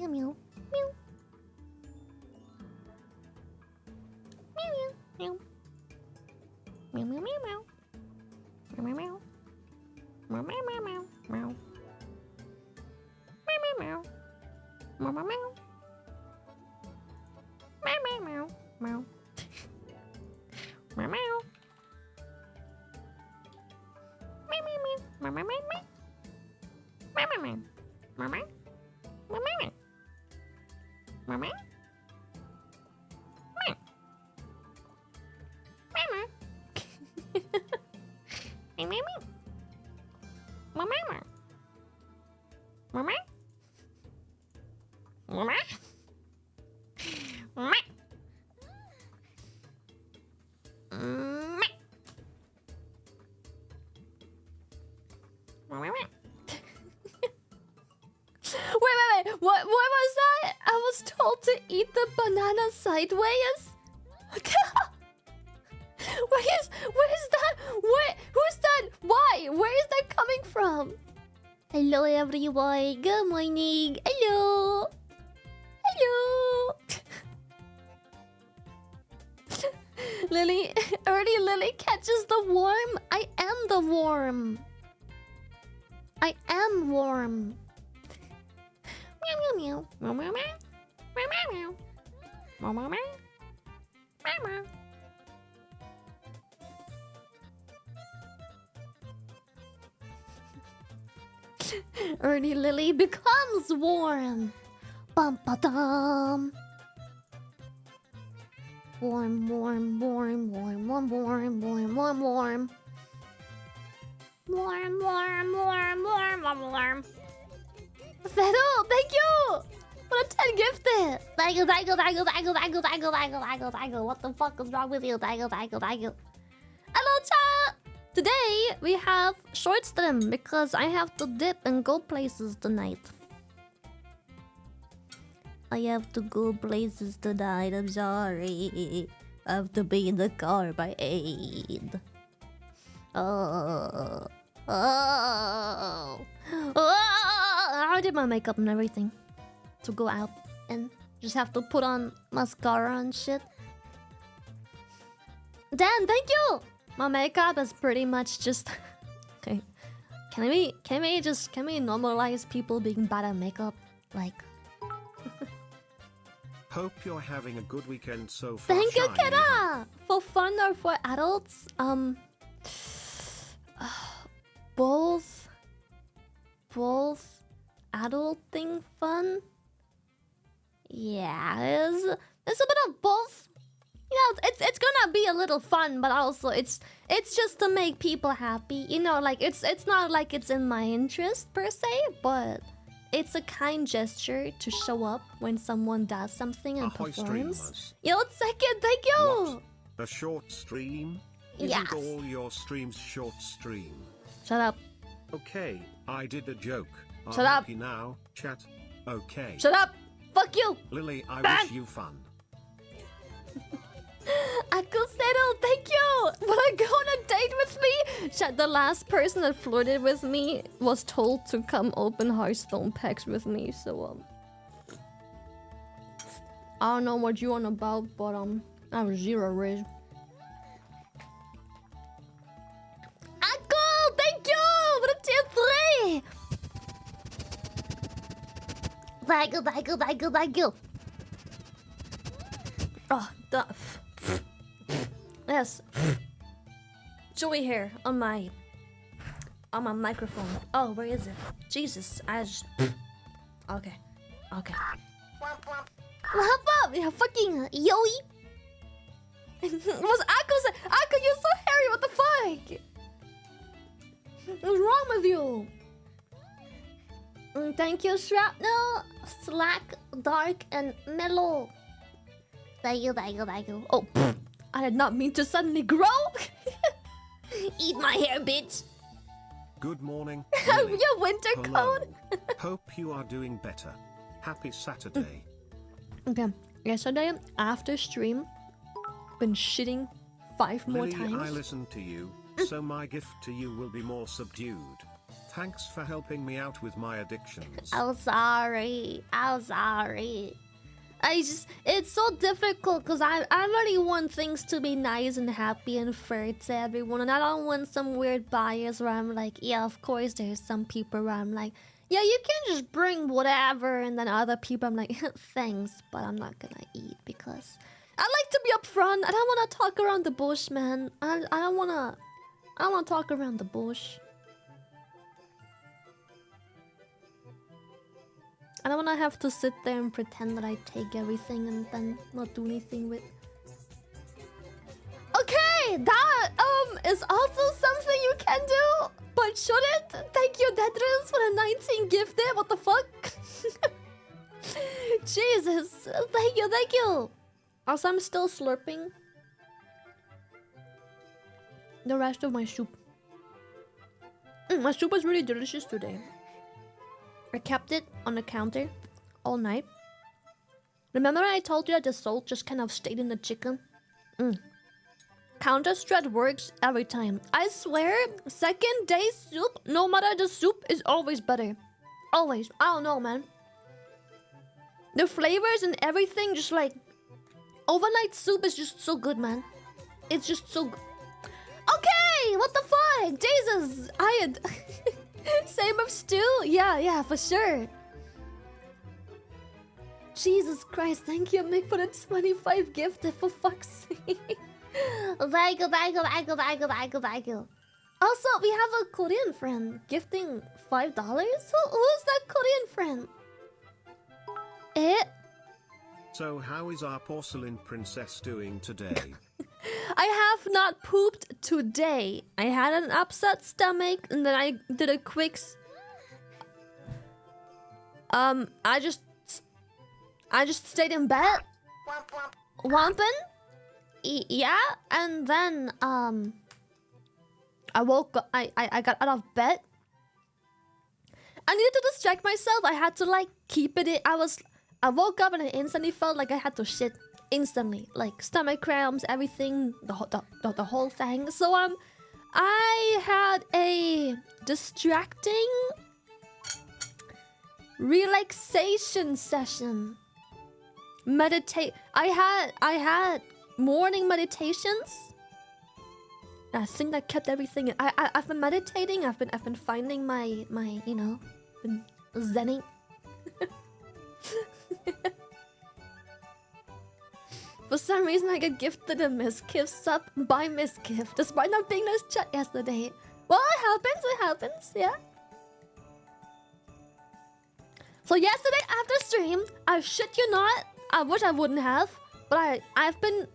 Meow meow. Meow. Meow meow. Meow meow meow meow. Meow meow meow. Meow meow meow meow meow. Meow meow meow. Meow meow meow. Meow meow meow meow. Meow meow. Meow meow meow. Meow meow meow meow. Meow meow meow. Meow meow. Meow meow meow. Meow meow. Meow. Meow meow. Meow meow meow. Meow meow meow. Meow meow. Meow meow. Meow. Wait. What was that? I was told to eat the banana sideways? Where is that? Who's that? Why? Where is that coming from? Hello everyone. Good morning. Hello. Hello. Lily catches the worm. I am the worm. I am warm. Meow meow meow. Meow meow meow. Meow meow meow. Meow meow meow. Meow meow. Ernie Lily becomes warm. Bum ba dum. Warm. Vettel, thank you for the 10 gifted. Thank you. What the fuck is wrong with you? Thank you. Hello, chat. Today we have short stream because I have to dip and go places tonight. I have to go places tonight. I'm sorry. I have to be in the car by 8. I did my makeup and everything to go out and just have to put on mascara and shit. Dan, thank you. My makeup is pretty much just okay. Can we normalize people being bad at makeup? Like. Hope you're having a good weekend so far. Thank you, Kora! For fun or for adults? Both adult thing fun? Yeah, it's a bit of both. You know, it's gonna be a little fun, but also it's just to make people happy. You know, like it's not like it's in my interest per se, but it's a kind gesture to show up when someone does something and Ahoy, performs. streamers. Yo, second, thank you! What? A short stream? Yes. Isn't all your streams short stream? Shut up. Okay, I did a joke. I'm Shut up. happy now, chat. Okay. Shut up! Fuck you! Lily, I Ban. wish you fun. Acusero, thank you! Wanna go on a date with me? Chat, the last person that flirted with me was told to come open Hearthstone packs with me, so I don't know what you on about, but I have 0 rage. Akko, thank you for the tier 3! Thank you. Oh, yes. Joey hair on my microphone. Oh, where is it? Jesus, I just... Okay. What's up? Yeah, fucking Yoey. What's Akko say? Akko, you're so hairy. What the fuck? What's wrong with you? Thank you, Shrapnel, Slack, Dark, and Mellow. Thank you. Oh, I did not mean to suddenly grow. Eat my hair, bitch. Good morning. Your winter Hello. coat. Hope you are doing better. Happy Saturday. Okay, yesterday after stream, been shitting 5 more Lily, times. I listened to you. so my gift to you will be more subdued. Thanks for helping me out with my addictions. I'm sorry. It's so difficult because I really want things to be nice and happy and fair to everyone. And I don't want some weird bias where I'm like, yeah, of course there's some people where I'm like, yeah, you can just bring whatever. And then other people I'm like, thanks, but I'm not gonna eat because I like to be upfront. I don't want to talk around the bush, man. I don't want to talk around the bush. I don't want to have to sit there and pretend that I take everything and then not do anything with. Okay, that is also something you can do, but shouldn't. Thank you, Dedris, for the 19 gifted. What the fuck? Jesus, thank you. Also, I'm still slurping the rest of my soup. My soup was really delicious today. I kept it on the counter all night. Remember I told you that the salt just kind of stayed in the chicken? Counter strat works every time. I swear, second day soup, no matter the soup, is always better. Always. I don't know, man. The flavors and everything, just like... Overnight soup is just so good, man. It's just so good. Okay, what the fuck? Jesus, I had... Same of stew? Yeah, for sure. Jesus Christ, thank you, Mick, for the 25 gifted, for fuck's sake. Thank you. Also, we have a Korean friend gifting $5. Who's that Korean friend? So how is our porcelain princess doing today? I have not pooped today. I had an upset stomach and then I did a quick... I just stayed in bed. Womping? Yeah, and then, I woke up, I got out of bed. I needed to distract myself. I had to, like, keep it in. I woke up and I instantly felt like I had to shit. Instantly, like stomach cramps, everything, the whole thing. So I had a distracting relaxation session. I had morning meditations. I think that kept everything. I've been meditating. I've been finding my been zenning. For some reason, I got gifted a Misgift sub by Misgift, despite not being in this chat yesterday. Well, it happens, yeah. So yesterday after stream, I shit you not, I wish I wouldn't have, but I've been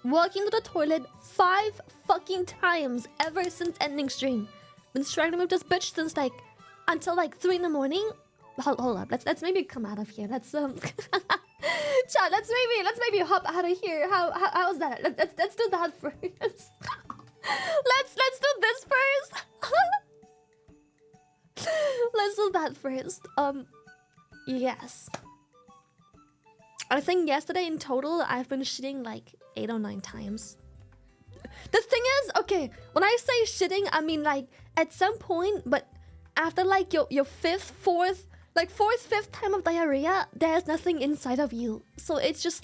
walking to the toilet 5 fucking times ever since ending stream. Been struggling with this bitch since until 3 in the morning. Hold up, let's maybe come out of here. Let's Chat, let's maybe hop out of here. How's that? Let's do that first. let's do this first. Let's do that first. Yes. I think yesterday in total I've been shitting 8 or 9 times. The thing is, okay, when I say shitting, I mean at some point, but after your fifth, fourth, fifth time of diarrhea, there's nothing inside of you. So it's just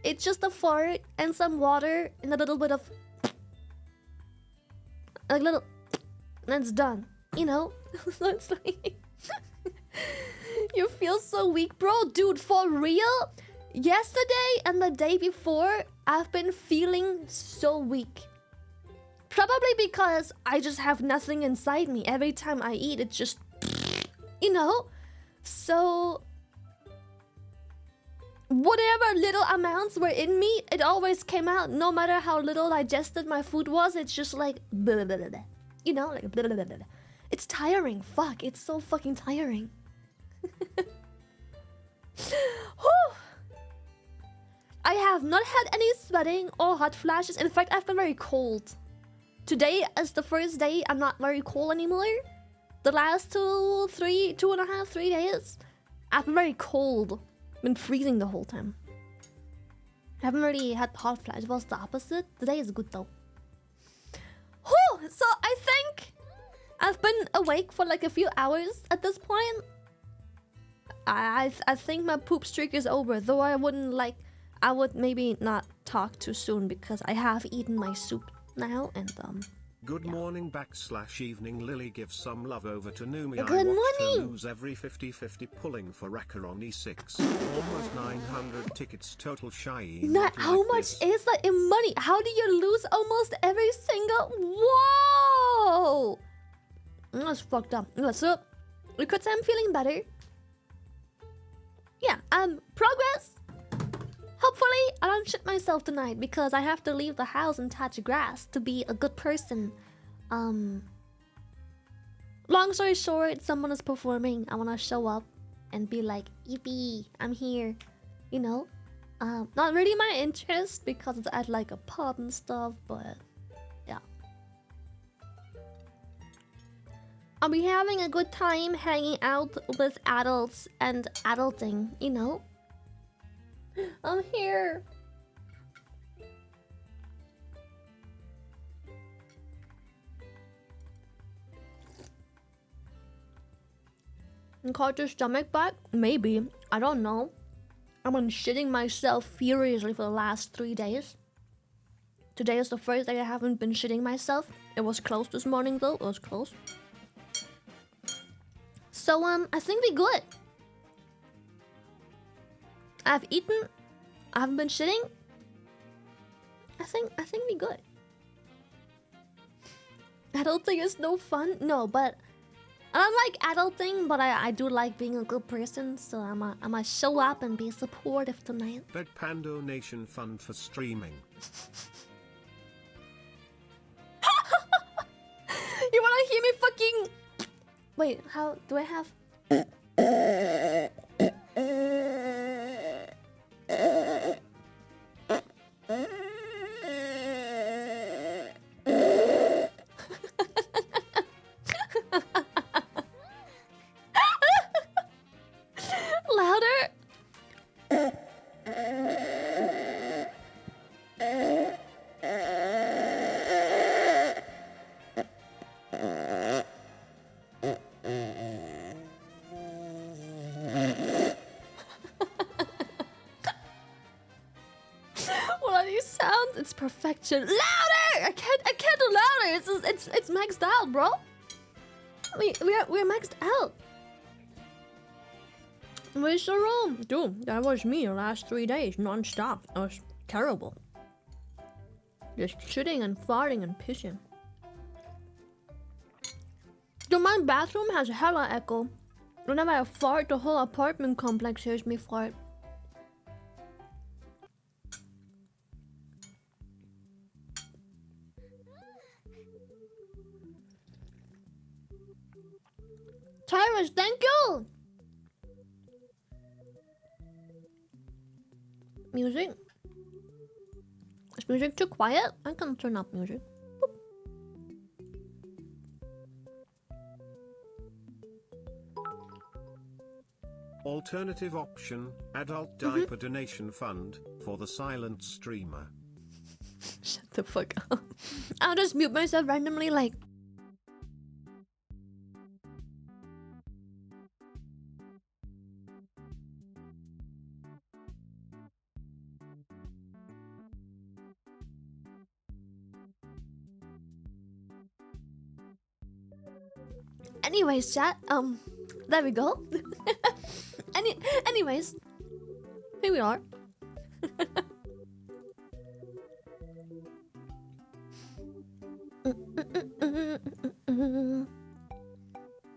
it's just a fart and some water and a little bit of and it's done. You know? So it's you feel so weak, bro. Dude, for real? Yesterday and the day before, I've been feeling so weak. Probably because I just have nothing inside me. Every time I eat, it's just... You know? So... Whatever little amounts were in me, it always came out. No matter how little digested my food was, it's just blah, blah, blah, blah. You know? Blah, blah, blah, blah. It's tiring. Fuck, it's so fucking tiring. I have not had any sweating or hot flashes. In fact, I've been very cold. Today is the first day I'm not very cold anymore. The last 2.5, 3 days, I've been very cold. Been freezing the whole time. I haven't really had hot flashes. It was the opposite. Today is good though. Whew! So I think I've been awake for like a few hours at this point. I think my poop streak is over, though I would maybe not talk too soon because I have eaten my soup now and Good morning /evening Lily gives some love over to Numi. Good I watched morning. her lose every 50-50 pulling for Wrecker on E6. Almost 900 tickets total shy. Not how much is that in money? How do you lose almost every single? Whoa! That's fucked up. So we could say I'm feeling better. Yeah, progress. Hopefully, I don't shit myself tonight because I have to leave the house and touch grass to be a good person. Long story short, someone is performing. I wanna show up and be like, yippee, I'm here. You know? Not really my interest because it's at like a pub and stuff, but yeah. I'll be having a good time hanging out with adults and adulting, you know? I'm here. And caught your stomach back? Maybe. I don't know. I've been shitting myself furiously for the last 3 days. Today is the first day I haven't been shitting myself. It was close this morning though. It was close. So I think we good. I've eaten. I haven't been shitting. I think we good. Adulting is no fun. No, but I don't like adulting, but I do like being a good person. So I'ma show up and be supportive tonight. Bedpan donation fund for streaming. You wanna hear me fucking? Wait, how do I have? Louder. What are these sounds? It's perfection. Louder! I can't do louder. It's maxed out, bro. We're maxed out. Where's the room? Dude, that was me the last 3 days, non-stop. That was terrible. Just shitting and farting and pissing. Dude, my bathroom has hella echo. Whenever I fart, the whole apartment complex hears me fart. Tyrus, thank you! Music? Is music too quiet? I can turn up music. Boop. Alternative option, adult diaper donation fund, for the silent streamer. Shut the fuck up. I'll just mute myself randomly like... Anyways, chat, there we go. Anyways, here we are.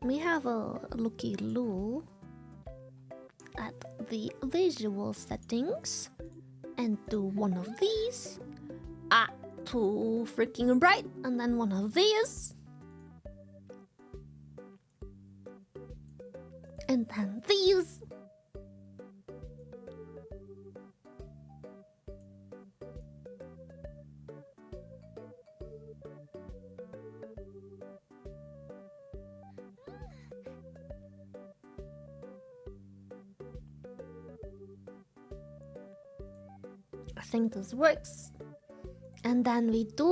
We have a looky-loo at the visual settings and do one of these. Too freaking bright, and then one of these. And then these. I think this works. And then we do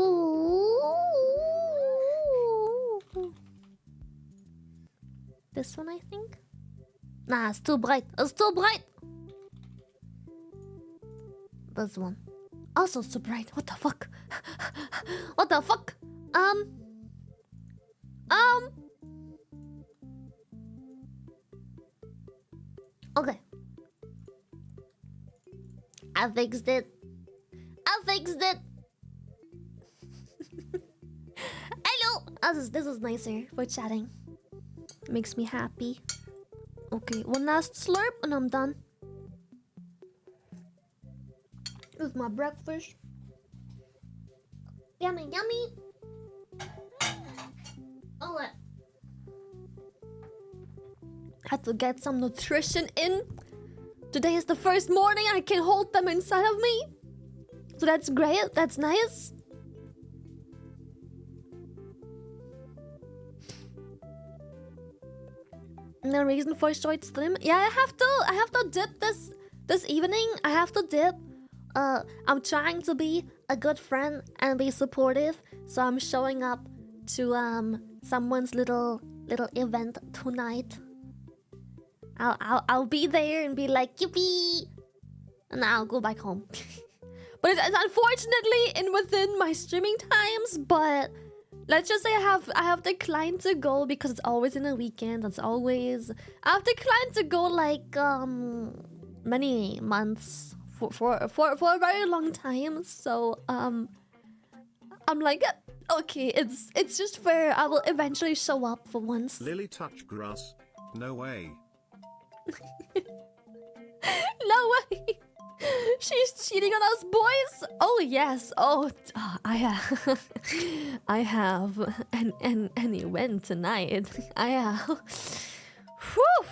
This one, I think. Nah, it's too bright. It's too bright. This one. Also too bright. What the fuck? What the fuck? Okay. I fixed it. I fixed it. Hello. This is nicer for chatting. Makes me happy. Okay, one last slurp and I'm done. With my breakfast. Yummy, yummy. Alright. Had to get some nutrition in. Today is the first morning I can hold them inside of me. So that's great, that's nice. No reason for a short stream. Yeah, I have to dip this evening. I have to dip. I'm trying to be a good friend and be supportive, so I'm showing up to someone's little event tonight. I'll be there and be like yippee, and I'll go back home. But it's unfortunately within my streaming times. But let's just say I have declined to go because it's always in a weekend. It's always I've declined to go like many months for a very long time. So I'm like okay, it's just fair. I will eventually show up for once. Lily touch grass? No way. No way. She's cheating on us, boys. Oh yes. Oh, I have an event tonight. I have. Whew.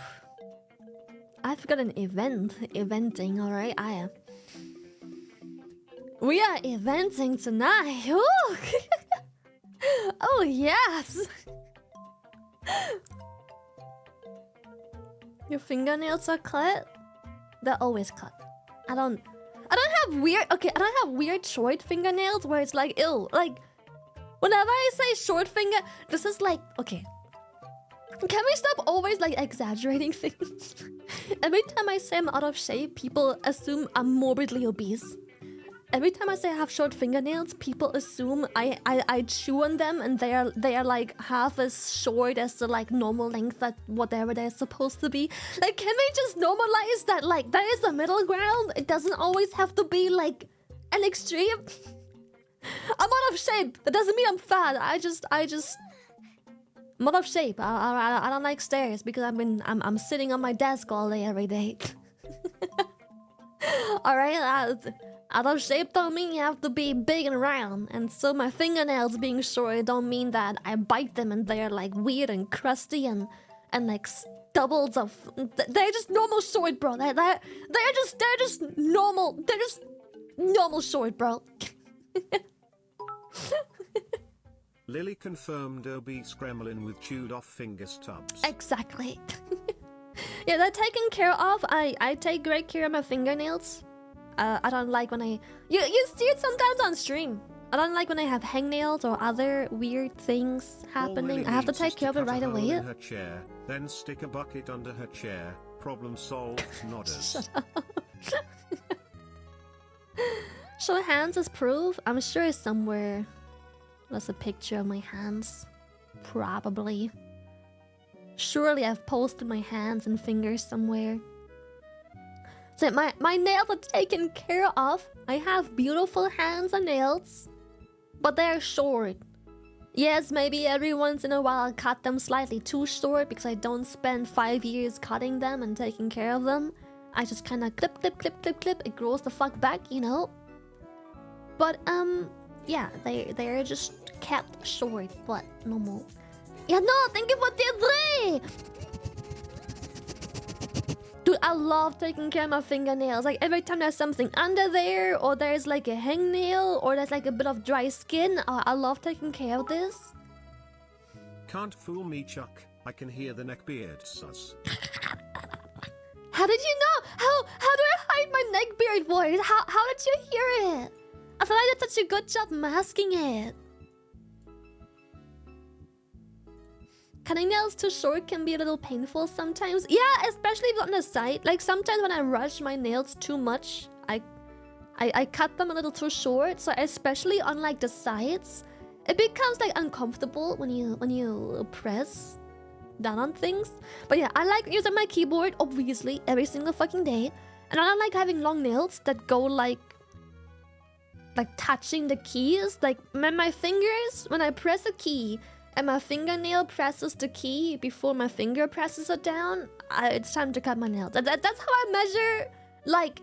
I've got an eventing. All right. We are eventing tonight. Ooh. Oh yes. Your fingernails are cut? They're always cut. I don't have weird short fingernails where it's like ew. Like whenever I say short finger, this is like okay. Can we stop always like exaggerating things? Every time I say I'm out of shape, people assume I'm morbidly obese. Every time I say I have short fingernails, people assume I chew on them and they are like half as short as the like normal length that whatever they're supposed to be. Like, can we just normalize that? Like, there is a middle ground. It doesn't always have to be like an extreme. I'm out of shape. That doesn't mean I'm fat. I'm out of shape. I don't like stairs because I'm sitting on my desk all day every day. All right. Out of shape don't mean you have to be big and round. And so my fingernails being short don't mean that I bite them and they're like weird and crusty and like stubbles of... They're just normal short, bro. They're just normal. They're just normal short, bro. Lily confirmed obese gremlin with chewed off finger stubs. Exactly. Yeah, they're taken care of. I take great care of my fingernails. I don't like when you see it sometimes on stream. I don't like when I have hangnails or other weird things happening. I have to take care of it right away. In her chair, then stick a bucket under her chair. Problem solved. Nodders. Shut up. Show hands as proof. I'm sure somewhere there's a picture of my hands. Probably. Surely I've posted my hands and fingers somewhere. So my nails are taken care of. I have beautiful hands and nails, but they're short. Yes, maybe every once in a while I'll cut them slightly too short because I don't spend 5 years cutting them and taking care of them. I just kind of clip. It grows the fuck back, you know. But yeah, they're just kept short, but normal. Yeah, no, thank you for dietary. Dude, I love taking care of my fingernails. Like every time there's something under there, or there's like a hangnail, or there's like a bit of dry skin, I love taking care of this. Can't fool me, Chuck. I can hear the neckbeard sus. How did you know? How do I hide my neckbeard voice? How did you hear it? I thought I did such a good job masking it. cutting nails too short can be a little painful sometimes. Yeah, especially on the side. Like sometimes when I rush my nails too much, I cut them a little too short. So especially on like the sides, it becomes like uncomfortable when you press down on things. But yeah, I like using my keyboard obviously every single fucking day, and I don't like having long nails that go like touching the keys. Like my fingers, when I press a key and my fingernail presses the key before my finger presses it down, it's time to cut my nails. That's how I measure like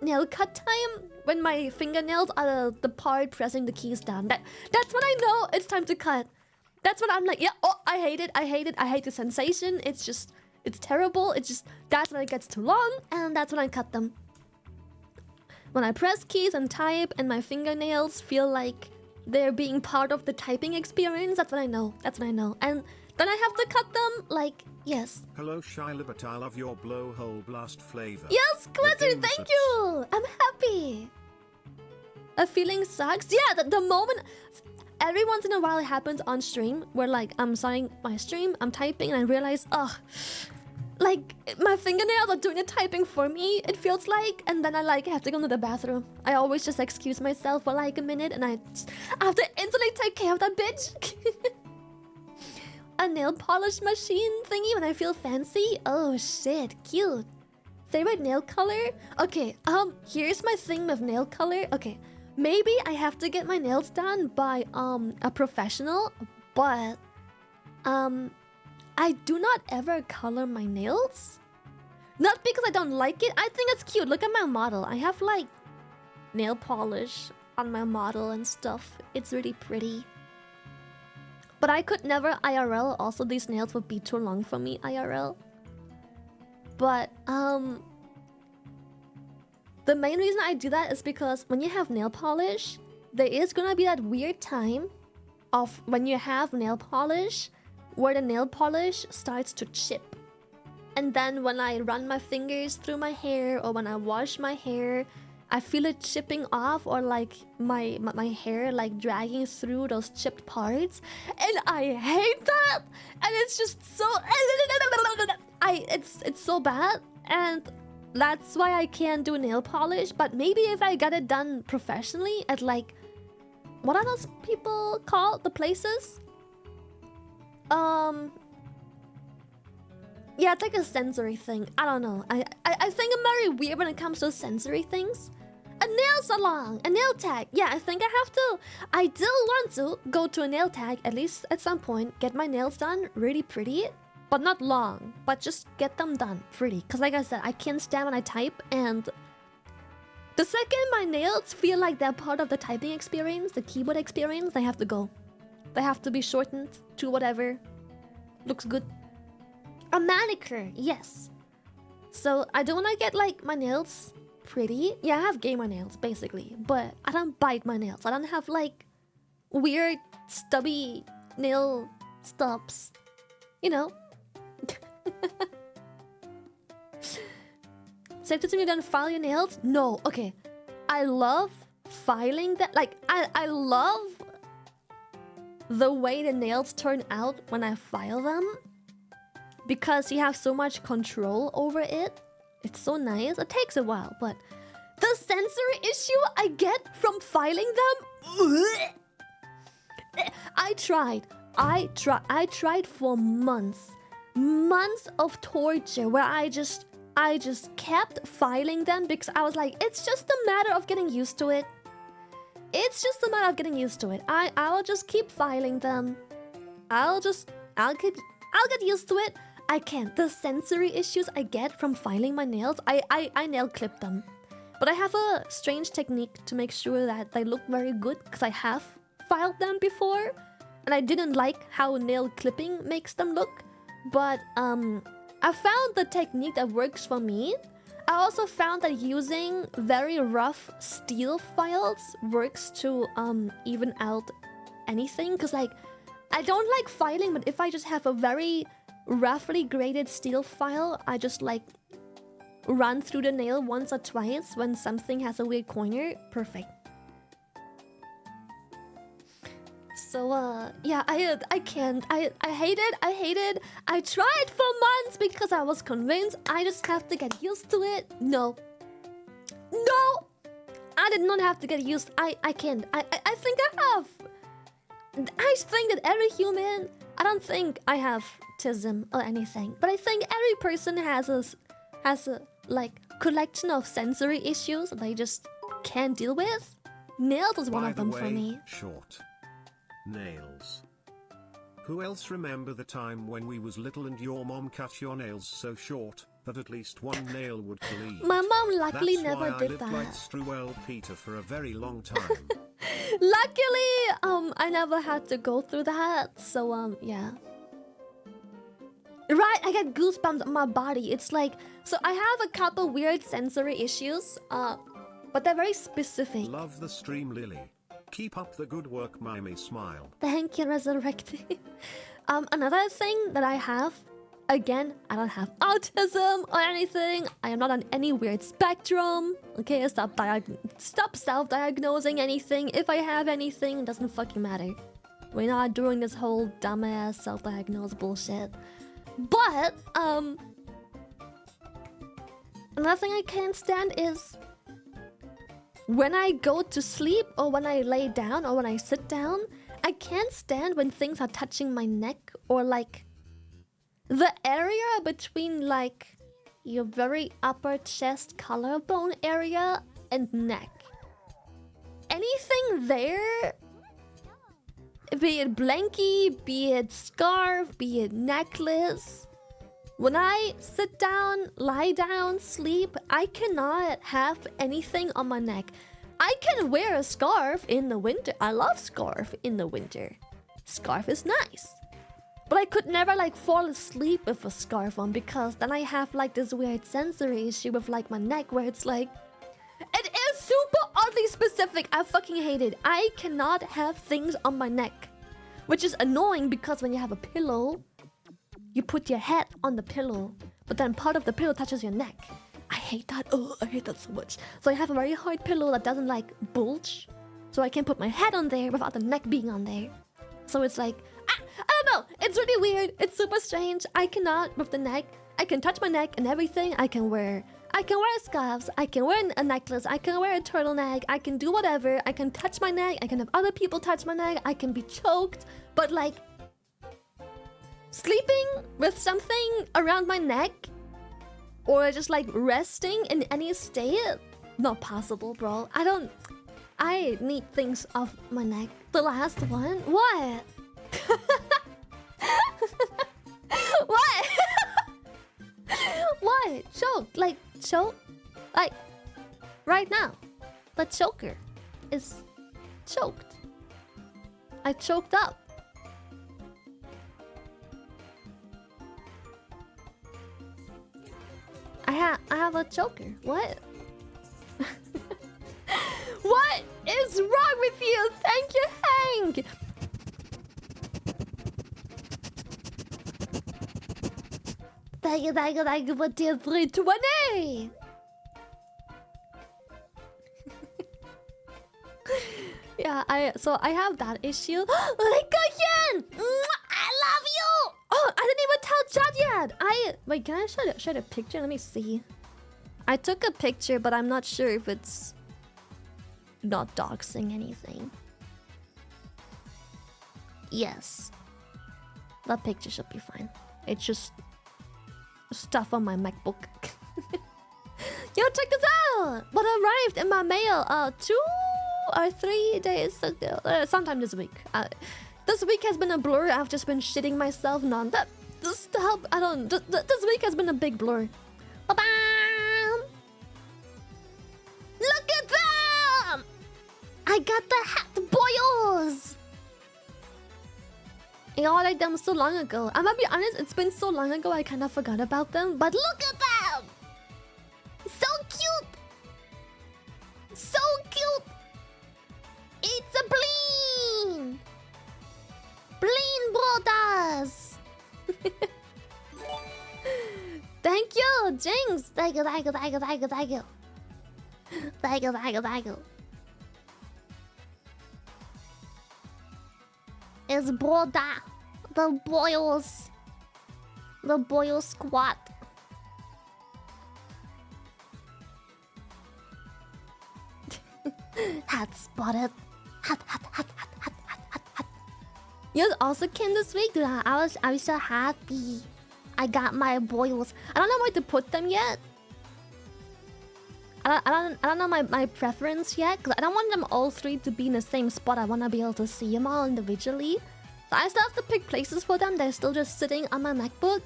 nail cut time, when my fingernails are the part pressing the keys down. That's when I know it's time to cut. That's when I'm like, yeah, oh, I hate it, I hate the sensation. It's terrible. That's when it gets too long, and that's when I cut them. When I press keys and type and my fingernails feel like they're being part of the typing experience, that's when I know. And then I have to cut them, like, yes. Hello Shy Libert, I love your blowhole blast flavor. Yes, Quetzal, thank you! I'm happy. A feeling sucks. Yeah, the moment... Every once in a while it happens on stream, where like, I'm starting my stream, I'm typing, and I realize, like, my fingernails are doing the typing for me, it feels like, and then I like have to go to the bathroom. I always just excuse myself for like a minute, and I have to instantly take care of that bitch. A nail polish machine thingy when I feel fancy? Oh shit, cute. Favorite nail color? Okay, here's my thing with nail color. Okay, maybe I have to get my nails done by a professional, but I do not ever color my nails. Not because I don't like it. I think it's cute. Look at my model. I have like nail polish on my model and stuff. It's really pretty. But I could never IRL. Also, these nails would be too long for me IRL. But the main reason I do that is because when you have nail polish, there is gonna be that weird time of when you have nail polish where the nail polish starts to chip. And then when I run my fingers through my hair, or when I wash my hair, I feel it chipping off, or like my hair like dragging through those chipped parts, and I hate that. And it's just so it's so bad, and that's why I can't do nail polish. But maybe if I got it done professionally at like, what are those people called, the places? Yeah, it's like a sensory thing. I don't know. I think I'm very weird when it comes to sensory things. A nail salon, a nail tag. Yeah, I think I have to. I do want to go to a nail tag, at least at some point, get my nails done really pretty, but not long, but just get them done pretty. Because like I said, I can't stand when I type, and the second my nails feel like they're part of the typing experience, the keyboard experience, they have to go. They have to be shortened to whatever looks good. A manicure, yes. So I don't want to get like my nails pretty. Yeah, I have gamer nails basically, but I don't bite my nails. I don't have like weird stubby nail stubs, you know. Safe to assume you don't file your nails? No. Okay, I love filing that. Like I love the way the nails turn out when I file them, because you have so much control over it. It's so nice. It takes a while, but the sensory issue I get from filing them. I tried for months of torture where I just kept filing them, because I was like, it's just a matter of getting used to it. It's just a matter of getting used to it. I'll just keep filing them. I'll get used to it. I can't. The sensory issues I get from filing my nails, I nail clip them. But I have a strange technique to make sure that they look very good, because I have filed them before, and I didn't like how nail clipping makes them look. But I found the technique that works for me. I also found that using very rough steel files works to even out anything. Because like, I don't like filing, but if I just have a very roughly graded steel file, I just like run through the nail once or twice when something has a weird corner. Perfect. So yeah, I can't. I hate it. I hate it. I tried for months because I was convinced I just have to get used to it. No. No. I did not have to get used. I can't. I think I have. I think that every human. I don't think I have autism or anything, but I think every person has a like collection of sensory issues that they just can't deal with. Nails is one of them for me. Short nails. Who else remember the time when we was little and your mom cut your nails so short that at least one nail would bleed? My mom luckily That's never why did I lived that. like Struwell Peter for a very long time. Luckily, I never had to go through that. So yeah. Right, I get goosebumps on my body. It's like, so I have a couple weird sensory issues, but they're very specific. Love the stream, Lily. Keep up the good work, Mimey smile. Thank you, Resurrected. Another thing that I have, again, I don't have autism or anything. I am not on any weird spectrum. Okay, stop self-diagnosing anything. If I have anything, it doesn't fucking matter. We're not doing this whole dumbass self-diagnose bullshit. But, another thing I can't stand is when I go to sleep or when I lay down or when I sit down, I can't stand when things are touching my neck or like the area between like your very upper chest collarbone area and neck. Anything there, be it blankie, be it scarf, be it necklace. When I sit down, lie down, sleep, I cannot have anything on my neck. I can wear a scarf in the winter. I love scarf in the winter. Scarf is nice. But I could never like fall asleep with a scarf on because then I have like this weird sensory issue with like my neck where it's like... It is super oddly specific. I fucking hate it. I cannot have things on my neck. Which is annoying because when you have a pillow, you put your head on the pillow, but then part of the pillow touches your neck. I hate that. Oh, I hate that so much. So I have a very hard pillow that doesn't like bulge. So I can put my head on there without the neck being on there. So it's like, I don't know. It's really weird. It's super strange. I cannot with the neck. I can touch my neck and everything. I can wear scarves. I can wear a necklace. I can wear a turtleneck. I can do whatever. I can touch my neck. I can have other people touch my neck. I can be choked. But like, sleeping with something around my neck or just like resting in any state, not possible, bro. I need things off my neck. The last one? What? What? What? Choke? Like, right now. The choker is choked. I choked up. I have a choker. What? What is wrong with you? Thank you, Hank. Thank you for tier 320. Yeah, I have that issue. Rikoyen! I love you! Oh, I didn't even tell Chad yet. Wait, can I show a picture? Let me see. I took a picture, but I'm not sure if it's not doxing anything. Yes. That picture should be fine. It's just stuff on my MacBook. Yo, check this out! What arrived in my mail 2 or 3 days ago. Sometime this week. This week has been a blur. I've just been shitting myself stop. This week has been a big blur. Ba-bam! Look at them! I got the hat boils! I ordered them so long ago. I'm gonna be honest, it's been so long ago I kind of forgot about them. But look at them! So cute! So cute! It's a bleen! Bleen brothers! Thank you, Jinx! Thank you. is broda. The boils. The boil squat. Hat spotted. Hat. You also came this week, dude. I was so happy. I got my boils. I don't know where to put them yet. I don't know my preference yet, because I don't want them all three to be in the same spot. I want to be able to see them all individually. So I still have to pick places for them. They're still just sitting on my MacBook.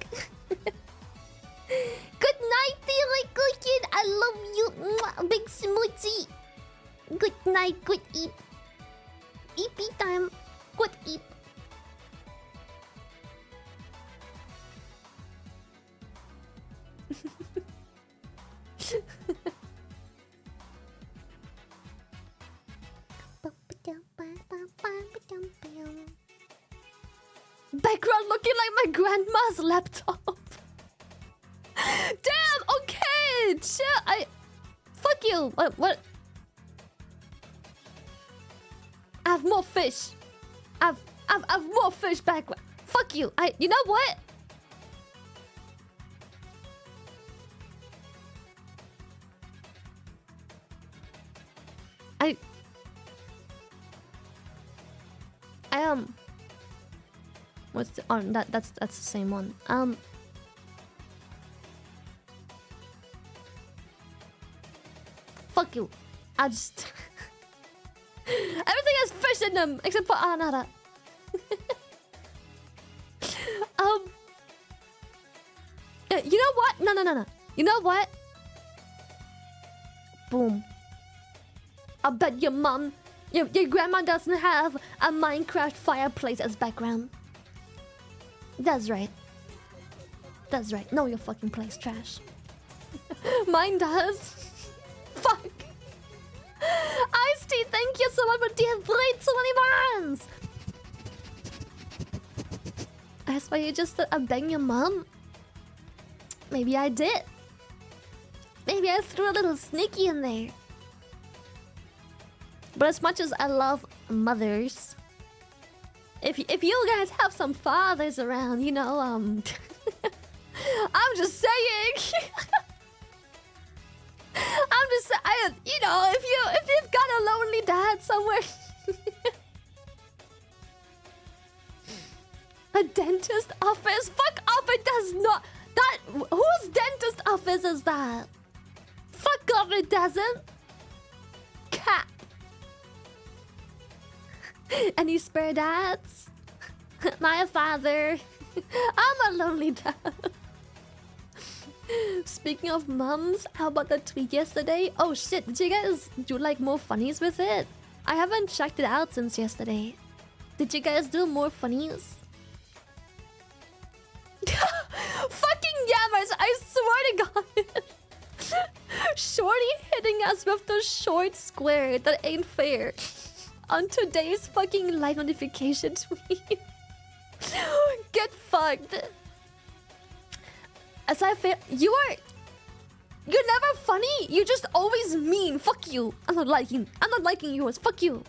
Good night, dear cookie. I love you. Mwah, big smoochie. Good night, good eat. Eat time. Good eat. Background looking like my grandma's laptop. Damn, okay, chill. Fuck you. What? I have more fish. I've more fish background. Fuck you. You know what? I what's the that's the same one. Fuck you. I just everything has fish in them except for another. You know what? No. You know what? Boom. I bet your mom, your grandma doesn't have a Minecraft fireplace as background. That's right. That's right. No, your fucking place trash. Mine does. Fuck. Ice-T, thank you so much for the 20 months. That's why you just said I bang your mom. Maybe I did. Maybe I threw a little sneaky in there. But as much as I love mothers, if you guys have some fathers around, you know, I'm just saying. I'm just saying, you know, if you've got a lonely dad somewhere, a dentist office, fuck off! It does not. That whose dentist office is that? Fuck off! It doesn't. Cat. Any spare dads? My father. I'm a lonely dad. Speaking of mums, how about the tweet yesterday? Oh shit, did you guys do like more funnies with it? I haven't checked it out since yesterday. Did you guys do more funnies? Fucking yammers, I swear to God. Shorty hitting us with the short square. That ain't fair. On today's fucking live notification tweet. Get fucked. As I feel, you're never funny. You just always mean. Fuck you. I'm not liking yours. Fuck you.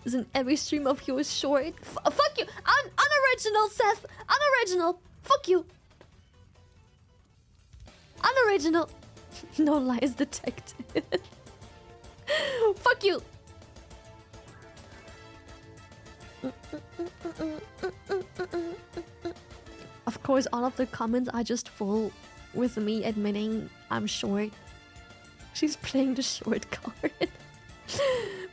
Isn't every stream of yours short? Fuck you. Unoriginal, Seth. Unoriginal. Fuck you. Unoriginal. No lies detected. Fuck you. Of course, all of the comments are just full with me admitting I'm short. She's playing the short card.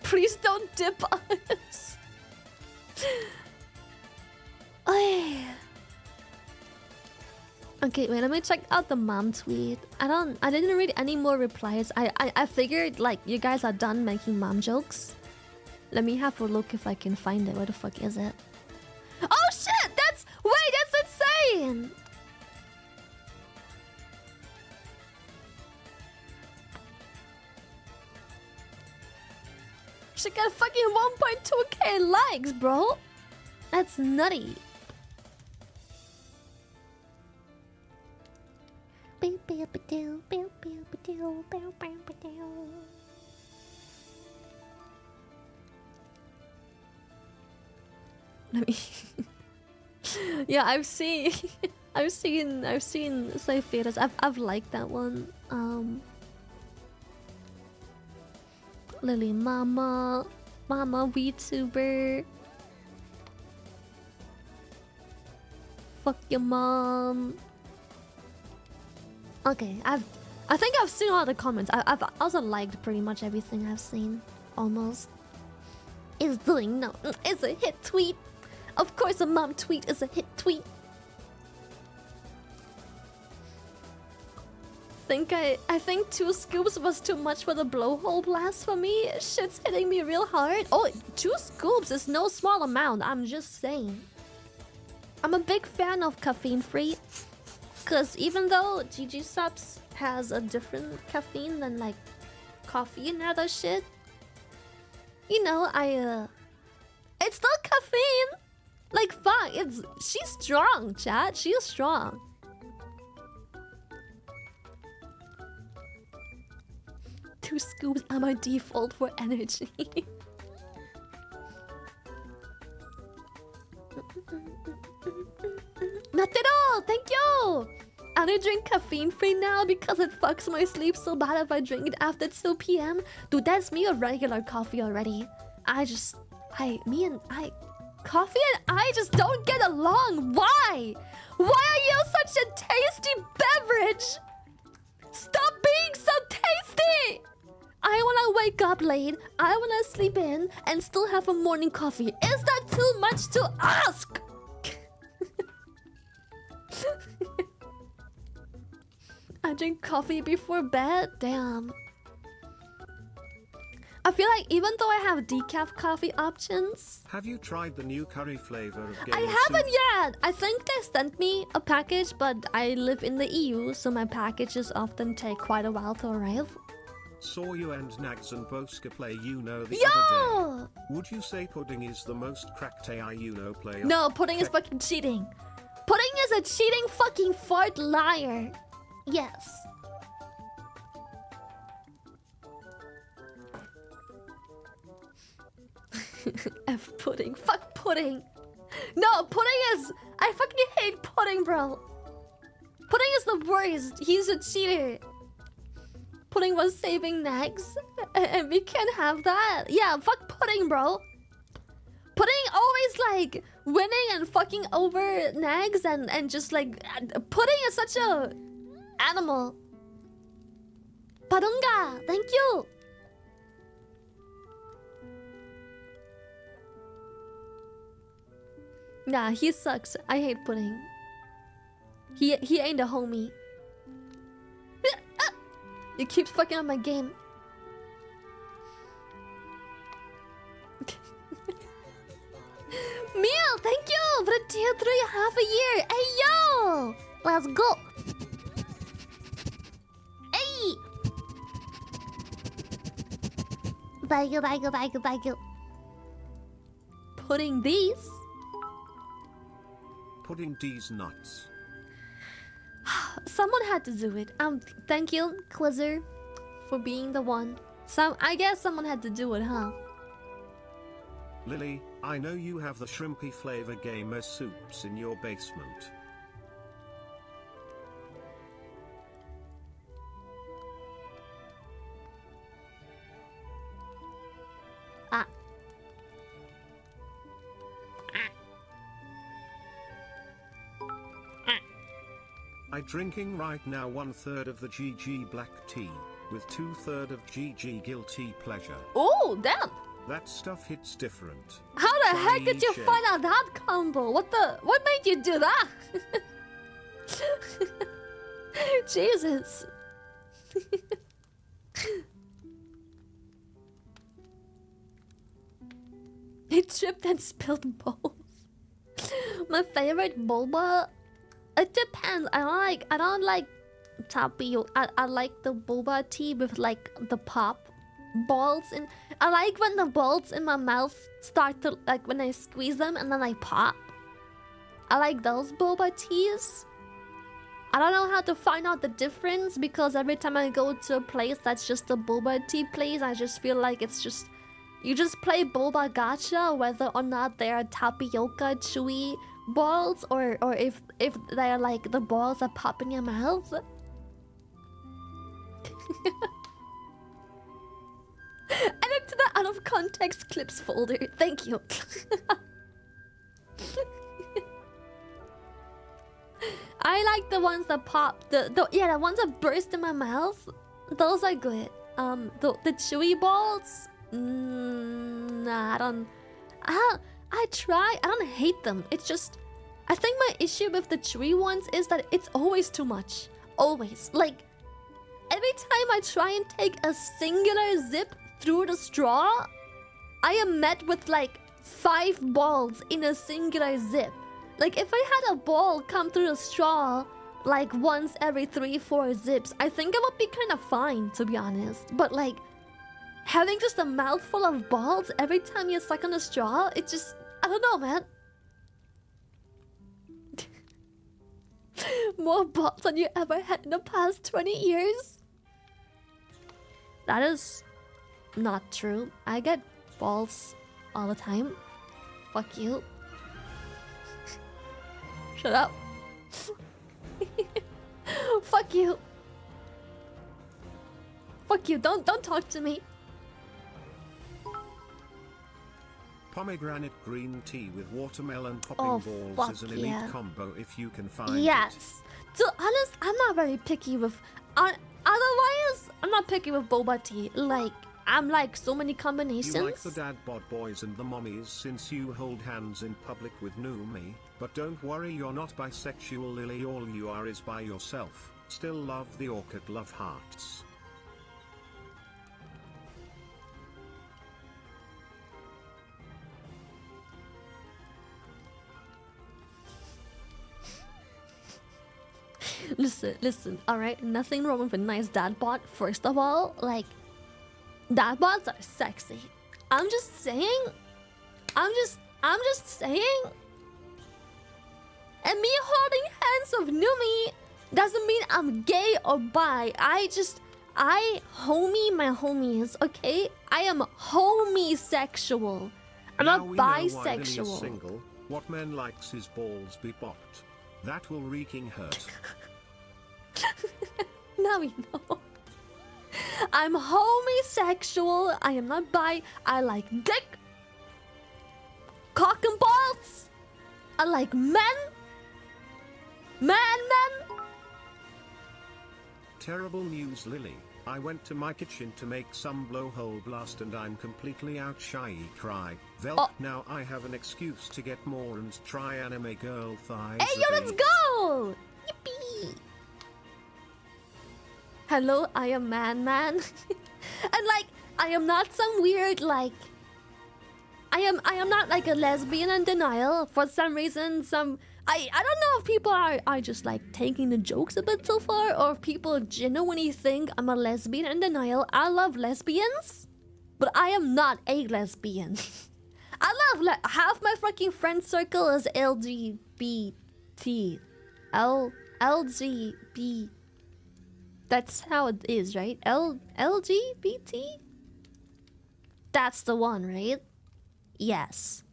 Please don't dip us. Okay, wait, let me check out the mom tweet. I didn't read any more replies. I figured like you guys are done making mom jokes. Let me have a look if I can find it. Where the fuck is it? Oh shit! That's insane! She got fucking 1.2k likes, bro. That's nutty. Let me. Yeah, I've seen. I've seen sensitivities. I've liked that one. Lily Mama VTuber. Fuck your mom. Okay, I think I've seen all the comments. I've also liked pretty much everything I've seen. Almost. Is doing no. It's a hit tweet. Of course, a mom tweet is a hit tweet. I think 2 scoops was too much for the blowhole blast for me. Shit's hitting me real hard. Oh, 2 scoops is no small amount. I'm just saying. I'm a big fan of caffeine free, cause even though Gamersupps has a different caffeine than like coffee and other shit, you know, it's still caffeine. Like fuck, she's strong, chat. She's strong. Two scoops are my default for energy. Not at all, thank you! I only drink caffeine free now because it fucks my sleep so bad if I drink it after 2 PM. Dude, that's me a regular coffee already. Coffee and I just don't get along. Why? Why are you such a tasty beverage? Stop being so tasty! I wanna wake up late, I wanna sleep in, and still have a morning coffee. Is that too much to ask? I drink coffee before bed? Damn. I feel like even though I have decaf coffee options... Have you tried the new curry flavor of Gamersupps? I haven't yet! I think they sent me a package, but I live in the EU, so my packages often take quite a while to arrive. Saw you and Nags and Boska play the other day. Would you say Pudding is the most cracked AI player? No, Pudding is fucking cheating. Pudding is a cheating fucking fart liar. Yes. F Pudding. Fuck Pudding. No, Pudding is... I fucking hate Pudding, bro. Pudding is the worst. He's a cheater. Pudding was saving Nags, and we can't have that. Yeah, fuck Pudding, bro. Pudding always like winning and fucking over Nags and just like... Pudding is such a... animal. Padunga, thank you. Nah, he sucks. I hate Pudding. He ain't a homie. He keeps fucking up my game. Meal, thank you for the tier 3.5 a year. Hey yo, let's go. Hey. Thank you. Putting these. Putting these nuts. Someone had to do it. Thank you, Quizzer, for being the one. I guess someone had to do it, huh? Lily, I know you have the shrimpy flavor Gamersupps in your basement. I'm drinking right now 1/3 of the GG black tea, with 2/3 of GG guilty pleasure. Oh, damn! That stuff hits different. How the heck did you find out that combo? What made you do that? Jesus. He tripped and spilled bowls. My favorite boba. It depends. I don't like tapioca. I like the boba tea with like the pop balls, and I like when the balls in my mouth start to like when I squeeze them and then I pop. I like those boba teas. I don't know how to find out the difference because every time I go to a place that's just a boba tea place, I just feel like it's just You just play boba gacha whether or not they are tapioca chewy balls or if they're like the balls that pop in your mouth. Add it to the out of context clips folder. Thank you. I like the ones that pop. The ones that burst in my mouth. Those are good. The chewy balls. Nah, I don't. I try. I don't hate them. It's just, I think my issue with the chewy ones is that it's always too much. Always. Like, every time I try and take a singular zip through the straw, I am met with like 5 balls in a singular zip. Like, if I had a ball come through the straw like once every 3-4 zips, I think it would be kind of fine, to be honest. But like, having just a mouthful of balls every time you suck on a straw, it just, I don't know, man. More balls than you ever had in the past 20 years? That is not true. I get balls all the time. Fuck you. Shut up. Fuck you. Fuck you. Don't talk to me. Pomegranate green tea with watermelon popping balls is an elite combo if you can find it. Yes. To honest, I'm not very picky with. Otherwise, I'm not picky with boba tea. Like, I'm like so many combinations. You like the dad bod boys and the mommies since you hold hands in public with Numi, but don't worry, you're not bisexual, Lily. All you are is by yourself. Still love the Orca, love hearts. Listen, alright? Nothing wrong with a nice dad bod. First of all, like, dad bods are sexy. I'm just saying. I'm just saying. And me holding hands with Numi doesn't mean I'm gay or bi. I homie my homies, okay? I am homosexual. I'm not bisexual. Single. What man likes his balls be bopped? That will wreaking hurt. Now we know. I'm homosexual. I am not bi. I like dick, cock and balls. I like men. Men. Terrible news, Lily. I went to my kitchen to make some blowhole blast and I'm completely out. Shy cry. Vel, now I have an excuse to get more and try anime girl thighs. Hey, yo, let's go! Yippee! Hello, I am man. And like, I am not some weird, like, I am not like a lesbian in denial. For some reason, I don't know if people are just like taking the jokes a bit too far, or if people genuinely think I'm a lesbian in denial. I love lesbians, but I am not a lesbian. I love half my fucking friend circle is LGBT. LGBT. That's how it is, right? LGBT? That's the one, right? Yes.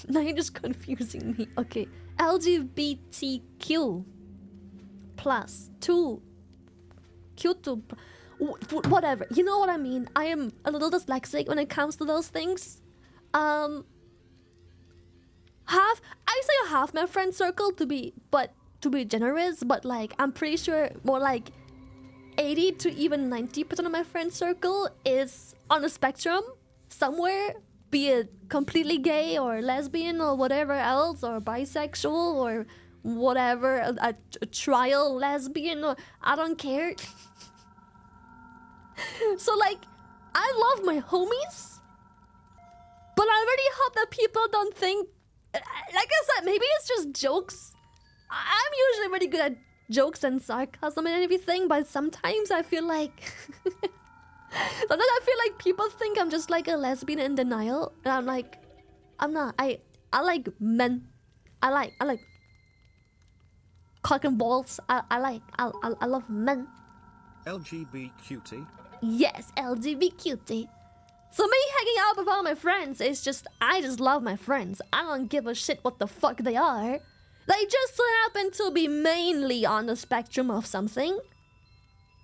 Now you're just confusing me. Okay. LGBTQ plus 2 Q2 whatever. You know what I mean? I am a little dyslexic when it comes to those things. I say half my friend circle to be generous, but like I'm pretty sure more like 80 to even 90% of my friend circle is on a spectrum somewhere, be it completely gay or lesbian or whatever else, or bisexual or whatever, a trial lesbian, or I don't care. So like, I love my homies, but I really hope that people don't think, like I said, maybe it's just jokes. I'm usually really good at jokes and sarcasm and everything, but sometimes I feel like people think I'm just like a lesbian in denial, and I'm like, I'm not. I like men. I like cock and balls. I love men. LGB cutie? Yes, LGB cutie. So me hanging out with all my friends is just, I just love my friends. I don't give a shit what the fuck they are. They just so happen to be mainly on the spectrum of something.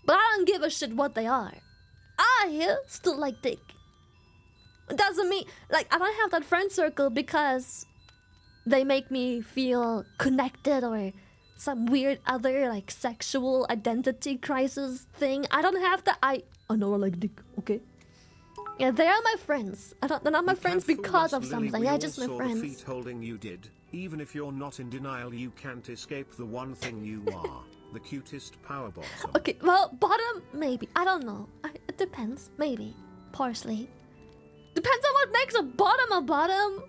But I don't give a shit what they are. I still like dick. It doesn't mean, like, I don't have that friend circle because they make me feel connected or some weird other, like, sexual identity crisis thing. I don't have that. I know I like dick, okay? Yeah, they are my friends. They're not my friends because of something. They're just my friends. The feet holding you did. Even if you're not in denial, you can't escape the one thing you are. The cutest power bottom. Okay, well, bottom, maybe. I don't know. It depends. Maybe. Partially. Depends on what makes a bottom a bottom.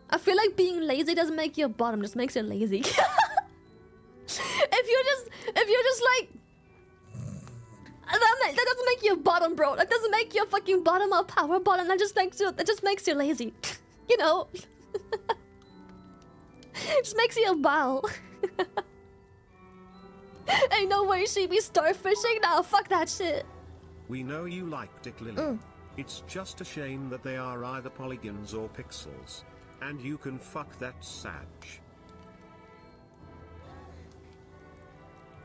I feel like being lazy doesn't make you a bottom, just makes you lazy. if you're just like... That doesn't make you a bottom, bro. That doesn't make you a fucking bottom or power bottom. That just makes you lazy. You know? Just makes you a bow. Ain't no way she be starfishing. Nah, fuck that shit. We know you like Dick Lily. It's just a shame that they are either polygons or pixels. And you can fuck that Sag.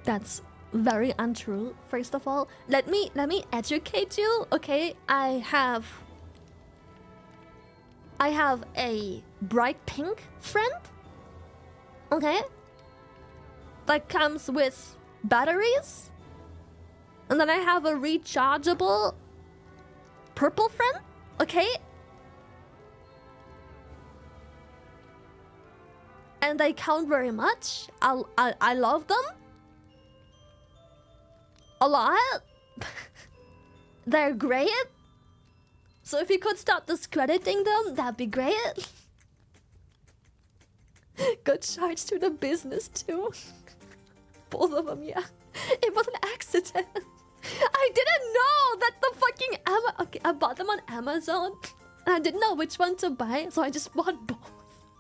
That's very untrue. First of all, let me educate you. Okay, I have a bright pink friend. Okay, that comes with batteries, and then I have a rechargeable purple friend. Okay, and they count very much. I love them a lot. They're great. So if you could stop discrediting them, that'd be great. Got charged to the business too. Both of them, yeah. It was an accident. I didn't know that the fucking okay, I bought them on Amazon. And I didn't know which one to buy, so I just bought both.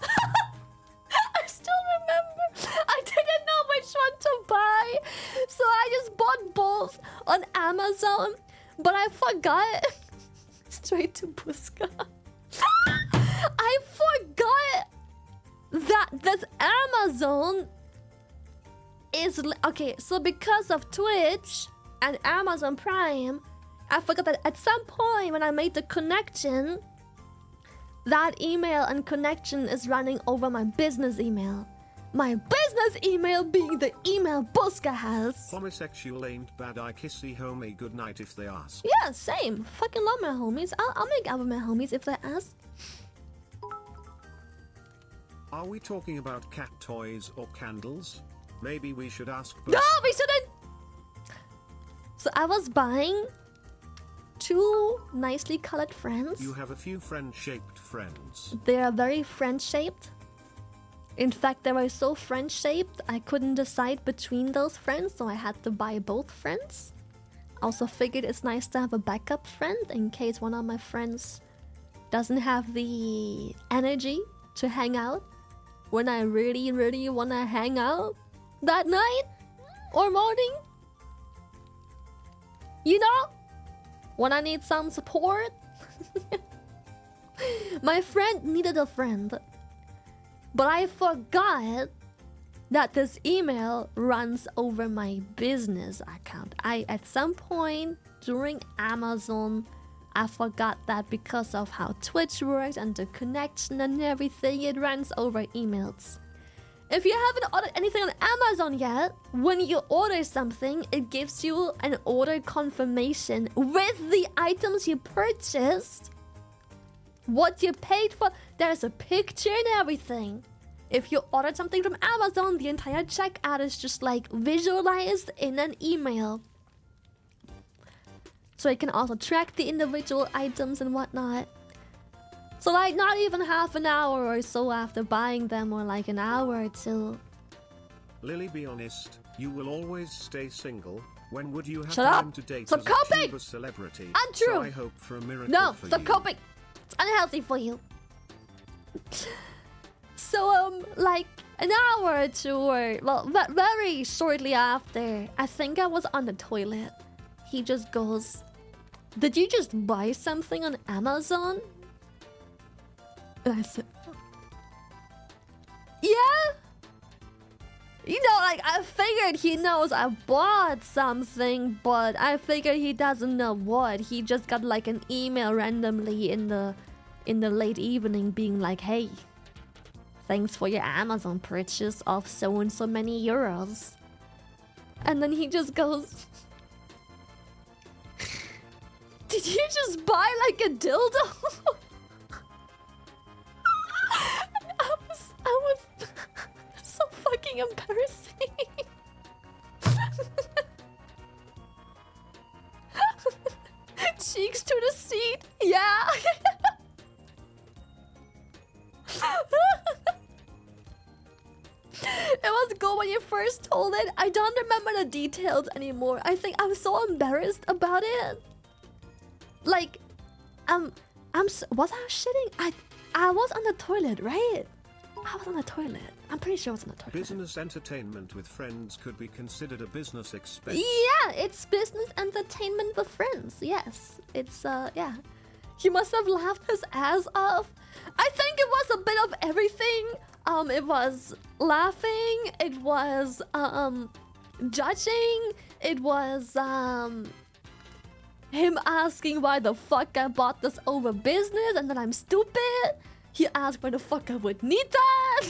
I still remember. I didn't know which one to buy. So I just bought both on Amazon. But I forgot. Straight to Buska. I forgot that this Amazon is... Okay, so because of Twitch and Amazon Prime, I forgot that at some point when I made the connection, that email and connection is running over my business email. My business email being the email Buska has. Homosexual ain't bad. I kissy homie good night if they ask. Yeah, same. Fucking love my homies. I'll make out with my homies if they ask. Are we talking about cat toys or candles? Maybe we should ask both. No, we shouldn't! So I was buying 2 nicely colored friends. You have a few friend-shaped friends. They are very friend-shaped. In fact, they were so friend-shaped, I couldn't decide between those friends, so I had to buy both friends. Also figured it's nice to have a backup friend in case one of my friends doesn't have the energy to hang out when I really, really want to hang out that night or morning. You know? When I need some support. My friend needed a friend. But I forgot that this email runs over my business account. At some point during Amazon, I forgot that because of how Twitch works and the connection and everything, it runs over emails. If you haven't ordered anything on Amazon yet, when you order something, it gives you an order confirmation with the items you purchased, what you paid for. There's a picture and everything. If you ordered something from Amazon, the entire checkout is just like visualized in an email. So you can also track the individual items and whatnot. So like not even half an hour or so after buying them, or like an hour or two. Lily, be honest, you will always stay single. When would you have Shut time up. to date Stop as coping. a tuber celebrity? Untrue. So I hope for a miracle No, for stop you. coping. It's unhealthy for you. So like an hour or two, or well, very shortly after, I think I was on the toilet. He just goes, "Did you just buy something on Amazon?" And I said, "Yeah." You know, like, I figured he knows I bought something, but I figured he doesn't know what. He just got like an email randomly in the late evening being like, "Hey, thanks for your Amazon purchase of so and so many euros." And then he just goes, "Did you just buy like a dildo?" I was so fucking embarrassing. Cheeks to the seat. Yeah. It was good when you first told it. I don't remember the details anymore. I think I'm so embarrassed about it. Like, was I shitting? I was on the toilet, right? I was on the toilet. I'm pretty sure I was on the toilet. Business entertainment with friends could be considered a business expense. Yeah, it's business entertainment with friends. Yes, it's yeah. He must have laughed his ass off. I think it was a bit of everything. It was laughing. It was judging. It was him asking why the fuck I bought this over business and that I'm stupid. He asked why the fuck I would need that.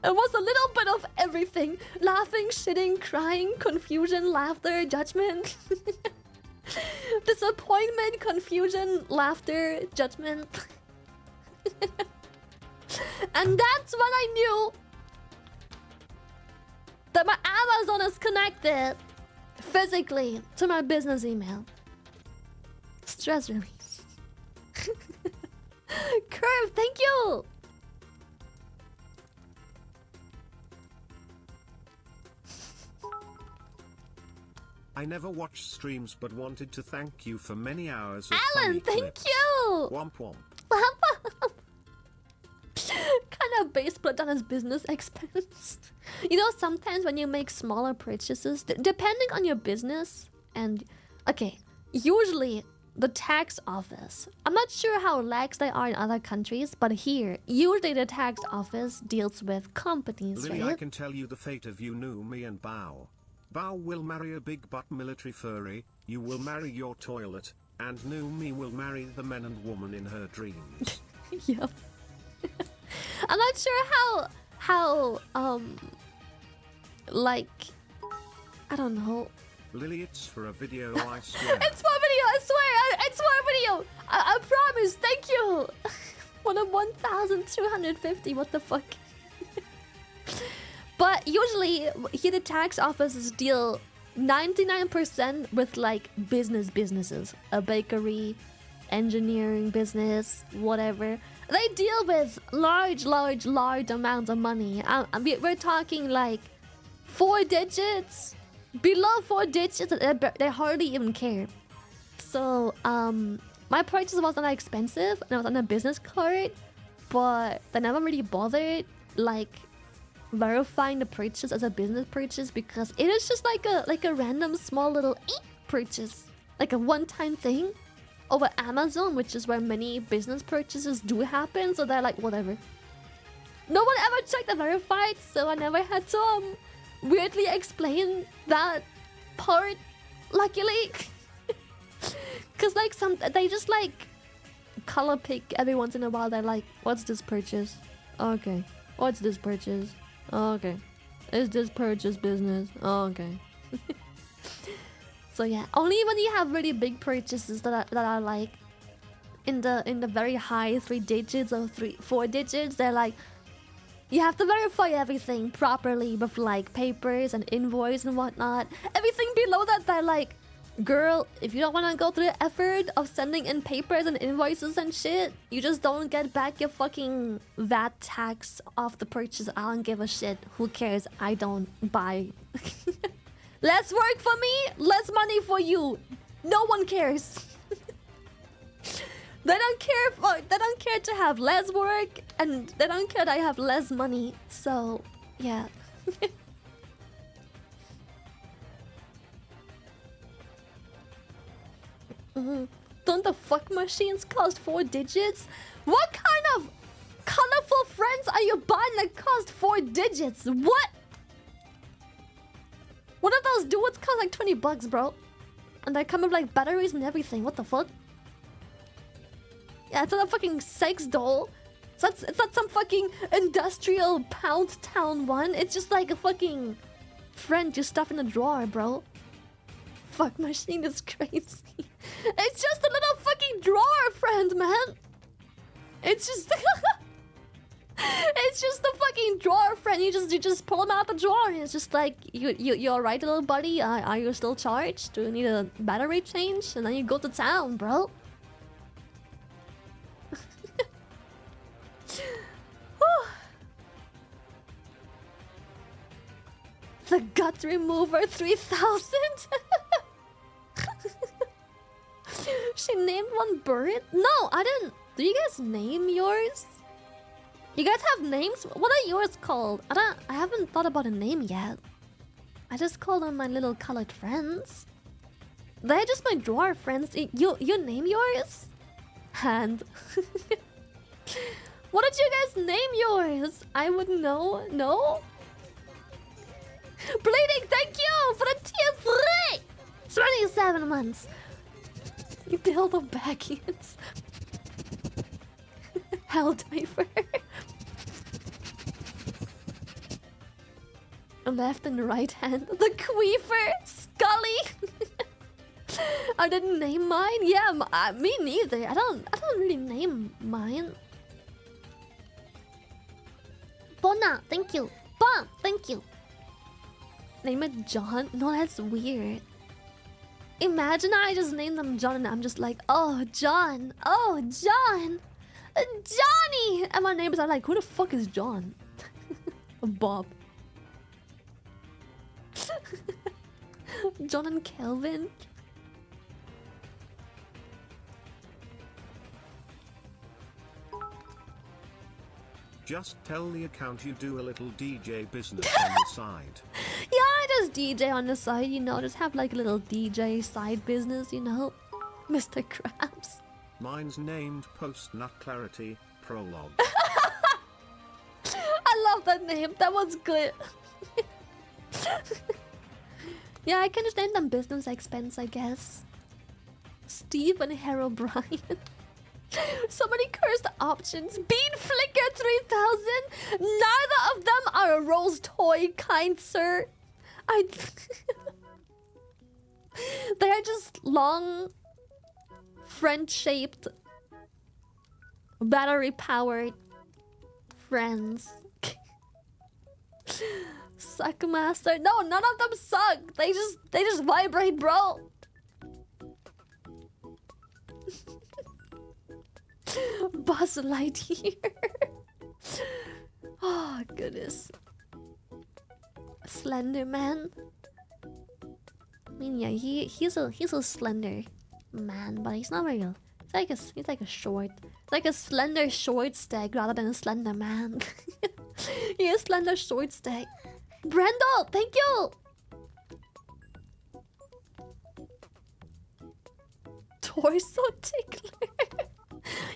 It was a little bit of everything. Laughing, shitting, crying, confusion, laughter, judgment. Disappointment, confusion, laughter, judgment. And that's when I knew that my Amazon is connected physically to my business email. Stress release. Curve, thank you! I never watched streams but wanted to thank you for many hours of Alan, funny thank clips. you! Womp womp. Kind of base put on his business expense. You know, sometimes when you make smaller purchases, depending on your business, and okay, usually the tax office, I'm not sure how lax they are in other countries, but here, usually the tax office deals with companies, Lily, right? I can tell you the fate of you, Numi and Bao. Bao will marry a big butt military furry, you will marry your toilet, and Numi will marry the men and woman in her dreams. Yep. I'm not sure how like, I don't know. Lily, it's for a video, I swear. It's for a video, I swear! It's for a video! I promise, thank you! 1,250, what the fuck? But usually, here the tax offices deal 99% with like businesses. A bakery, engineering business, whatever. They deal with large amounts of money. We're talking like 4 digits. Below 4 digits, they hardly even care. So, my purchase wasn't that expensive, and I was on a business card, but they never really bothered, like, verifying the purchase as a business purchase because it is just like a random small little purchase, like a one-time thing over Amazon, which is where many business purchases do happen. So they're like, whatever. No one ever checked the verified, so I never had to weirdly explain that part, luckily. Cause like they just like color pick every once in a while. They're like, what's this purchase? Okay. What's this purchase? Okay. Is this purchase business? Okay. So yeah, only when you have really big purchases that are like in the very high 3 digits or 4 digits, they're like, you have to verify everything properly with like papers and invoice and whatnot. Everything below that, they're like, girl, if you don't want to go through the effort of sending in papers and invoices and shit, you just don't get back your fucking VAT tax off the purchase. I don't give a shit. Who cares? I don't buy. Less work for me, less money for you. No one cares. They don't care. They don't care to have less work, and they don't care that I have less money. So, yeah. Don't the fuck machines cost 4 digits? What kind of colorful friends are you buying that cost 4 digits? What? One of those dudes cost like $20, bro. And they come with like batteries and everything. What the fuck? Yeah, it's not a fucking sex doll. It's not some fucking industrial Pound Town one. It's just like a fucking friend you stuff in a drawer, bro. Fuck machine is crazy. It's just a little fucking drawer friend, man. It's just it's just a fucking drawer friend. You just pull them out the drawer and it's just like you alright, little buddy? Are you still charged? Do you need a battery change? And then you go to town, bro. The gut remover 3000. She named one bird? No, I didn't. Do you guys name yours? You guys have names? What are yours called? I haven't thought about a name yet. I just call them my little colored friends. They're just my drawer friends. You name yours? Hand. What did you guys name yours? I wouldn't know. No? Bleeding, thank you for the tier 3! 27 months. You dildo baggies. Hell diaper. Left and right hand. The queefer. Scully. I didn't name mine. Yeah, me neither. I don't really name mine. Bona, thank you. Bon, thank you. Name it John? No, that's weird. Imagine I just named them John and I'm just like, oh, John. Oh, John. Johnny. And my neighbors are like, who the fuck is John? Bob. John and Kelvin. Just tell the account you do a little DJ business on the side. Yeah, I just DJ on the side, you know, just have like a little DJ side business, you know. Mr. Krabs. Mine's named Post Nut Clarity Prologue. I love that name. That was good. Yeah, I can just name them business expense, I guess. Steve and Harold Bryan. So many cursed options. Bean Flicker 3000. Neither of them are a Rose toy, kind sir. They are just long, friend-shaped, battery-powered friends. Suck master. No, none of them suck. They just vibrate, bro. Buzz Lightyear. Oh goodness. Slender Man. I mean, yeah, he's a slender man, but he's not very. He's like a short, like a slender short stack rather than a slender man. He is slender short stack. Brendel, thank you. Torso tickler.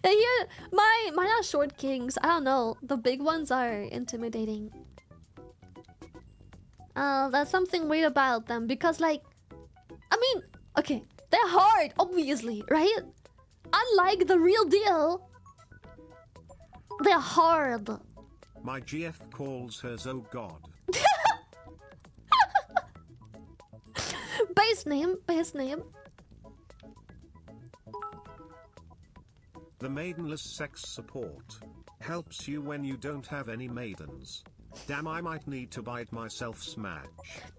Yeah, mine are short kings. I don't know. The big ones are intimidating. There's something weird about them because, like, I mean, okay, they're hard, obviously, right? Unlike the real deal, they're hard. My GF calls hers oh god. Base name. The maidenless sex support helps you when you don't have any maidens. Damn, I might need to buy it myself, smash.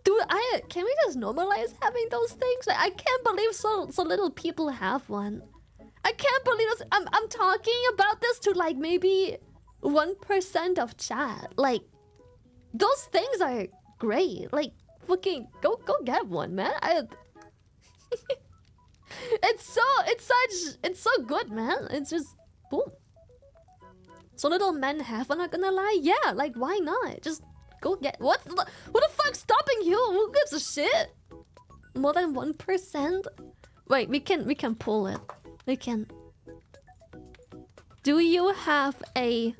Dude, can we just normalize having those things? I can't believe so little people have one. I can't believe this. I'm talking about this to like maybe 1% of chat. Like, those things are great. Like, fucking go get one, man. It's so good, man. It's just boom. So little men have, I'm not gonna lie. Yeah, like why not? Just go get what the fuck's stopping you? Who gives a shit? More than 1%? Wait, we can pull it. We can. Do you have a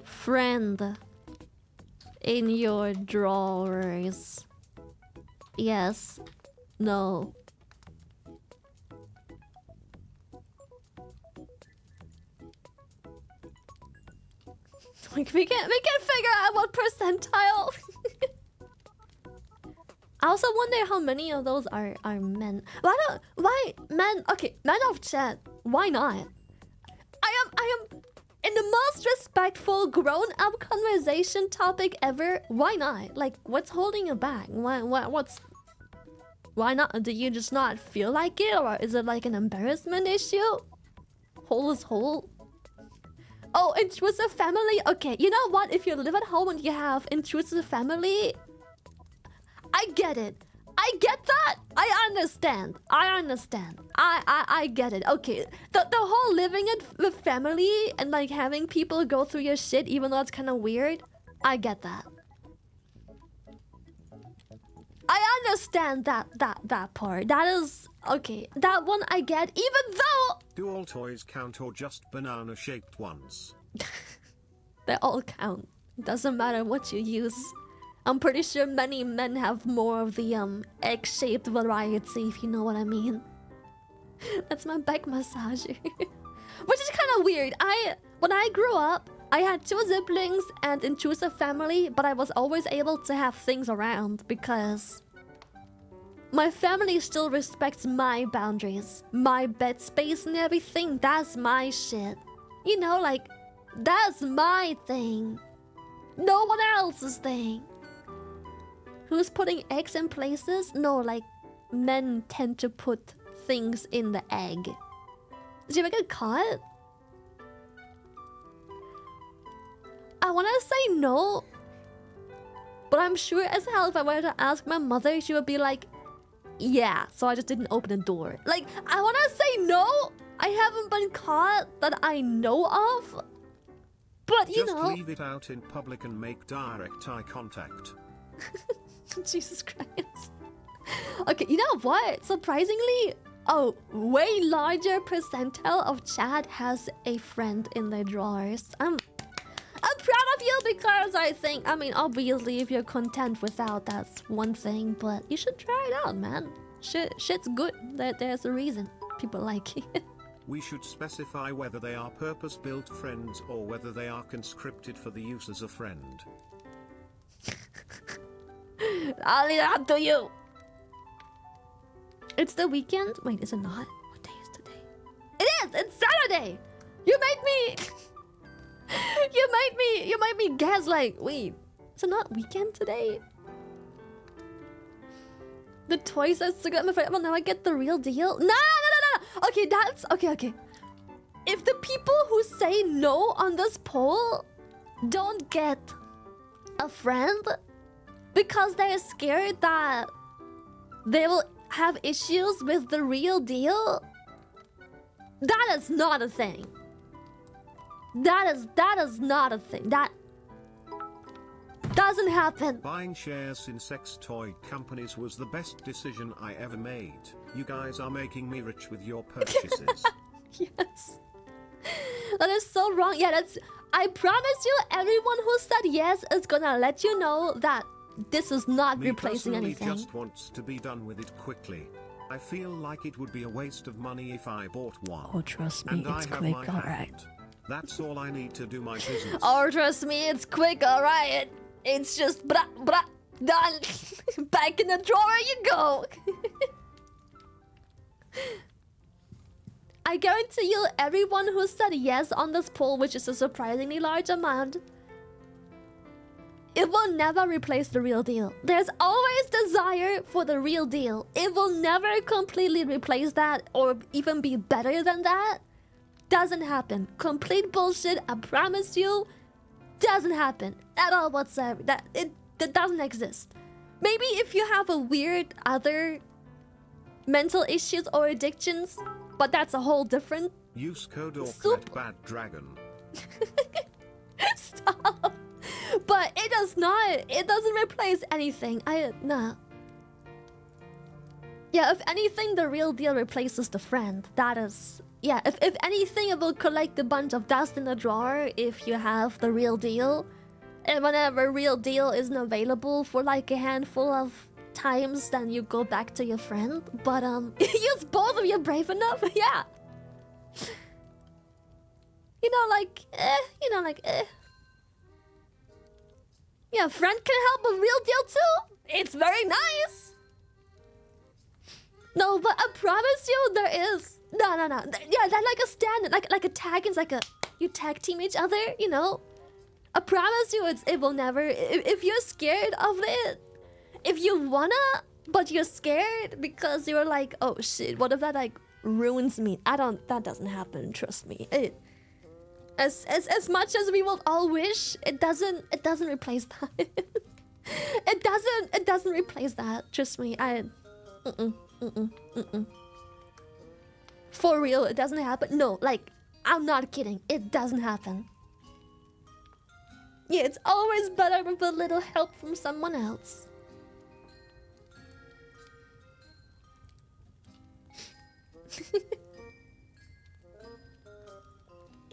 friend in your drawers? Yes. No. Like we can figure out what percentile. I also wonder how many of those are men. Why men? Okay, men of chat. Why not? I am in the most respectful grown-up conversation topic ever. Why not? Like, what's holding you back? Why not? Do you just not feel like it, or is it like an embarrassment issue? Whole is whole. Oh, intrusive family. Okay, you know what? If you live at home and you have intrusive family, I get it. I get that. I understand. I get it. Okay, the whole living it with family and like having people go through your shit, even though it's kind of weird. I get that. I understand that part. That is okay. That one I get. Even though do all toys count or just banana-shaped ones? they all count. Doesn't matter what you use. I'm pretty sure many men have more of the egg-shaped variety, if you know what I mean. That's my back massager. Which is kind of weird. When I grew up, I had 2 siblings and intrusive family, but I was always able to have things around because my family still respects my boundaries, my bed space and everything. That's my shit. You know, like, that's my thing. No one else's thing. Who's putting eggs in places? No, like, men tend to put things in the egg. Did you ever get caught? I want to say no, but I'm sure as hell if I were to ask my mother, she would be like, yeah, so I just didn't open the door. Like, I want to say no. I haven't been caught that I know of. But, you know... Just leave it out in public and make direct eye contact. Jesus Christ. Okay, you know what? Surprisingly, a way larger percentile of chat has a friend in their drawers. I'm proud of you because I think, I mean, obviously, if you're content without, that's one thing, but you should try it out, man. Shit's good. There's a reason people like it. We should specify whether they are purpose-built friends or whether they are conscripted for the use as a friend. I'll leave it up to you. It's the weekend? Wait, is it not? What day is today? It is! It's Saturday! You made me... you made me guess like, wait, is it not weekend today? The toy says to get my friend. Well, now I get the real deal. No. Okay, that's okay. If the people who say no on this poll don't get a friend because they're scared that they will have issues with the real deal, that is not a thing. That is not a thing. That doesn't happen. Buying shares in sex toy companies was the best decision I ever made. You guys are making me rich with your purchases. Yes. That is so wrong. Yeah, that's... I promise you, everyone who said yes is gonna let you know that this is not replacing anything. Just wants to be done with it quickly. I feel like it would be a waste of money if I bought one. Oh, trust me, it's quick, alright. That's all I need to do my business. Oh, trust me, it's quick, alright. It's just brah, done. Back in the drawer you go. I guarantee you, everyone who said yes on this poll, which is a surprisingly large amount, it will never replace the real deal. There's always desire for the real deal. It will never completely replace that or even be better than that. Doesn't happen. Complete bullshit, I promise you. Doesn't happen at all whatsoever. That doesn't exist. Maybe if you have a weird other mental issues or addictions, but that's a whole different. Use code Orca Soup. at Bad Dragon. Stop. But it does not. It doesn't replace anything. Nah. Yeah, if anything, the real deal replaces the friend. That is. Yeah, if anything, it will collect a bunch of dust in the drawer if you have the real deal. And whenever real deal isn't available for like a handful of times, then you go back to your friend. But yes, both of you brave enough. Yeah. You know, like, Yeah, friend can help with real deal too. It's very nice. No, but I promise you there is. No. Yeah, that's like a standard, like a tag. It's like a you tag team each other. You know. I promise you, it will never. If you're scared of it, if you wanna, but you're scared because you're like, oh shit, what if that like ruins me? That doesn't happen. Trust me. As much as we will all wish, it doesn't replace that. it doesn't replace that. Trust me. For real, it doesn't happen. No, like, I'm not kidding. It doesn't happen. Yeah, it's always better with a little help from someone else.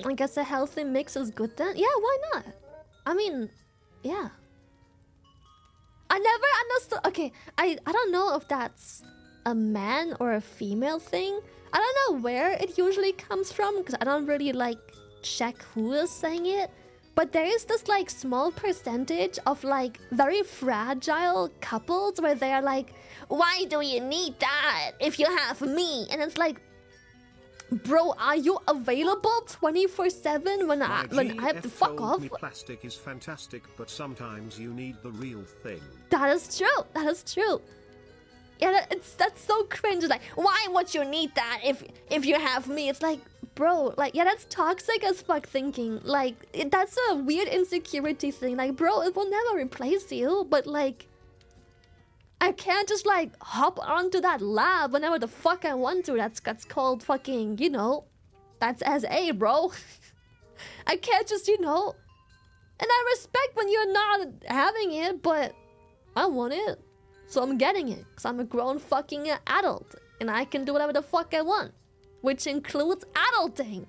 I guess a healthy mix is good then. Yeah, why not? I mean, yeah. I never understood. Okay, I don't know if that's a man or a female thing. I don't know where it usually comes from because I don't really like check who is saying it. But there is this like small percentage of like very fragile couples where they're like, why do you need that if you have me? And it's like, bro, are you available 24/7 when I have to fuck off? Plastic is fantastic, but sometimes you need the real thing. That is true. That is true. Yeah, that's so cringe. Like, why would you need that if you have me? It's like, bro, like, yeah, that's toxic as fuck thinking. Like, that's a weird insecurity thing. Like, bro, it will never replace you, but like, I can't just like hop onto that lab whenever the fuck I want to. That's called fucking, you know, that's SA, bro. I can't just, you know. And I respect when you're not having it, but I want it. So I'm getting it. Because I'm a grown fucking adult. And I can do whatever the fuck I want. Which includes adulting.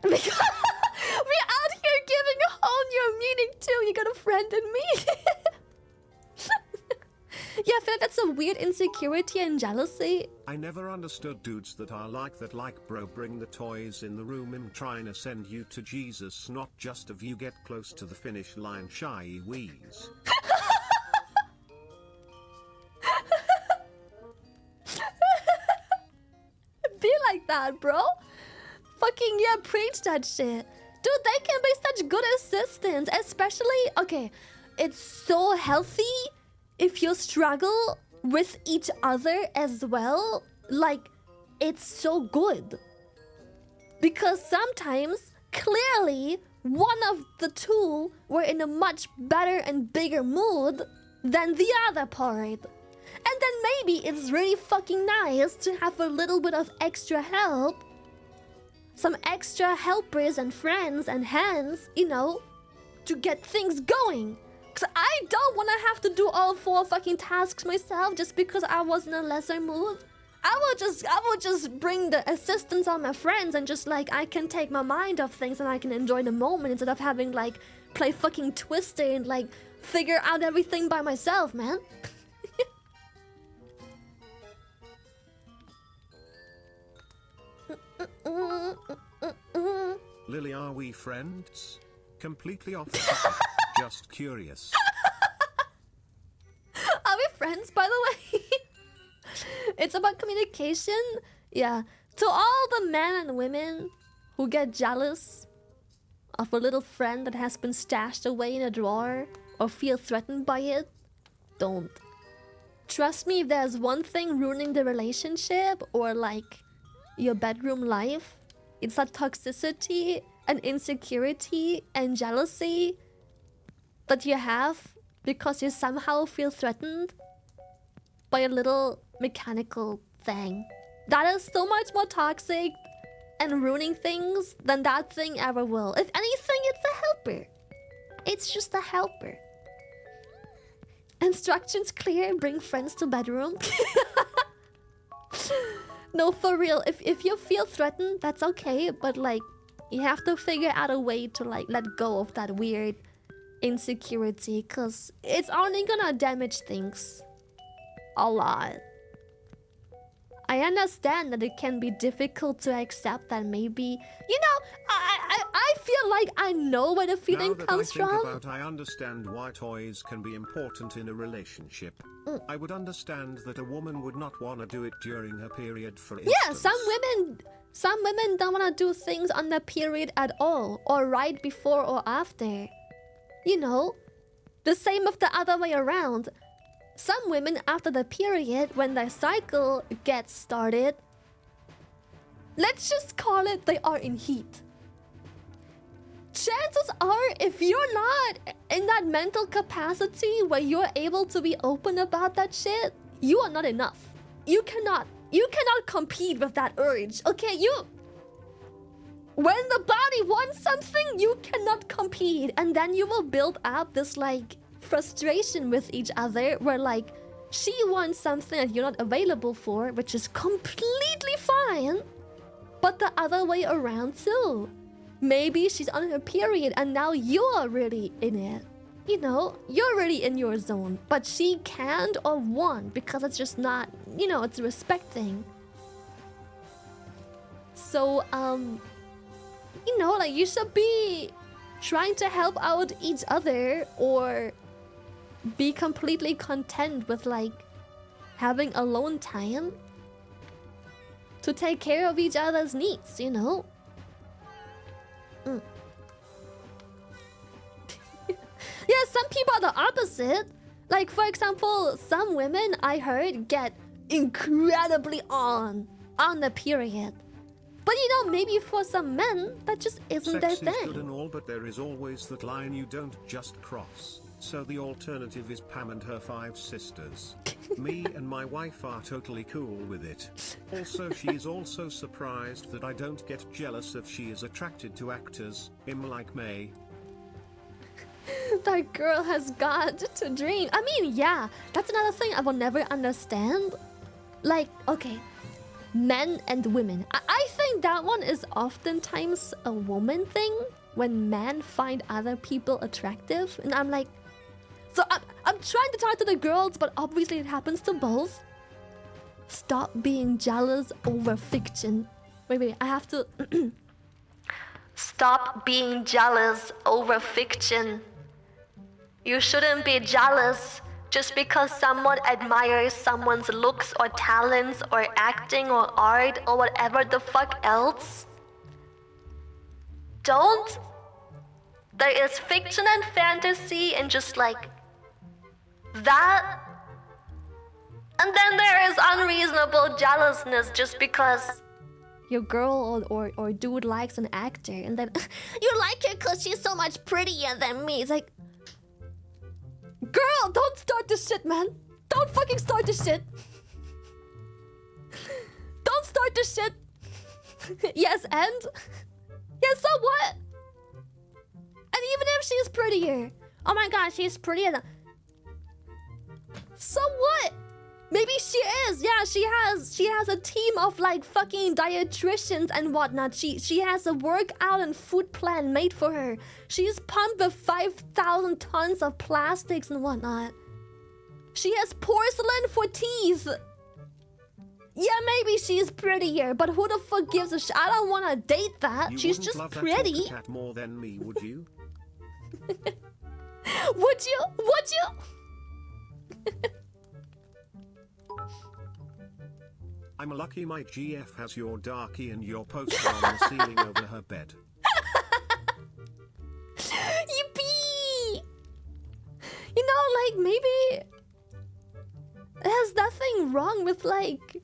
Because we're out here giving a whole new meaning too. You got a friend in me. Yeah, I feel like that's a weird insecurity and jealousy. I never understood dudes that are like that, like, bro, bring the toys in the room, I'm trying to send you to Jesus, not just if you get close to the finish line, shy wheeze. Be like that, bro. Fucking yeah, preach that shit. Dude, they can be such good assistants, especially, okay, it's so healthy if you struggle with each other as well. Like, it's so good. Because sometimes, clearly, one of the two were in a much better and bigger mood than the other part. And then maybe it's really fucking nice to have a little bit of extra help. Some extra helpers and friends and hands, you know, to get things going. Because I don't want to have to do all 4 fucking tasks myself just because I was in a lesser mood. I will just bring the assistance on my friends and just like, I can take my mind off things and I can enjoy the moment instead of having like, play fucking Twister and like, figure out everything by myself, man. Lily, are we friends? Completely off topic. Just curious. Are we friends, by the way? It's about communication. Yeah. To all the men and women who get jealous of a little friend that has been stashed away in a drawer or feel threatened by it, don't. Trust me, if there's one thing ruining the relationship or like your bedroom life, it's that toxicity and insecurity and jealousy that you have because you somehow feel threatened by a little mechanical thing. That is so much more toxic and ruining things than that thing ever will. If anything, it's a helper. It's just a helper. Instructions clear, bring friends to bedroom. No, for real, if you feel threatened, that's okay, but like, you have to figure out a way to like let go of that weird insecurity, cause it's only gonna damage things a lot. I understand that it can be difficult to accept that maybe, you know, I feel like I know where the feeling comes from. I understand why toys can be important in a relationship. I would understand that a woman would not want to do it during her period, for instance. Yeah, some women don't want to do things on their period at all, or right before or after. You know, the same of the other way around. Some women after the period, when their cycle gets started, let's just call it they are in heat. Chances are, if you're not in that mental capacity where you're able to be open about that shit, you are not enough. You cannot compete with that urge. Okay, when the body wants something, you cannot compete, and then you will build up this like frustration with each other where like she wants something that you're not available for, which is completely fine, but the other way around too. Maybe she's on her period and now you're really in it. You know, you're really in your zone, but she can't or won't because it's just not, you know, it's a respect thing. So, you know, like you should be trying to help out each other or be completely content with like having alone time to take care of each other's needs, you know? Yeah, some people are the opposite. Like, for example, some women I heard get incredibly on the period. But you know, maybe for some men, that just isn't their thing. Sex is good and all, but there is always that line you don't just cross. So the alternative is Pam and her 5 sisters. Me and my wife are totally cool with it. Also, she is also surprised that I don't get jealous if she is attracted to actors, like May. That girl has got to dream. I mean, yeah, that's another thing I will never understand. Like, okay, men and women. I think that one is oftentimes a woman thing when men find other people attractive. And I'm like, so I'm trying to talk to the girls, but obviously it happens to both. Stop being jealous over fiction. Wait, I have to... Stop being jealous over fiction. You shouldn't be jealous just because someone admires someone's looks or talents or acting or art or whatever the fuck else. Don't. There is fiction and fantasy and just like that. And then there is unreasonable jealousness just because your girl or dude likes an actor and then you like her because she's so much prettier than me. It's like, girl, don't start this shit, man. Don't fucking start this shit. Don't start this shit. Yes, and? Yeah, so what? And even if she's prettier. Oh my god, she's prettier than... So what? Maybe she is. Yeah, she has a team of like fucking dietitians and whatnot. She has a workout and food plan made for her. She's pumped with 5,000 tons of plastics and whatnot. She has porcelain for teeth. Yeah, maybe she's prettier, but who the fuck gives a shit? I don't want to date that. She's just pretty. You wouldn't love that more than me, would you? Would you? Would you? I'm lucky my GF has your darkie and your poster on the ceiling over her bed. Yippee! You know, like, maybe there's nothing wrong with, like,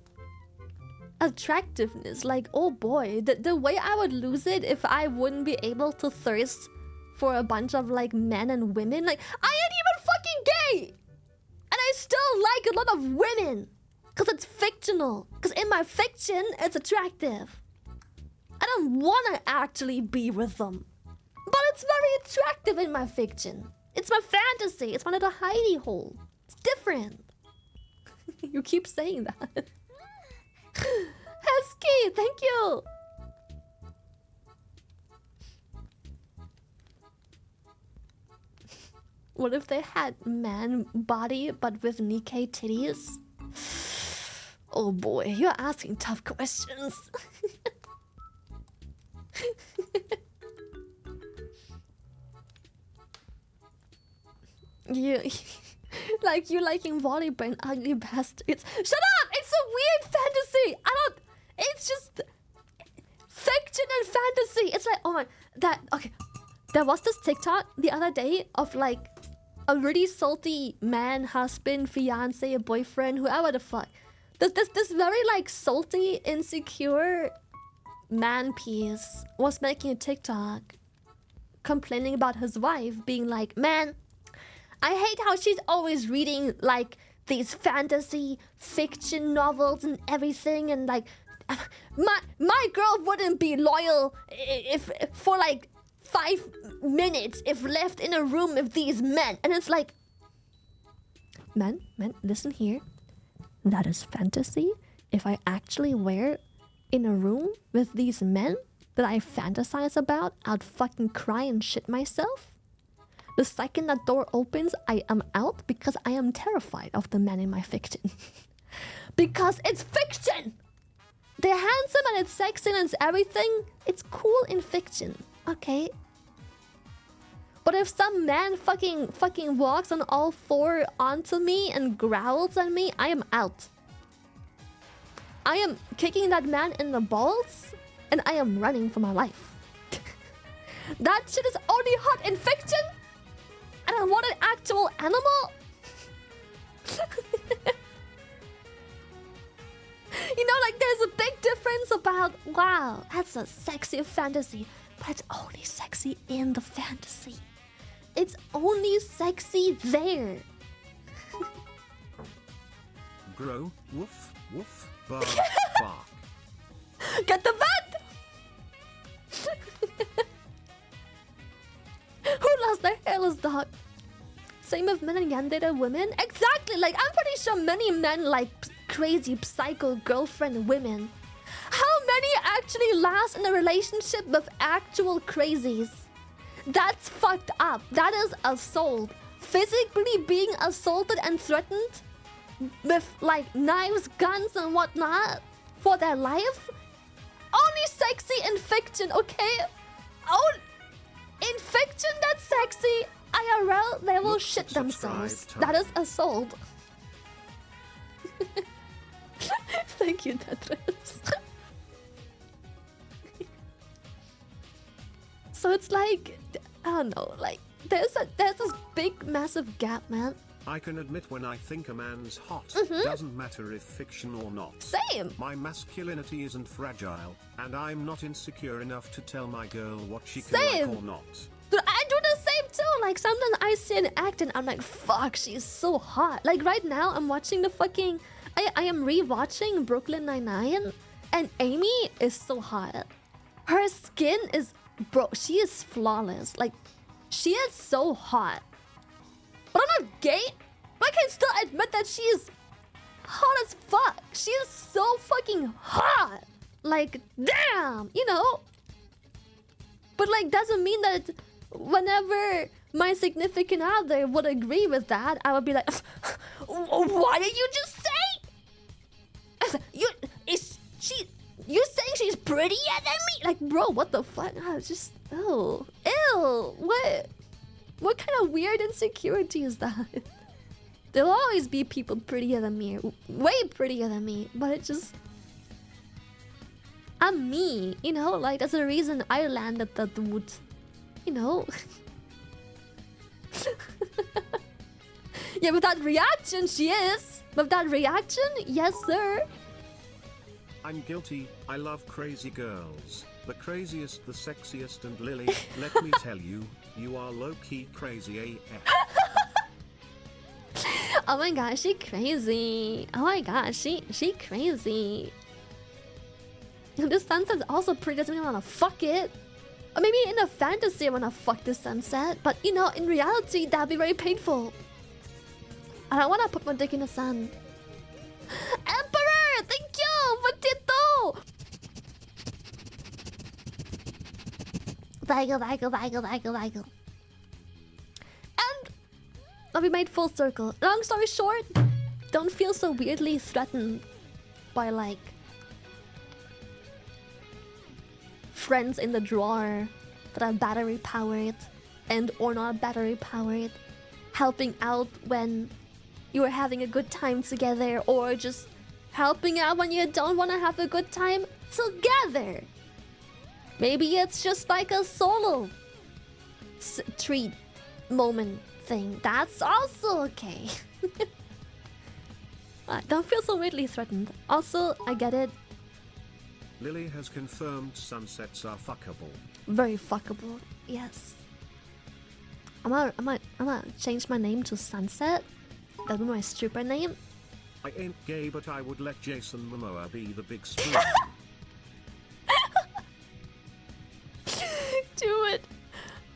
attractiveness. Like, oh boy, the way I would lose it if I wouldn't be able to thirst for a bunch of, like, men and women. Like, I ain't even fucking still like a lot of women. Because it's fictional. Because in my fiction, it's attractive. I don't want to actually be with them. But it's very attractive in my fiction. It's my fantasy. It's my little hidey hole. It's different. You keep saying that. Hesky, thank you. What if they had man body but with Nikkei titties? Oh boy, you're asking tough questions. you liking volleyball and ugly bastards. Shut up! It's a weird fantasy! It's just fiction and fantasy. It's like, oh my, okay. There was this TikTok the other day of like a really salty man, husband, fiance, boyfriend, whoever the fuck. This very like salty, insecure man piece was making a TikTok complaining about his wife, being like, man, I hate how she's always reading like these fantasy fiction novels and everything, and like my girl wouldn't be loyal if for like 5 minutes if left in a room with these men. And it's like, man, listen here. That is fantasy. If I actually were in a room with these men that I fantasize about, I'd fucking cry and shit myself. The second that door opens, I am out because I am terrified of the men in my fiction. Because it's fiction! They're handsome and it's sexy and it's everything. It's cool in fiction, okay? But if some man fucking walks on all four onto me and growls at me, I am out. I am kicking that man in the balls and I am running for my life. That shit is only hot in fiction? And I want an actual animal? You know, like there's a big difference about, wow, that's a sexy fantasy, but it's only sexy in the fantasy. It's only sexy there. Bro, woof, woof, bark, bark. Get the vet! Who lost their hairless dog? Same with men and yandere women? Exactly, like I'm pretty sure many men like crazy psycho girlfriend women. How many actually last in a relationship with actual crazies? That's fucked up. That is assault. Physically being assaulted and threatened with like knives, guns and whatnot for their life? Only sexy in fiction, okay? Oh, in fiction that's sexy. IRL, they will shit themselves. That is assault. Thank you, Tetris. So it's like, I don't know, like there's this big massive gap, man. I can admit when I think a man's hot, doesn't matter if fiction or not. Same. My masculinity isn't fragile, and I'm not insecure enough to tell my girl what she can like or not. Dude, I do the same too. Like sometimes I see an act and I'm like, fuck, she's so hot. Like right now I'm watching the fucking, I am rewatching Brooklyn Nine-Nine, and Amy is so hot. Her skin is, bro, she is flawless. Like, she is so hot. But I'm not gay, but I can still admit that she is hot as fuck. She is so fucking hot. Like, damn, you know? But like, doesn't mean that whenever my significant other would agree with that, I would be like, what did you just say? You saying she's prettier than me? Like, bro, what the fuck? I was just, ew, what kind of weird insecurity is that? There'll always be people prettier than me, way prettier than me, but it just, I'm me, you know? Like, there's a reason I landed that dude, you know? Yeah, with that reaction, she is. With that reaction, yes, sir. I'm guilty, I love crazy girls. The craziest, the sexiest, and Lily, let me tell you, you are low-key crazy AF. Oh my gosh, she crazy. Oh my gosh, she crazy. This sunset's also pretty, doesn't mean I wanna fuck it. Or maybe in a fantasy I wanna fuck the sunset, but you know, in reality that'd be very painful. I don't wanna put my dick in the sun. Emperor, thank you, Matito. Bagel. And we made full circle. Long story short, don't feel so weirdly threatened by like friends in the drawer that are battery powered and or not battery powered, helping out when you are having a good time together, or just helping out when you don't want to have a good time together. Maybe it's just like a solo treat moment thing. That's also okay. Don't feel so weirdly threatened. Also, I get it. Lily has confirmed sunsets are fuckable. Very fuckable, yes. I'm gonna change my name to Sunset. That'll be my stripper name. I ain't gay, but I would let Jason Momoa be the big spoon. Do it.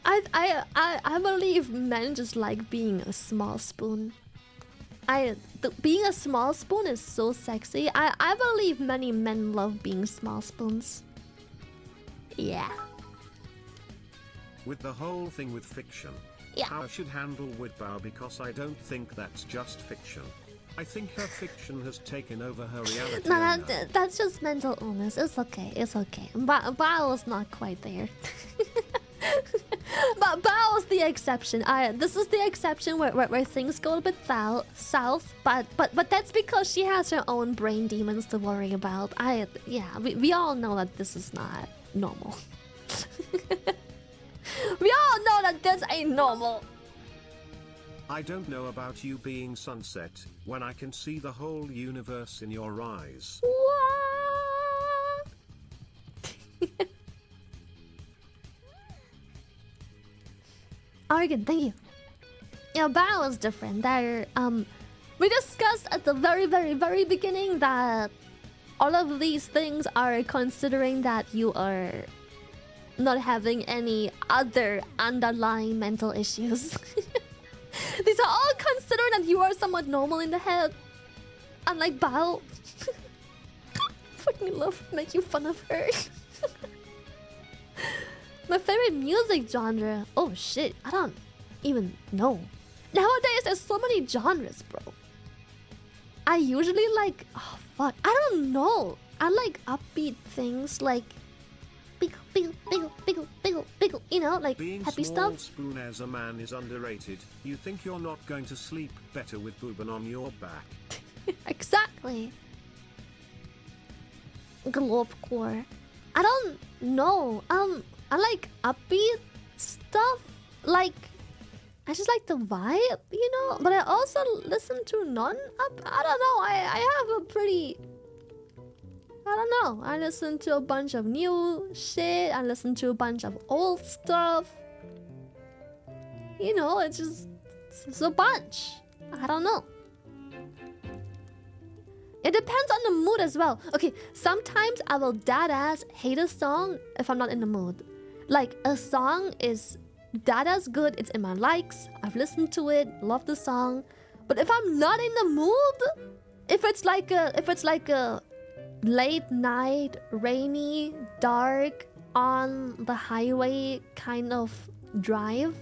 I believe men just like being a small spoon. Being a small spoon is so sexy. I believe many men love being small spoons. Yeah. With the whole thing with fiction, Yeah. how I should handle Widbow, because I don't think that's just fiction. I think her fiction has taken over her reality. No, that's just mental illness. It's okay. It's okay. Bao's not quite there. But Bao's the exception. This is the exception where things go a bit south. But that's because she has her own brain demons to worry about. We all know that this is not normal. We all know that this ain't normal. I don't know about you being sunset, when I can see the whole universe in your eyes. What? Argan, thank you. Yeah, Bao is different. We discussed at the very beginning that all of these things are considering that you are not having any other underlying mental issues. These are all considering that you are somewhat normal in the head. Unlike Bao. Fucking love making fun of her. My favorite music genre. Oh shit, I don't even know. Nowadays there's so many genres, bro. I usually like, oh fuck, I don't know. I like upbeat things like biggle, you know, like Being happy small stuff. spoon as a man is underrated. You think you're not going to sleep better with boobin on your back. Exactly. Globcore. I don't know. I like upbeat stuff. Like, I just like the vibe, you know. But I also listen to non-up. I don't know. I have a pretty. I don't know. I listen to a bunch of new shit. I listen to a bunch of old stuff. You know, it's a bunch. I don't know. It depends on the mood as well. Okay, sometimes I will dead ass hate a song if I'm not in the mood. Like, a song is dead ass good, it's in my likes, I've listened to it, love the song. But if I'm not in the mood, if it's like a late night, rainy, dark, on the highway kind of drive,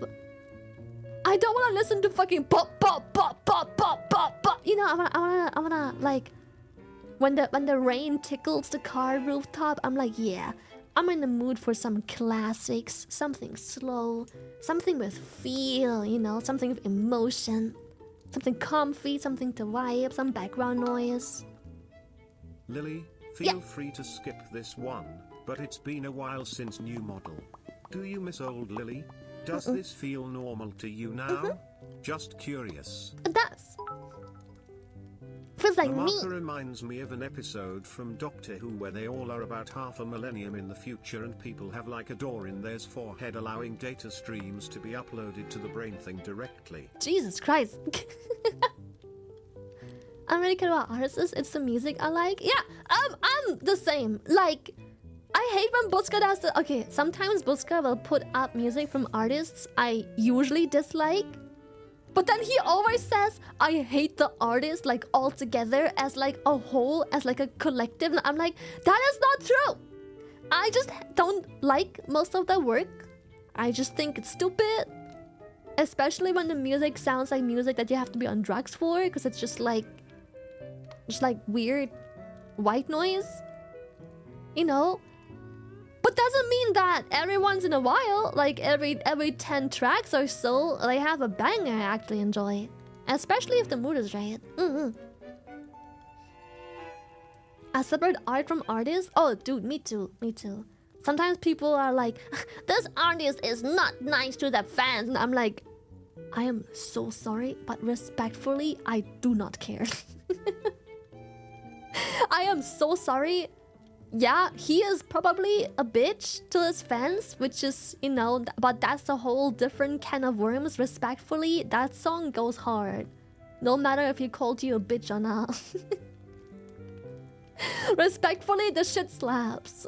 I don't want to listen to fucking pop. You know, I wanna like. When the rain tickles the car rooftop, I'm like, yeah, I'm in the mood for some classics, something slow, something with feel, you know, something with emotion, something comfy, something to vibe, some background noise. Lily, feel free to skip this one, but it's been a while since new model. Do you miss old Lily? Does this feel normal to you now? Just curious. It does. Feels like The me. marker reminds me of an episode from Doctor Who where they all are about half a millennium in the future and people have like a door in their forehead allowing data streams to be uploaded to the brain thing directly. Jesus Christ. I don't really care about artists. It's the music I like. Yeah, I'm the same. Like, I hate when Buska does the... Okay, sometimes Buska will put up music from artists I usually dislike. But then he always says, I hate the artist, like, altogether, as, like, a whole, as, like, a collective. And I'm like, that is not true. I just don't like most of their work. I just think it's stupid. Especially when the music sounds like music that you have to be on drugs for. Because it's just like weird white noise. You know? But doesn't mean that every once in a while, like every 10 tracks or so, they have a banger I actually enjoy. Especially if the mood is right. A separate art from artists? Oh, dude, me too. Sometimes people are like, this artist is not nice to their fans. And I'm like, I am so sorry, but respectfully, I do not care. I am so sorry. Yeah, he is probably a bitch to his fans, which is, you know, but that's a whole different can of worms. Respectfully, that song goes hard. No matter if he called you a bitch or not. Respectfully, the shit slaps.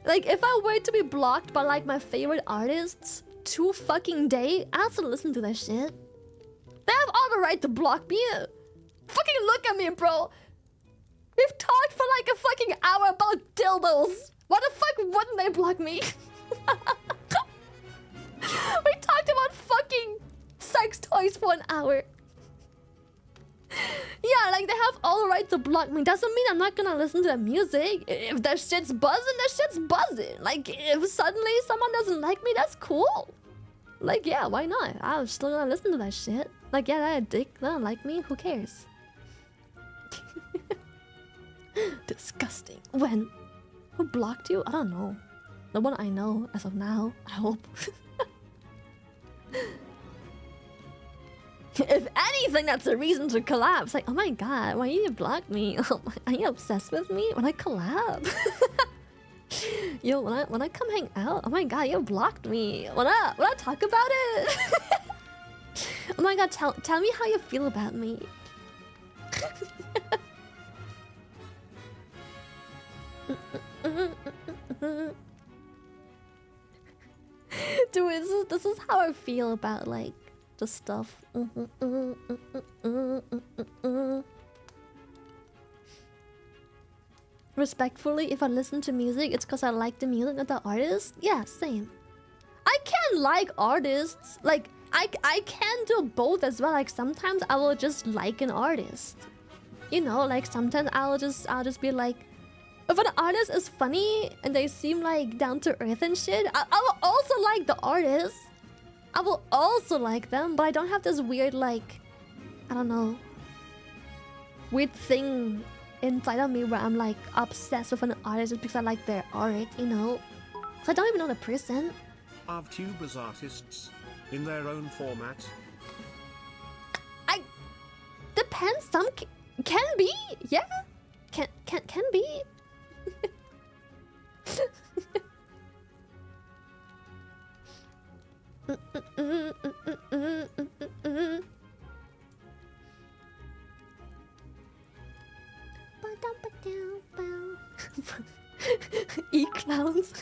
Like, if I were to be blocked by, like, my favorite artists 2 fucking day, I'll still listen to that shit. They have all the right to block me. Fucking look at me, bro. We've talked for like a fucking hour about dildos. Why the fuck wouldn't they block me? We talked about fucking sex toys for an hour. Yeah, like they have all the right to block me. Doesn't mean I'm not gonna listen to the music. If their shit's buzzing, their shit's buzzing. Like if suddenly someone doesn't like me, that's cool. Like yeah, why not? I'm still gonna listen to that shit. Like yeah, they're a dick, they don't like me, who cares? Disgusting. When? Who blocked you? I don't know. No one I know as of now, I hope. If anything, that's a reason to collapse. Like, oh my god, why you block me? Oh my, are you obsessed with me when I collab? Yo, when I come hang out, oh my god, you blocked me. When I talk about it? Oh my god, tell me how you feel about me. Dude, this is how I feel about like the stuff. Respectfully, if I listen to music, it's because I like the music of the artist. Yeah, same. I can like artists. Like I can do both as well. Like sometimes I will just like an artist. You know, like sometimes I'll just be like, if an artist is funny and they seem like down to earth and shit, I will also like the artist. I will also like them, but I don't have this weird like, I don't know, weird thing inside of me where I'm like obsessed with an artist just because I like their art, you know? So I don't even know the person. Are tubers artists in their own format? I depends. Some can be, yeah, can be. E-clowns.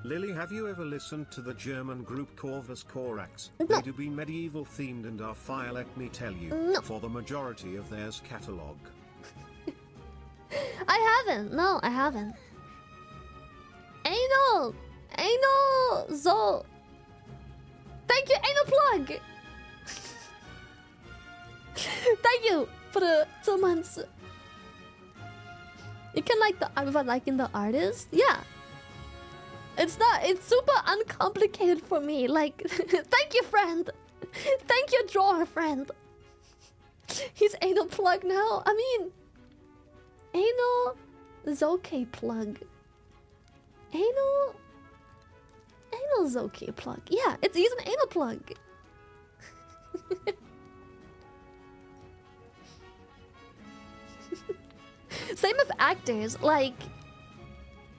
Lily, have you ever listened to the German group Corvus Corax? No. They do be medieval themed and are fire, let me tell you, No. for the majority of theirs catalog. I haven't. No, I haven't. Anal, so. Thank you, anal plug. Thank you for the 2 months. You can like the art without liking the artist. Yeah. It's super uncomplicated for me. Like, thank you, friend. Thank you, drawer friend. He's anal plug now. I mean, anal is okay plug. Anal is okay plug. Yeah, he's an anal plug. Same with actors. Like,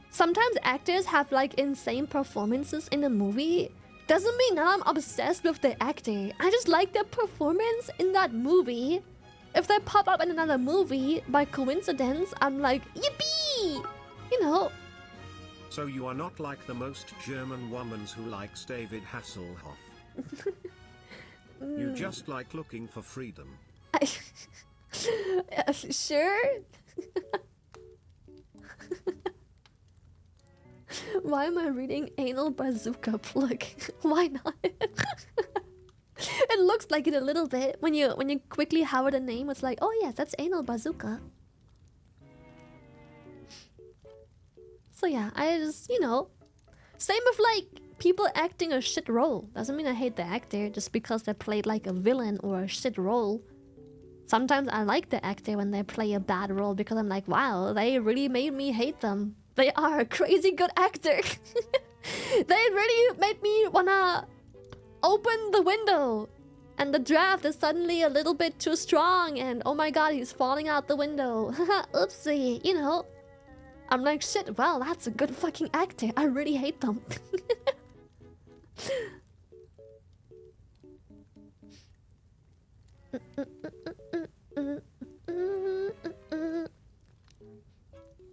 sometimes actors have like insane performances in a movie. Doesn't mean that I'm obsessed with the actor. I just like their performance in that movie. if they pop up in another movie by coincidence, I'm like, yippee! You know. So you are not like the most German woman who likes David Hasselhoff. You just like looking for freedom. Sure. Why am I reading anal bazooka plug? Why not? It looks like it a little bit when you quickly hover the name. It's like, oh yes, that's anal bazooka. So yeah, I just, you know, same with like people acting a shit role. Doesn't mean I hate the actor just because they played like a villain or a shit role. Sometimes I like the actor when they play a bad role because I'm like, wow, they really made me hate them. They are a crazy good actor. They really made me wanna open the window. And the draft is suddenly a little bit too strong. And oh my god, he's falling out the window. Oopsie, you know. I'm like, shit, well, that's a good fucking actor. I really hate them.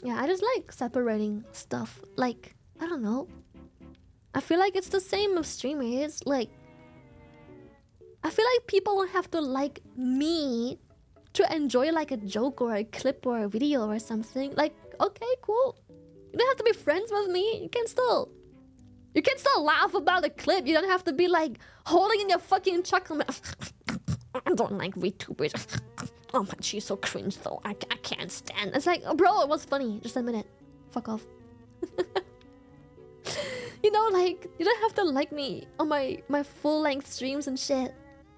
Yeah, I just like separating stuff. Like, I don't know. I feel like it's the same with streamers. Like, I feel like people don't have to like me to enjoy like a joke or a clip or a video or something. Like, okay, cool. You don't have to be friends with me. You can still laugh about a clip. You don't have to be like holding in your fucking chocolate. I don't like VTubers. Oh man, she's so cringe though. I can't stand. It's like, oh, bro, it was funny. Just admit it. Fuck off. You know, like, you don't have to like me on my full-length streams and shit.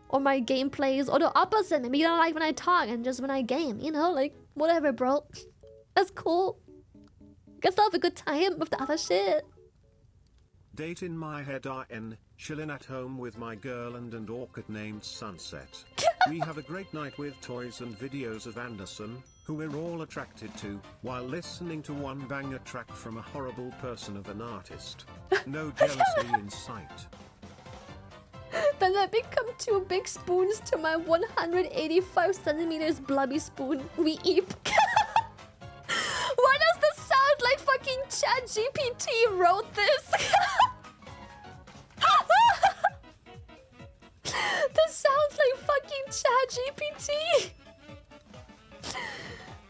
Or my gameplays. Or the opposite. Maybe you don't like when I talk and just when I game. You know, like, whatever, bro. That's cool. You can still have a good time with the other shit. Date in my head RN, chillin' at home with my girl and an orchid named Sunset. We have a great night with toys and videos of Anderson, who we're all attracted to, while listening to one banger track from a horrible person of an artist. No jealousy in sight. Then I become 2 big spoons to my 185 centimeters blubby spoon. We eat. Why does this sound like fucking ChatGPT wrote this? This sounds like fucking ChatGPT.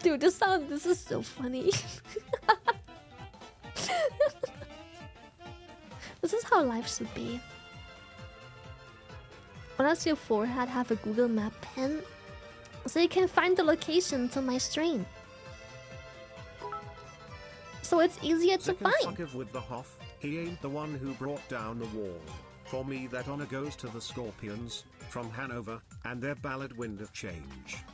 Dude, this is so funny. This is how life should be. Why does your forehead have a Google Map pen? So you can find the location to my stream. So it's easier to find. With the Hoff, he ain't the one who brought down the wall. For me that honor goes to the Scorpions, from Hanover, and their ballad Wind of Change.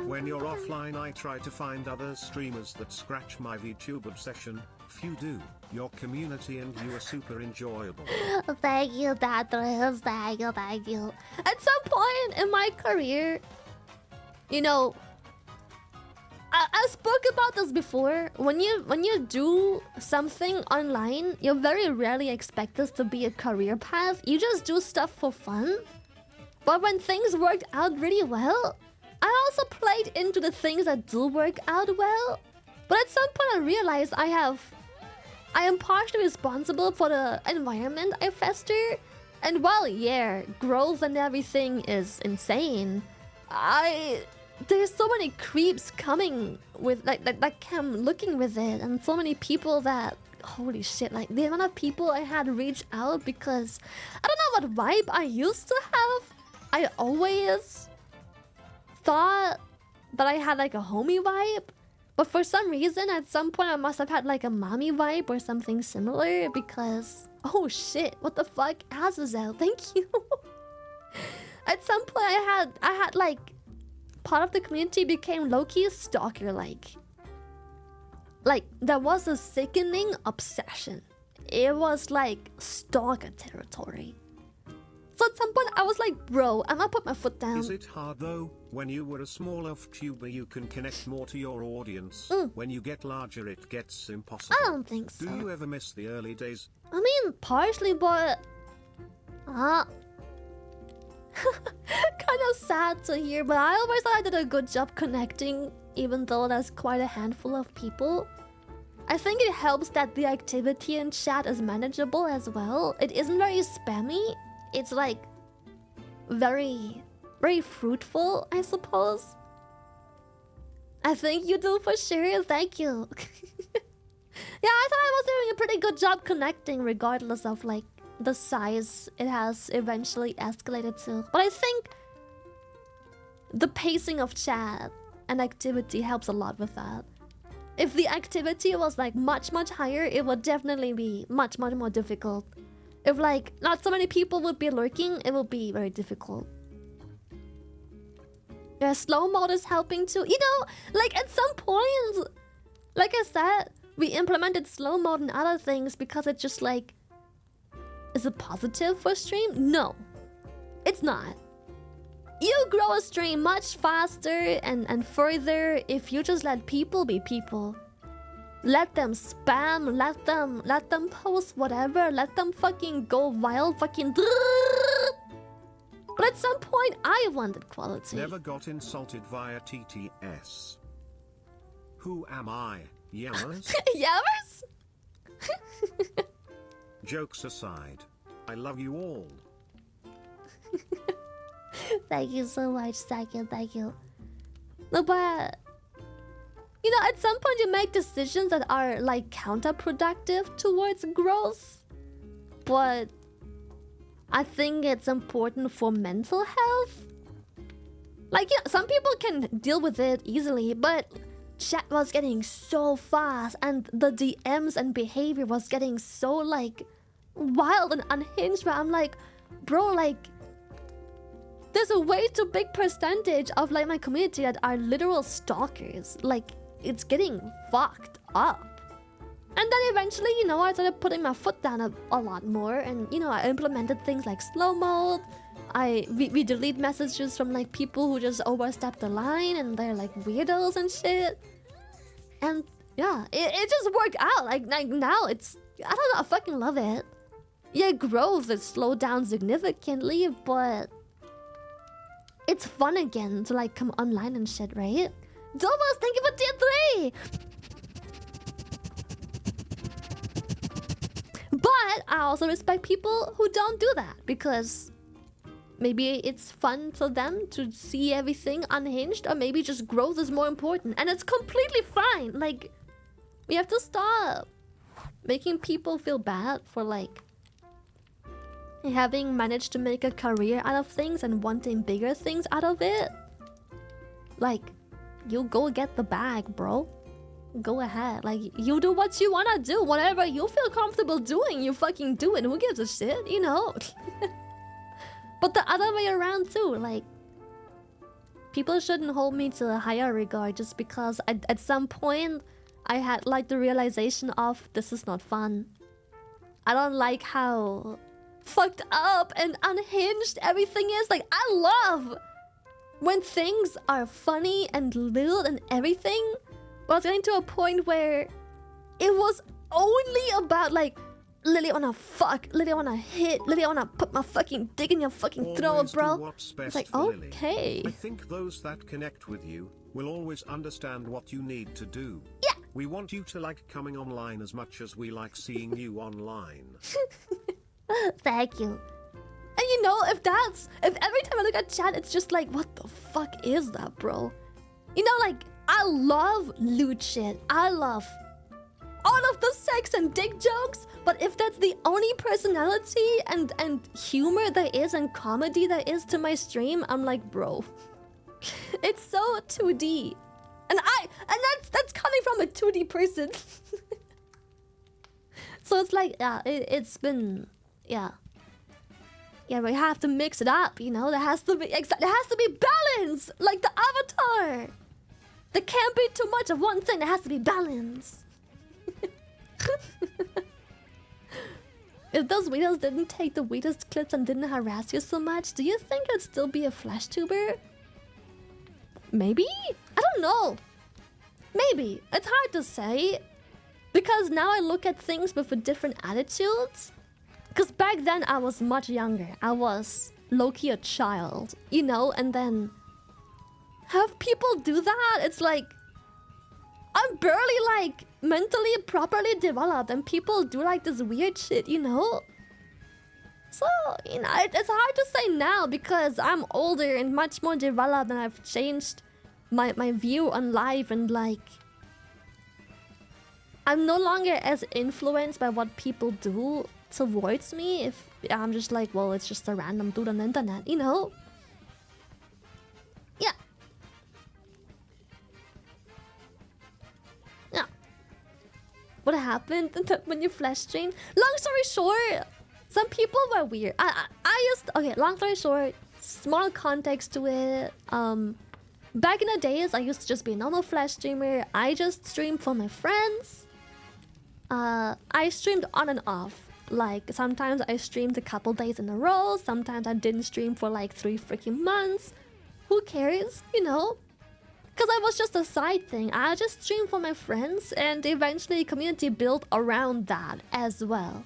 When you're offline I try to find other streamers that scratch my VTube obsession. Few do. Your community and you are super enjoyable. Thank you, Daedalus. Thank you. At some point in my career, you know, I spoke about this before. When you do something online, you very rarely expect this to be a career path. You just do stuff for fun. But when things worked out really well, I also played into the things that do work out well. But at some point I realized I am partially responsible for the environment I fester. And while, yeah, growth and everything is insane, there's so many creeps coming with that come looking with it, and so many people that, holy shit, like the amount of people I had reach out because I don't know what vibe I used to have. I always thought that I had like a homie vibe, but for some reason at some point I must have had like a mommy vibe or something similar because, oh shit, what the fuck? Azazel, thank you. At some point I had like part of the community became low-key stalker like there was a sickening obsession. It was like stalker territory. So at some point I was like, bro, I'm gonna put my foot down. Is it hard though? When you were a small off-tuber you can connect more to your audience. When you get larger it gets impossible. I don't think so. Do you ever miss the early days? I mean, partially, but Kind of sad to hear, but I always thought I did a good job connecting, even though that's quite a handful of people. I think it helps that the activity in chat is manageable as well. It isn't very spammy. It's like very, very fruitful, I suppose. I think you do for sure. Thank you. Yeah, I thought I was doing a pretty good job connecting regardless of like the size it has eventually escalated to. But I think the pacing of chat and activity helps a lot with that. If the activity was like much higher, it would definitely be much more difficult. If like not so many people would be lurking, it will be very difficult. Yeah, slow mode is helping too. You know, like at some point, like I said, we implemented slow mode and other things because it's just like, is it positive for stream? No, it's not. You grow a stream much faster and further if you just let people be people. Let them spam, let them post whatever, let them fucking go wild, fucking. But at some point, I wanted quality. Never got insulted via TTS. Who am I? Yammers? Yammers? Jokes aside, I love you all. Thank you so much, thank you. No, but you know, at some point you make decisions that are like counterproductive towards growth. But I think it's important for mental health. Like, yeah, some people can deal with it easily, but chat was getting so fast and the DMs and behavior was getting so like wild and unhinged where I'm like, bro, like there's a way too big percentage of like my community that are literal stalkers. Like, it's getting fucked up. And then eventually, you know, I started putting my foot down a lot more, and you know, I implemented things like slow mode. We delete messages from like people who just overstep the line and they're like weirdos and shit. And yeah, it just worked out. Like now it's, I don't know, I fucking love it. Yeah, growth is slowed down significantly, but it's fun again to like come online and shit, right? Dobos, thank you for tier 3! But I also respect people who don't do that because maybe it's fun for them to see everything unhinged, or maybe just growth is more important. And it's completely fine. Like, we have to stop making people feel bad for like having managed to make a career out of things and wanting bigger things out of it. Like, you go get the bag, bro. Go ahead. Like, you do what you wanna do. Whatever you feel comfortable doing, you fucking do it. Who gives a shit, you know? But the other way around too. Like, people shouldn't hold me to a higher regard just because at some point I had like the realization of this is not fun. I don't like how fucked up and unhinged everything is. Like, I love when things are funny and lewd and everything. But I was getting to a point where it was only about like, Lily wanna fuck, Lily wanna hit, Lily wanna put my fucking dick in your fucking throat, bro. It's like, okay. I think those that connect with you will always understand what you need to do. Yeah. We want you to like coming online as much as we like seeing you online. Thank you. And you know, if every time I look at chat, it's just like, what the fuck is that, bro? You know, like, I love lewd shit. I love all of the sex and dick jokes, but if that's the only personality and humor there is and comedy there is to my stream, I'm like, bro, it's so 2D. And that's coming from a 2D person. So it's like, yeah, it's been, yeah. Yeah, we have to mix it up, you know? There has to be balance, like the Avatar. There can't be too much of one thing. There has to be balance. If those videos didn't take the weirdest clips and didn't harass you so much, do you think I'd still be a flash tuber? Maybe? I don't know. Maybe. It's hard to say. Because now I look at things with a different attitude. Because back then I was much younger. I was low-key a child, you know? And then have people do that? It's like, I'm barely like mentally properly developed and people do like this weird shit, you know? So, you know, it's hard to say now because I'm older and much more developed and I've changed my view on life and like... I'm no longer as influenced by what people do towards me if I'm just like, well, it's just a random dude on the internet, you know? Yeah. Yeah. What happened when you flash stream? Long story short, some people were weird. Okay, long story short, small context to it. Back in the days, I used to just be a normal flash streamer. I just streamed for my friends. I streamed on and off. Like, sometimes I streamed a couple days in a row. Sometimes I didn't stream for like 3 freaking months. Who cares, you know? Because I was just a side thing. I just streamed for my friends and eventually a community built around that as well.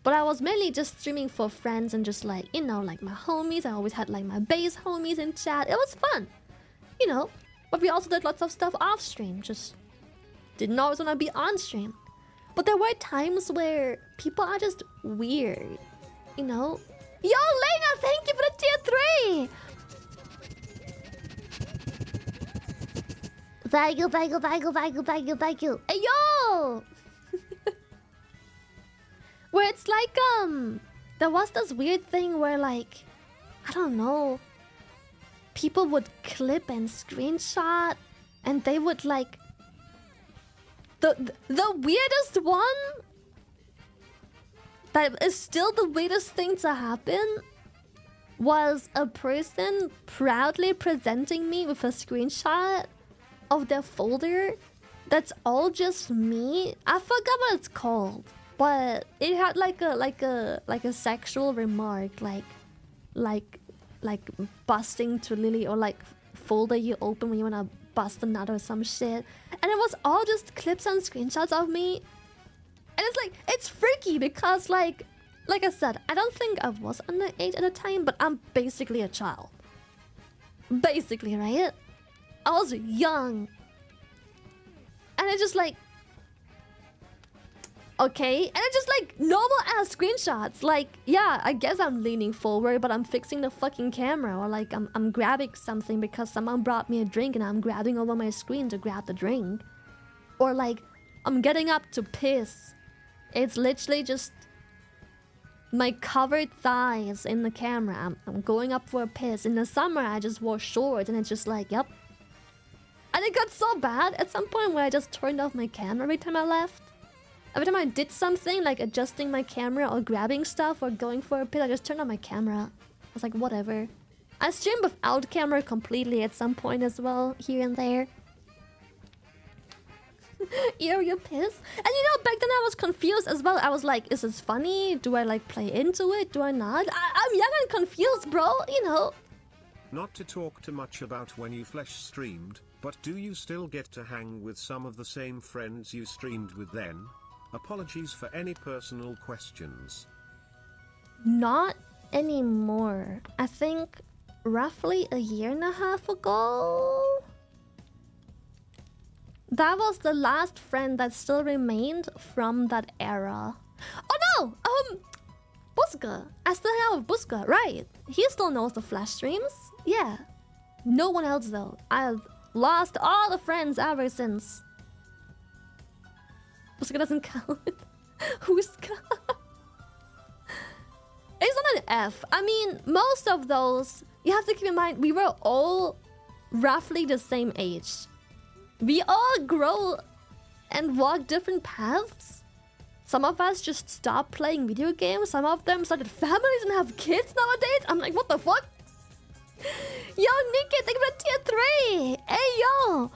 But I was mainly just streaming for friends and just like, you know, like my homies. I always had like my base homies in chat. It was fun, you know? But we also did lots of stuff off stream. Just didn't always want to be on stream. But there were times where people are just weird, you know? Yo, Lena, thank you for the tier 3! Thank you, thank you, thank you, thank you, thank you, thank you. Hey, yo! Where it's like, there was this weird thing where like, I don't know, people would clip and screenshot and they would like, the weirdest one that is still the weirdest thing to happen was a person proudly presenting me with a screenshot of their folder that's all just me. I forgot what it's called, but it had like a sexual remark like busting to Lily or like folder you open when you wanna bust a nut or some shit. And it was all just clips and screenshots of me. And it's like, it's freaky because like I said, I don't think I was underage at the time, but I'm basically a child. Basically, right? I was young. And it's just like, okay. And it's just like normal ass screenshots. Like, yeah, I guess I'm leaning forward, but I'm fixing the fucking camera. Or like I'm grabbing something because someone brought me a drink and I'm grabbing over my screen to grab the drink. Or like, I'm getting up to piss. It's literally just my covered thighs in the camera. I'm going up for a piss. In the summer, I just wore shorts and it's just like, yep. And it got so bad at some point where I just turned off my camera every time I left. Every time I did something, like adjusting my camera or grabbing stuff or going for a piss, I just turned on my camera. I was like, whatever. I streamed without camera completely at some point as well, here and there. You piss? And you know, back then I was confused as well. I was like, is this funny? Do I like play into it? Do I not? I'm young and confused, bro, you know. Not to talk too much about when you flesh streamed, but do you still get to hang with some of the same friends you streamed with then? Apologies for any personal questions. Not anymore. I think roughly a year and a half ago. That was the last friend that still remained from that era. Oh no! Buska. I still hang out with Buska, right? He still knows the flash streams. Yeah. No one else though. I've lost all the friends ever since. Buska doesn't count. Huska. It's not an F. I mean, most of those, you have to keep in mind, we were all roughly the same age. We all grow and walk different paths. Some of us just stopped playing video games. Some of them started families and have kids nowadays. I'm like, what the fuck? Yo, Nikki, thank you for tier 3. Hey, yo.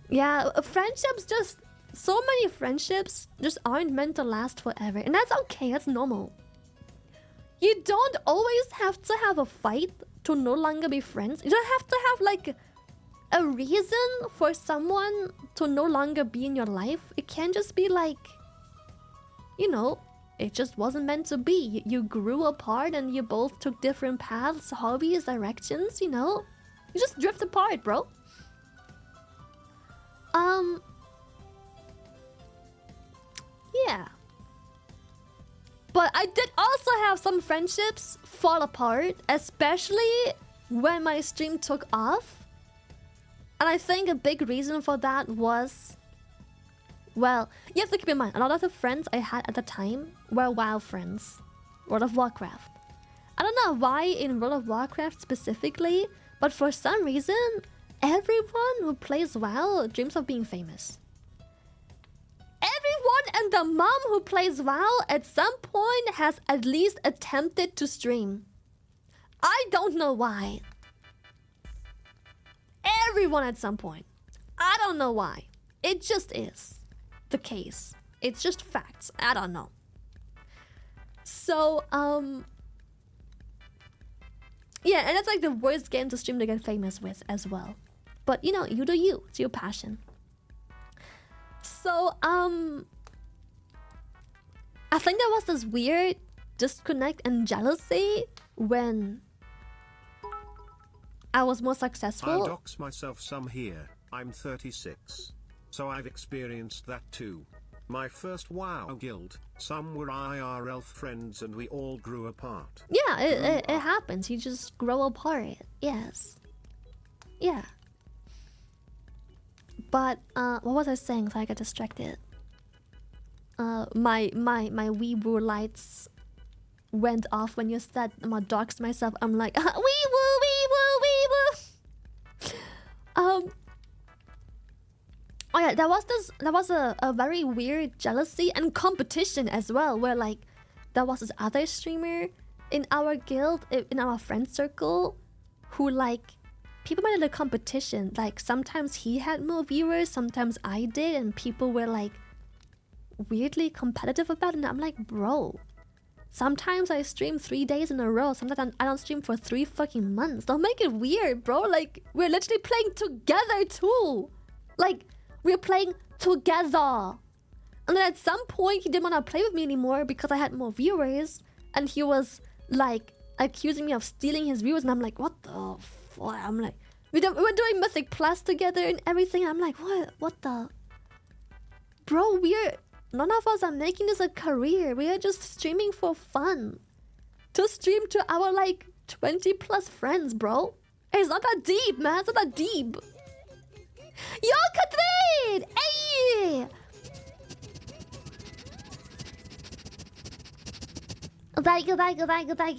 Yeah, friendships just... So many friendships just aren't meant to last forever. And that's okay, that's normal. You don't always have to have a fight to no longer be friends. You don't have to have like a reason for someone to no longer be in your life. It can just be like, you know, it just wasn't meant to be. You grew apart and you both took different paths, hobbies, directions, you know? You just drift apart, bro. Yeah. But I did also have some friendships fall apart, especially when my stream took off. And I think a big reason for that was... Well, you have to keep in mind, a lot of the friends I had at the time were WoW friends. World of Warcraft. I don't know why in World of Warcraft specifically, but for some reason, everyone who plays WoW dreams of being famous. Everyone and the mom who plays WoW at some point has at least attempted to stream. I don't know why. Everyone at some point. I don't know why. It just is the case. It's just facts. I don't know. So, yeah, and it's like the worst game to stream to get famous with as well. But, you know, you do you. It's your passion. So, I think there was this weird disconnect and jealousy when I was more successful. I'll dox myself some here. I'm 36. So I've experienced that too. My first WoW guild, some were IRL friends and we all grew apart. Yeah, it happens. You just grow apart. Yes. Yeah. But what was I saying? So I got distracted. My weeboo lights went off when you said I'm gonna dox myself. I'm like wee woo wee woo wee woo. Oh yeah, there was a very weird jealousy and competition as well, where like there was this other streamer in our guild, in our friend circle, who like people made it a competition. Like sometimes he had more viewers, sometimes I did, and people were like weirdly competitive about it. And I'm like, bro, sometimes I stream 3 days in a row, sometimes I don't stream for 3 fucking months. Don't make it weird, bro. Like we're literally playing together too. Like we're playing together. And then at some point he didn't want to play with me anymore because I had more viewers, and he was like accusing me of stealing his viewers, and I'm like, what the fuck? I'm like, we're doing Mythic Plus together and everything. I'm like, what the, bro, none of us are making this a career. We are just streaming for fun, to stream to our like 20 plus friends, bro. It's not that deep, man. It's not that deep. Yo, Katrin! Hey! Thank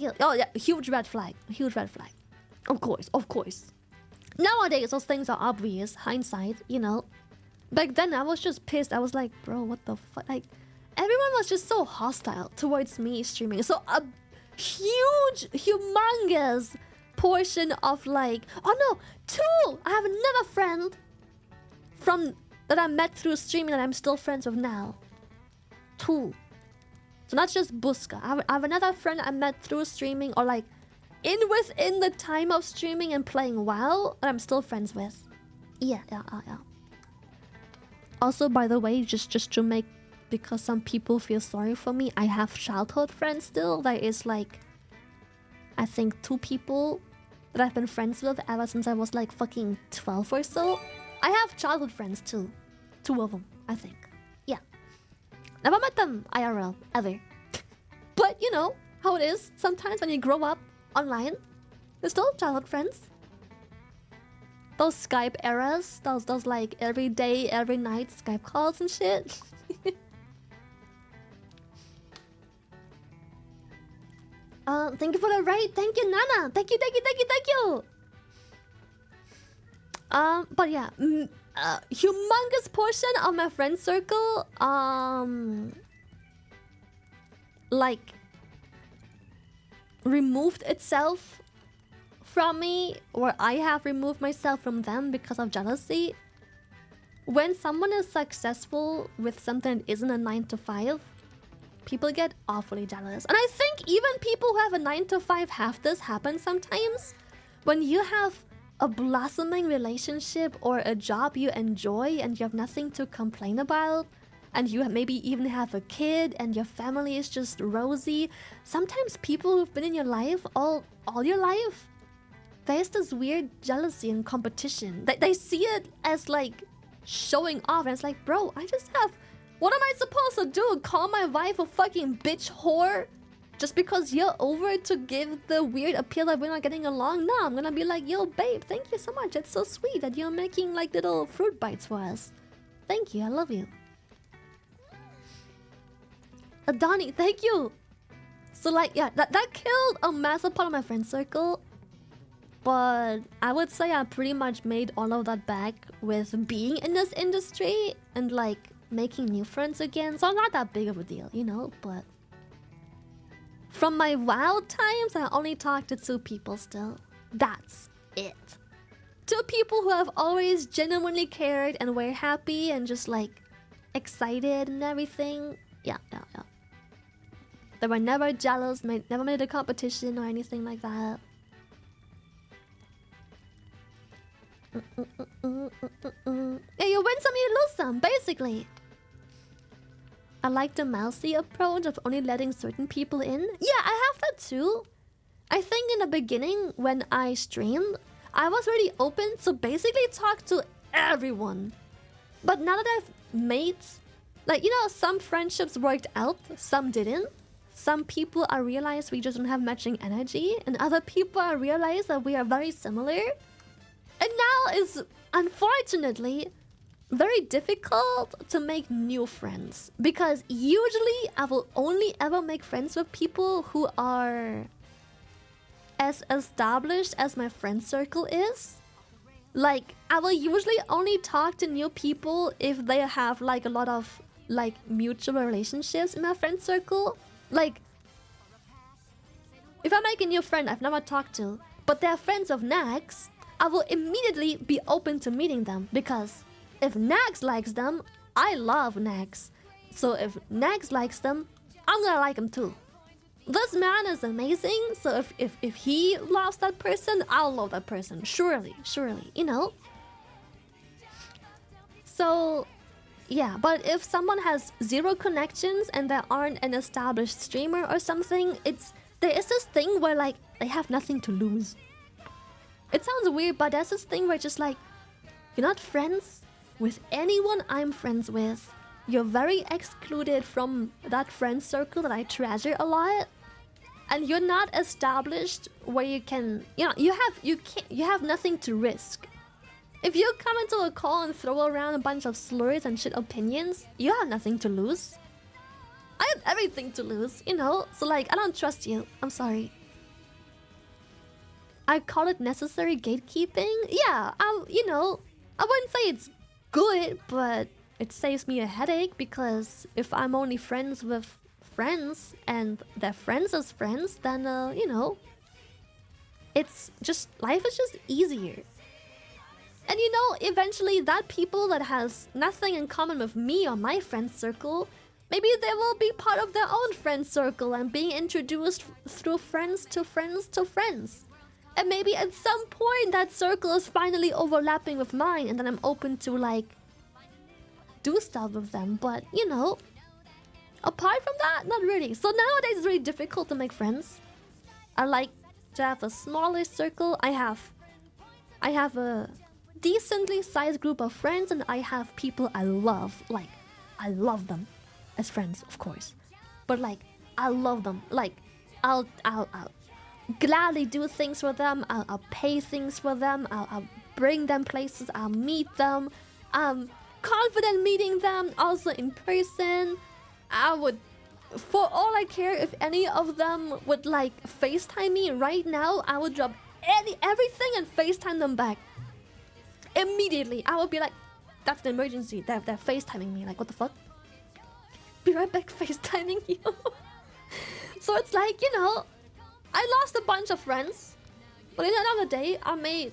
you. Oh yeah, huge red flag. Huge red flag. Of course. Nowadays, those things are obvious. Hindsight, you know. Back then, I was just pissed. I was like, bro, what the fuck? Like, everyone was just so hostile towards me streaming. So a huge, humongous portion of like, oh no, 2! I have another friend that I met through streaming that I'm still friends with now. 2. So not just Buska. I have another friend I met through streaming, or like within the time of streaming and playing WoW, that I'm still friends with. Yeah. Also, by the way, just to make, because some people feel sorry for me, I have childhood friends still. There is like, I think 2 people that I've been friends with ever since I was like fucking 12 or so. I have childhood friends too. 2 of them, I think. Yeah. Never met them IRL, ever. But you know how it is. Sometimes when you grow up online, they're still childhood friends. Those Skype eras, those like every day, every night Skype calls and shit. Thank you for the raid. Thank you, Nana. Thank you. But yeah, humongous portion of my friend circle, like removed itself from me, or I have removed myself from them because of jealousy. When someone is successful with something that isn't a 9 to 5, people get awfully jealous. And I think even people who have a 9 to 5 have this happen sometimes. When you have a blossoming relationship or a job you enjoy and you have nothing to complain about, and you maybe even have a kid and your family is just rosy. Sometimes people who've been in your life all your life face this weird jealousy and competition. They see it as like showing off, and it's like, bro, I just have... What am I supposed to do? Call my wife a fucking bitch whore? Just because you're over to give the weird appeal that we're not getting along? No, I'm gonna be like, yo, babe, thank you so much. It's so sweet that you're making like little fruit bites for us. Thank you, I love you. Adani, thank you. So like, yeah, that killed a massive part of my friend circle. But I would say I pretty much made all of that back with being in this industry and like making new friends again. So not that big of a deal, you know, but... From my wild times, I only talk to 2 people still. That's it. 2 people who have always genuinely cared and were happy and just like excited and everything. Yeah. They were never jealous, never made a competition or anything like that. Yeah, you win some, you lose some, basically. I like the mousy approach of only letting certain people in. Yeah, I have that too. I think in the beginning, when I streamed, I was really open to basically talk to everyone. But now that I've made... Like, you know, some friendships worked out, some didn't. Some people I realized we just don't have matching energy, and other people I realized that we are very similar. And now is, unfortunately, very difficult to make new friends, because usually I will only ever make friends with people who are as established as my friend circle is. Like, I will usually only talk to new people if they have like a lot of like mutual relationships in my friend circle. Like, if I make a new friend I've never talked to, but they're friends of Nags, I will immediately be open to meeting them, because if Nags likes them, I love Nags. So if Nags likes them, I'm gonna like him too. This man is amazing, so if he loves that person, I'll love that person. Surely, you know? So, yeah, but if someone has 0 connections and they aren't an established streamer or something, there is this thing where like, they have nothing to lose. It sounds weird, but there's this thing where just like, you're not friends with anyone I'm friends with. You're very excluded from that friend circle that I treasure a lot. And you're not established where you can, you know, you have nothing to risk. If you come into a call and throw around a bunch of slurs and shit opinions, you have nothing to lose. I have everything to lose, you know? So like, I don't trust you. I'm sorry. I call it necessary gatekeeping. Yeah, you know, I wouldn't say it's good, but it saves me a headache, because if I'm only friends with friends and they're friends as friends, then you know, it's just, life is just easier. And you know, eventually that people that has nothing in common with me or my friend circle, maybe they will be part of their own friend circle and being introduced through friends to friends to friends. And maybe at some point that circle is finally overlapping with mine, and then I'm open to like do stuff with them. But you know, apart from that, not really. So nowadays it's really difficult to make friends. I like to have a smaller circle. I have a decently sized group of friends, and I have people I love. Like, I love them as friends, of course. But like, I love them. Like, I'll gladly do things for them. I'll pay things for them. I'll bring them places. I'll meet them. I'm confident meeting them also in person. I would, for all I care, if any of them would like FaceTime me right now, I would drop everything and FaceTime them back. Immediately, I would be like, that's an emergency. They're FaceTiming me. Like, what the fuck? Be right back FaceTiming you. So it's like, you know, I lost a bunch of friends, but at the end of the day, I made...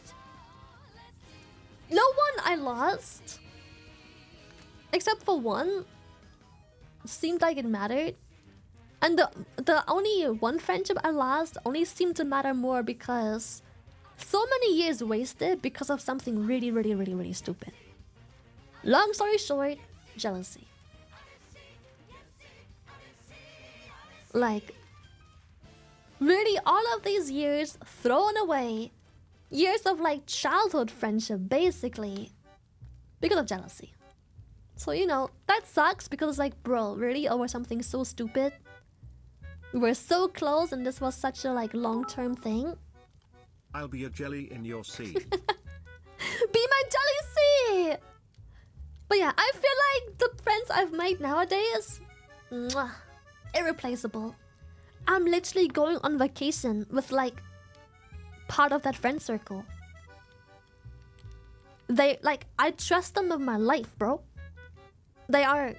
No one I lost, except for one, seemed like it mattered. And the only one friendship I lost only seemed to matter more because so many years wasted because of something really stupid. Long story short, jealousy. Like, really, all of these years thrown away. Years of like childhood friendship, basically. Because of jealousy. So, you know, that sucks because it's like, bro, really? Over something so stupid? We were so close and this was such a like long-term thing. I'll be a jelly in your sea. Be my jelly sea! But yeah, I feel like the friends I've made nowadays, mwah, irreplaceable. I'm literally going on vacation with like part of that friend circle. They like, I trust them with my life, bro. They're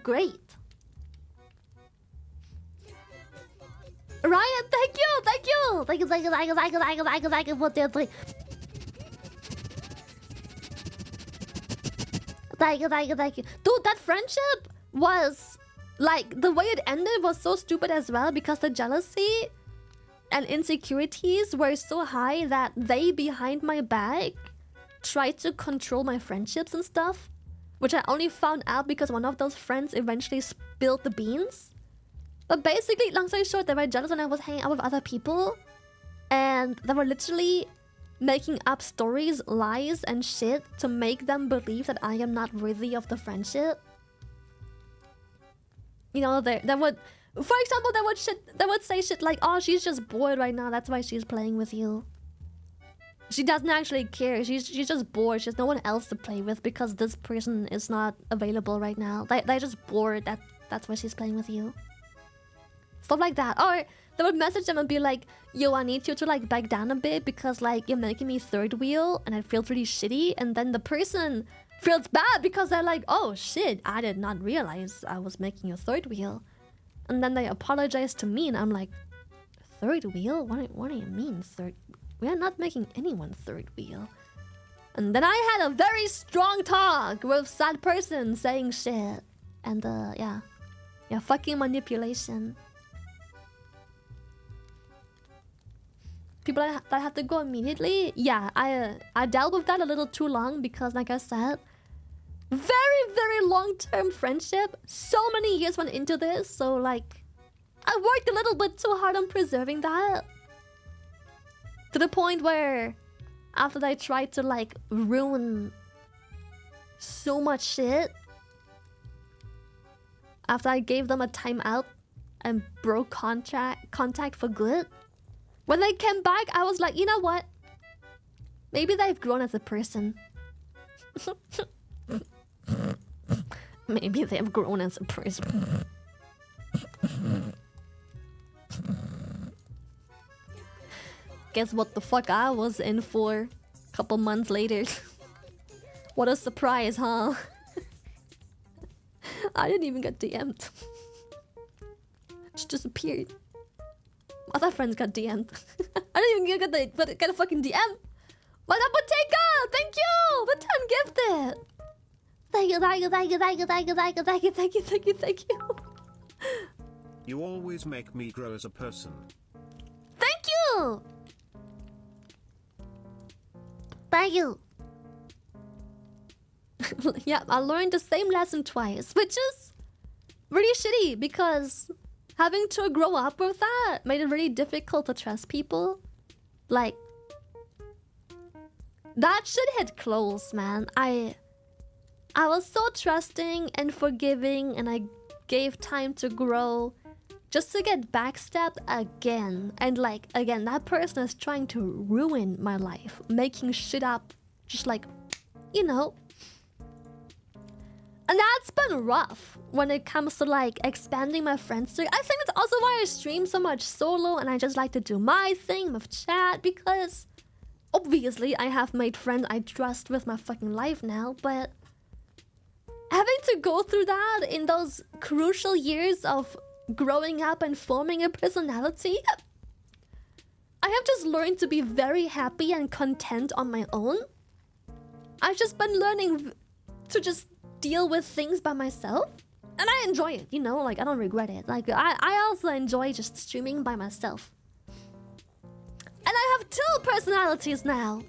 great. Ryan, thank you for the three. Thank you. Dude, that friendship was like, the way it ended was so stupid as well because the jealousy and insecurities were so high that they behind my back tried to control my friendships and stuff, which I only found out because one of those friends eventually spilled the beans. But basically, long story short, they were jealous when I was hanging out with other people, and they were literally making up stories, lies, and shit to make them believe that I am not worthy of the friendship. You know, they would, for example, they would say shit like, "Oh, she's just bored right now. That's why she's playing with you." She doesn't actually care. She's just bored. She has no one else to play with because this person is not available right now. They're just bored. That's why she's playing with you. Stuff like that. Or they would message them and be like, "Yo, I need you to like back down a bit because like you're making me third wheel and I feel really shitty." And then the person feels bad because they're like, "Oh shit, I did not realize I was making you third wheel." And then they apologize to me and I'm like, "Third wheel? What do you mean third? We are not making anyone third wheel." And then I had a very strong talk with that person saying shit. And yeah, fucking manipulation. People that have to go immediately. Yeah, I dealt with that a little too long because, like I said, very, very long-term friendship. So many years went into this, so like, I worked a little bit too hard on preserving that. To the point where, after they tried to like ruin so much shit, after I gave them a timeout and broke contact for good, when they came back, I was like, you know what? Maybe they've grown as a person. Maybe they've grown as a person. Guess what the fuck I was in for a couple months later. What a surprise, huh? I didn't even get DM'd. Just disappeared. Other friends got DM'd. I didn't even get a fucking DM. What up, Bottega? Thank you! What time gifted? Thank you. You always make me grow as a person. Thank you! Thank you. Yeah, I learned the same lesson twice, which is really shitty because having to grow up with that made it really difficult to trust people. Like, that shit hit close, man. I was so trusting and forgiving, and I gave time to grow just to get backstabbed again. And like, again, that person is trying to ruin my life, making shit up, just like, you know. And that's been rough when it comes to like expanding my friends circle. I think it's also why I stream so much solo and I just like to do my thing with chat, because obviously I have made friends I trust with my fucking life now, but having to go through that in those crucial years of growing up and forming a personality, I have just learned to be very happy and content on my own. I've just been learning to just deal with things by myself, and I enjoy it, you know, like I don't regret it. Like I also enjoy just streaming by myself. And I have 2 personalities now.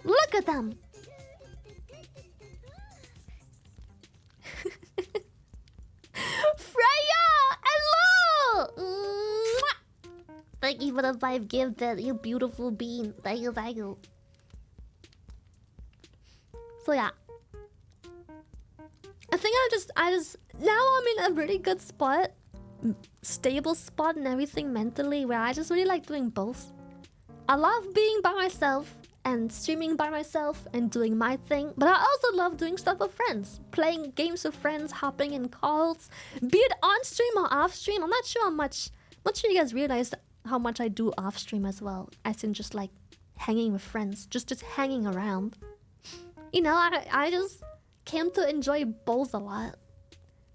Look at them. Freya! Thank you for the 5 gifted, you beautiful bean. Thank you, thank you. So yeah. I think I just now I'm in a really good spot, stable spot and everything mentally, where I just really like doing both. I love being by myself and streaming by myself and doing my thing, but I also love doing stuff with friends, playing games with friends, hopping in calls, be it on stream or off stream. I'm not sure you guys realize how much I do off stream as well, as in just like hanging with friends, just hanging around. You know, I just came to enjoy both a lot.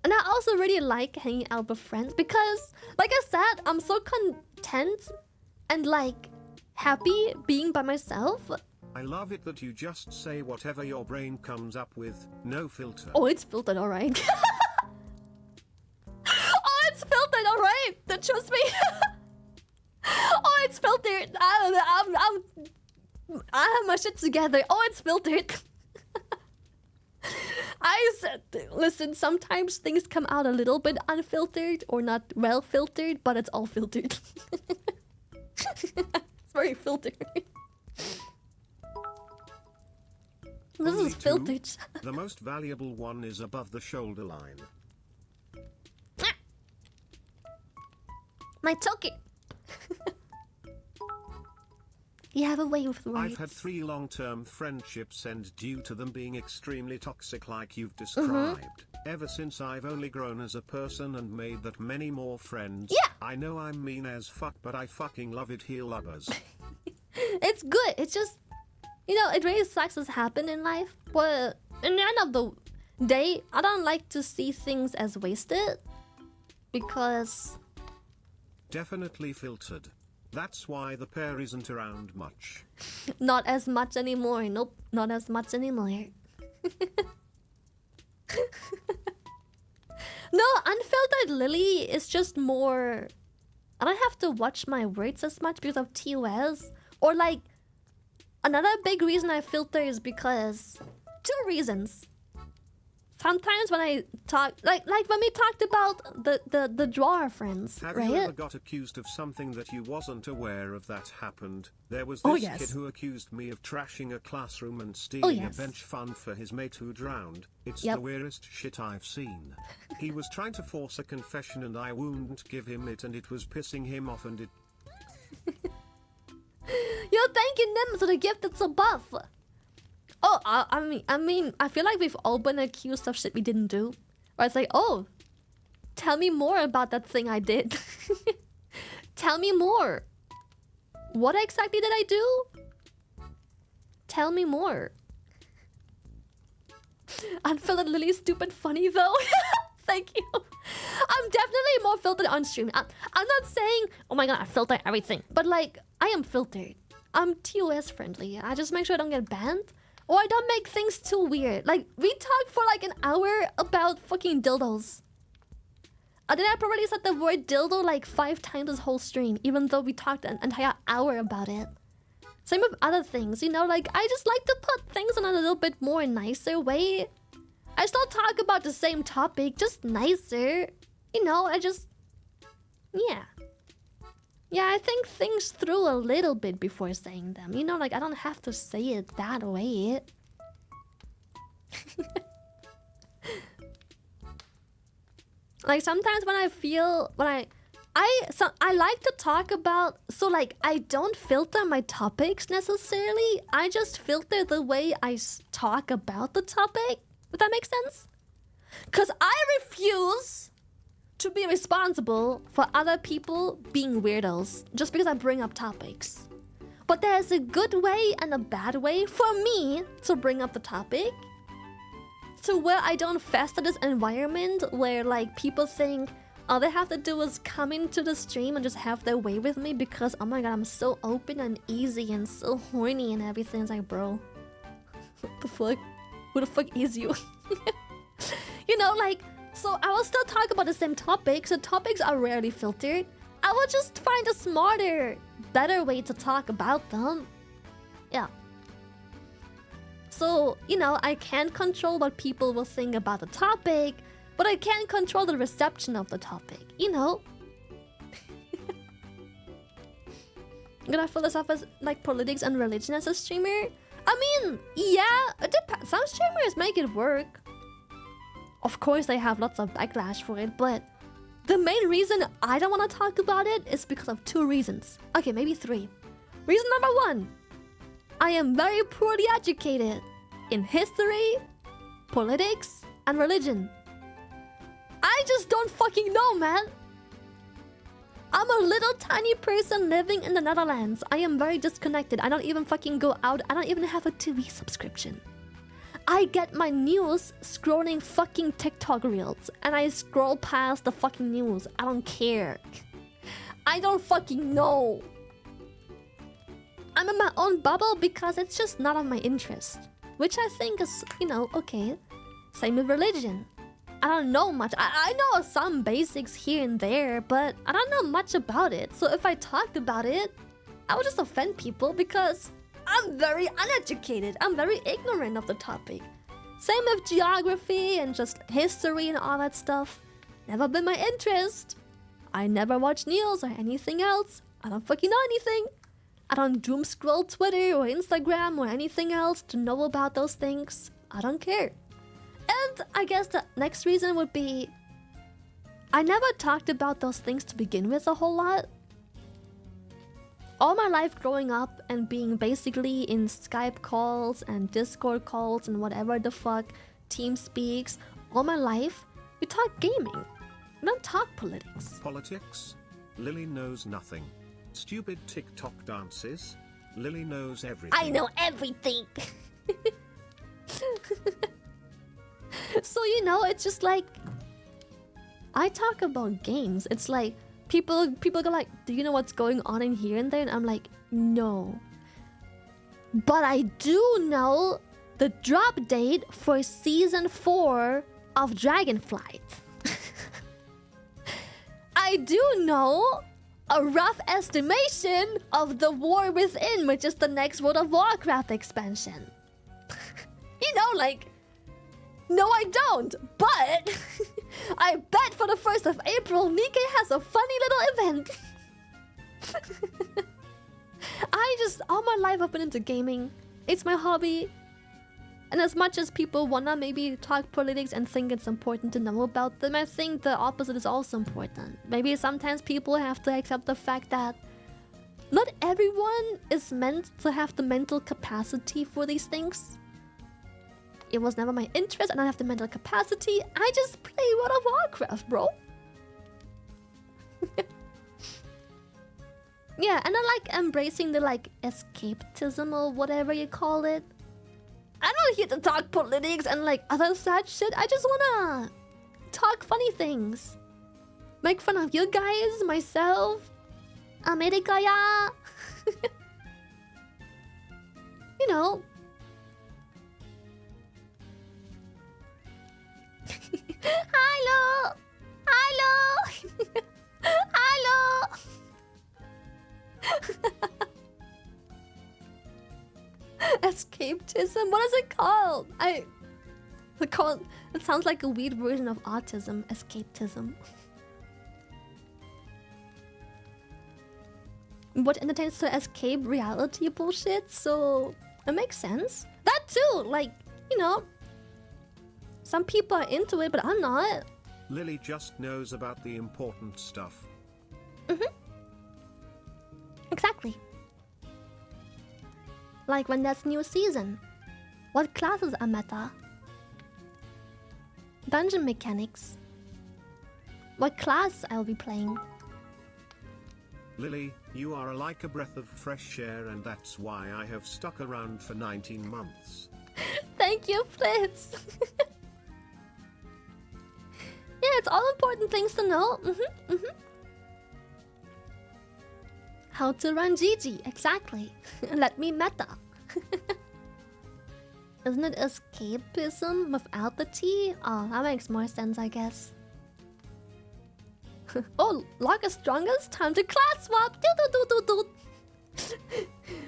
And I also really like hanging out with friends because, like I said, I'm so content and like happy being by myself. I love it that you just say whatever your brain comes up with, no filter. Oh, it's filtered, alright. Oh, it's filtered, alright. Trust me. Oh, it's filtered. I have my shit together. Oh, it's filtered. I said, listen, sometimes things come out a little bit unfiltered or not well filtered, but it's all filtered. It's very filtered. This Only is two. filtered. The most valuable one is above the shoulder line. My token. You have a way with words. I've had 3 long-term friendships end due to them being extremely toxic like you've described. Ever since I've only grown as a person and made that many more friends. Yeah. I know I'm mean as fuck, but I fucking love it here, lovers. It's good. It's just, you know, it really sucks as happen in life. But in the end of the day, I don't like to see things as wasted. Because... Definitely filtered. That's why the pair isn't around much. Not as much anymore. Nope, not as much anymore. No, unfiltered Lily is just more... I don't have to watch my words as much because of TOS. Or like... Another big reason I filter is because... 2 reasons. Sometimes when I talk... Like when we talked about the drawer friends, Have right? you ever got accused of something that you wasn't aware of that happened? There was Oh, this yes. kid who accused me of trashing a classroom and stealing yes. a bench fund for his mate who drowned. It's Yep. the weirdest shit I've seen. He was trying to force a confession and I wouldn't give him it, and it was pissing him off, and it... You're thanking them for the gift that's above. Oh, I mean, I feel like we've all been accused of shit we didn't do. Or it's like, oh, tell me more about that thing I did. Tell me more. What exactly did I do? Tell me more. Unfiltered Lily's stupid funny though. Thank you. I'm definitely more filtered on stream. I'm not saying, oh my god, I filter everything. But like, I am filtered. I'm TOS friendly. I just make sure I don't get banned. Or I don't make things too weird. Like, we talked for like an hour about fucking dildos. And then I probably said the word dildo like 5 times this whole stream, even though we talked an entire hour about it. Same with other things, you know, like, I just like to put things in a little bit more nicer way. I still talk about the same topic, just nicer. You know, I just... Yeah. Yeah, I think things through a little bit before saying them. You know, like, I don't have to say it that way. Like, sometimes when I feel... I like to talk about... So, like, I don't filter my topics necessarily. I just filter the way I talk about the topic. If that makes sense? Because I refuse to be responsible for other people being weirdos just because I bring up topics. But there's a good way and a bad way for me to bring up the topic, to where I don't fester this environment where like people think all they have to do is come into the stream and just have their way with me because, oh my god, I'm so open and easy and so horny and everything. It's like, bro, what the fuck? Who the fuck is you? You know, like, so I will still talk about the same topics. The topics are rarely filtered. I will just find a smarter, better way to talk about them. Yeah. So, you know, I can't control what people will think about the topic, but I can control the reception of the topic, you know? gonna fill this up as like politics and religion as a streamer? I mean, yeah, it depends. Some streamers make it work. Of course, they have lots of backlash for it, but the main reason I don't want to talk about it is because of 2 reasons. Okay, maybe 3. Reason number 1, I am very poorly educated in history, politics, and religion. I just don't fucking know, man. I'm a little tiny person living in the Netherlands. I am very disconnected. I don't even fucking go out. I don't even have a TV subscription. I get my news scrolling fucking TikTok reels, and I scroll past the fucking news. I don't care. I don't fucking know. I'm in my own bubble because it's just not of my interest, which I think is, you know, okay. Same with religion. I don't know much. I know some basics here and there, but I don't know much about it. So if I talked about it, I would just offend people because I'm very uneducated. I'm very ignorant of the topic. Same with geography and just history and all that stuff. Never been my interest. I never watch news or anything else. I don't fucking know anything. I don't doom scroll Twitter or Instagram or anything else to know about those things. I don't care. And I guess the next reason would be I never talked about those things to begin with a whole lot. All my life growing up and being basically in Skype calls and Discord calls and whatever the fuck, TeamSpeaks, all my life, we talk gaming. We don't talk politics. Politics? Lily knows nothing. Stupid TikTok dances? Lily knows everything. I know everything. So, you know, it's just like I talk about games. It's like people go like, do you know what's going on in here and there? And I'm like, no. But I do know the drop date for season 4 of Dragonflight. I do know a rough estimation of the War Within, which is the next World of Warcraft expansion. You know, like, no, I don't. But I bet for the 1st of April, Nikkei has a funny little event. All my life I've been into gaming. It's my hobby. And as much as people wanna maybe talk politics and think it's important to know about them, I think the opposite is also important. Maybe sometimes people have to accept the fact that not everyone is meant to have the mental capacity for these things. It was never my interest, and I don't have the mental capacity. I just play World of Warcraft, bro. Yeah, and I like embracing the like escapism or whatever you call it. I'm not here to talk politics and like other sad shit. I just wanna talk funny things. Make fun of you guys, myself, America, yeah. You know. Hello! Hello! Hello! Escapism? What is it called? It sounds like a weird version of autism. Escapism. What entertains to escape reality bullshit? So it makes sense. That too, like, you know, some people are into it, but I'm not. Lily just knows about the important stuff. Exactly. Like when there's new season. What classes are meta? Dungeon mechanics. What class I'll be playing. Lily, you are like a breath of fresh air, and that's why I have stuck around for 19 months. Thank you, Fritz. Yeah, it's all important things to know. How to run GG, exactly. Let me meta. Isn't it escapism without the T? Oh, that makes more sense, I guess. Oh, Locke is strongest? Time to class swap!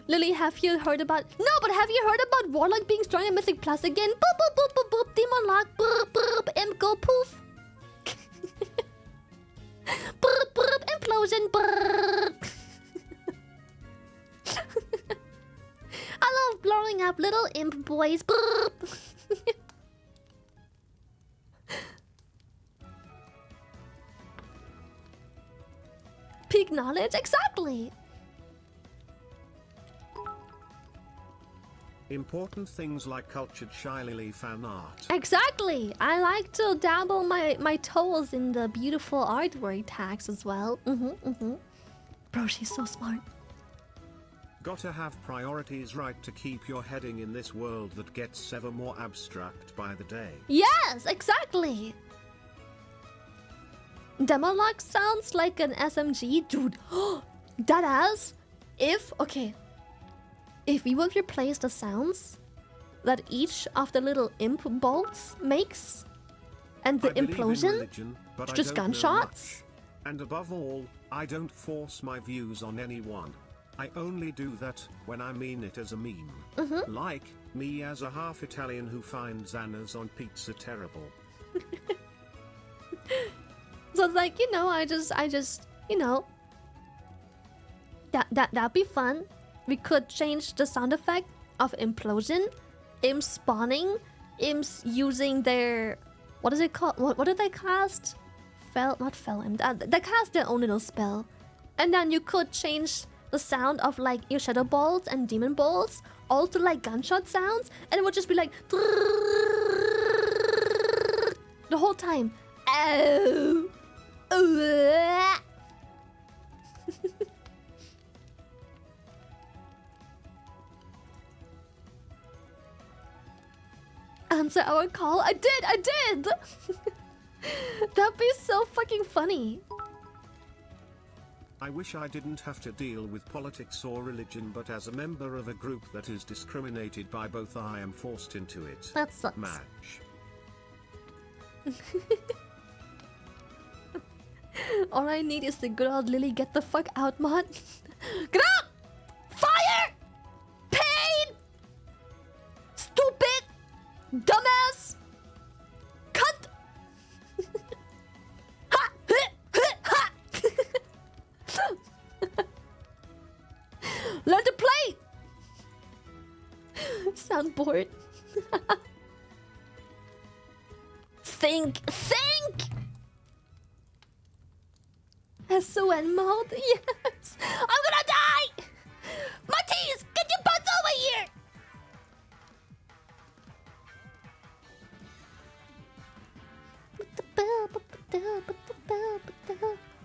Lily, have you heard about... No, but have you heard about Warlock being strong in Mythic Plus again? Boop, boop, boop, boop, boop. Demon Lock. Boop, boop. Imp go poof. Boop, boop. Implosion. Boop. growing up, little imp boys. Peak knowledge, exactly. Important things like cultured Shylily fan art. Exactly. I like to dabble my toes in the beautiful artwork tags as well. Bro, she's so smart. Gotta have priorities right to keep your heading in this world that gets ever more abstract by the day. Yes, exactly. Demolog sounds like an SMG, dude. That ass. If we would replace the sounds that each of the little imp bolts makes, and the I believe in implosion, religion, but I just don't know gunshots. much. And above all, I don't force my views on anyone. I only do that when I mean it as a meme. Like me as a half Italian who finds Annas on pizza terrible. So it's like, you know, I just, you know, that'd be fun. We could change the sound effect of implosion, imps spawning, imps using their, what is it called? What did they cast? Not Felon. They cast their own little spell, and then you could change the sound of like your shadow bolts and demon bolts all to like gunshot sounds, and it would just be like the whole time. Oh. Answer our call. I did. That'd be so fucking funny. I wish I didn't have to deal with politics or religion, but as a member of a group that is discriminated by both, I am forced into it. That sucks. Match. All I need is the good old Lily get the fuck out mod. Get out! Fire! Pain! Stupid! Dumbass! Cunt! Ha! Ha! Learn to play! Sound bored. Think! SON mode? Yes! I'm gonna die! Matisse, get your butts over here!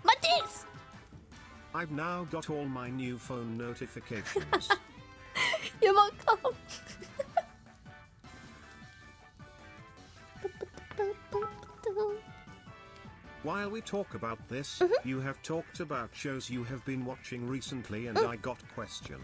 Matisse! I've now got all my new phone notifications. You're welcome. While we talk about this, you have talked about shows you have been watching recently, and I got a question.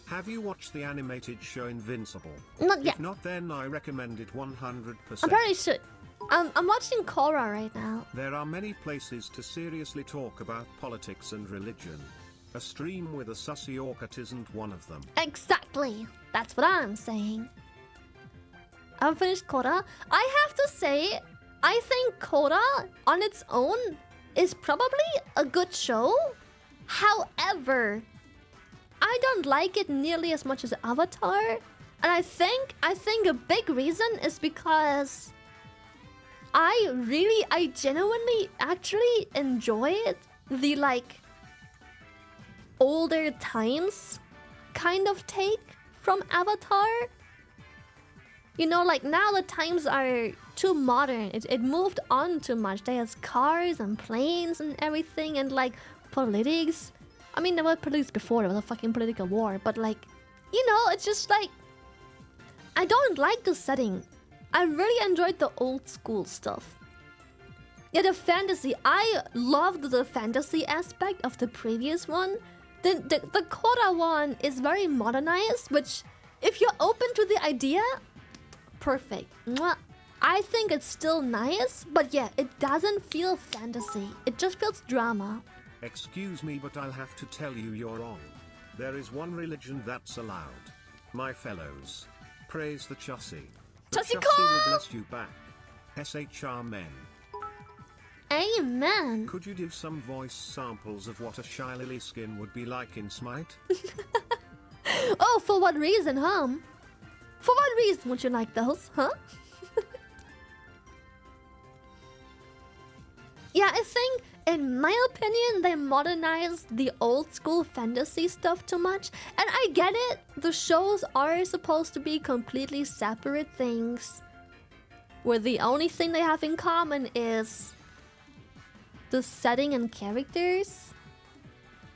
Have you watched the animated show Invincible? Not yet. If not, then I recommend it 100%. I probably should. I'm watching Kora right now. There are many places to seriously talk about politics and religion. A stream with a sussy Orca isn't one of them. Exactly. That's what I'm saying. I haven't finished Kora. I have to say, I think Kora on its own is probably a good show. However, I don't like it nearly as much as Avatar. And I think a big reason is because I genuinely actually enjoyed the like older times kind of take from Avatar. You know, like now the times are too modern. It moved on too much. There's cars and planes and everything, and like politics. I mean, there was politics before. There was a fucking political war. But like, you know, it's just like I don't like the setting. I really enjoyed the old school stuff. Yeah, the fantasy. I loved the fantasy aspect of the previous one. The Kora one is very modernized, which, if you're open to the idea, perfect. Mwah. I think it's still nice, but yeah, it doesn't feel fantasy. It just feels drama. Excuse me, but I'll have to tell you you're wrong. There is one religion that's allowed. My fellows, praise the Chussie. The Chussie Chussie will Kong! bless you back. SHR men. Amen. Could you do some voice samples of what a Shylily skin would be like in Smite? Oh, for what reason, huh? For what reason would you like those, huh? Yeah, I think, in my opinion, they modernized the old school fantasy stuff too much. And I get it, the shows are supposed to be completely separate things, where the only thing they have in common is the setting and characters.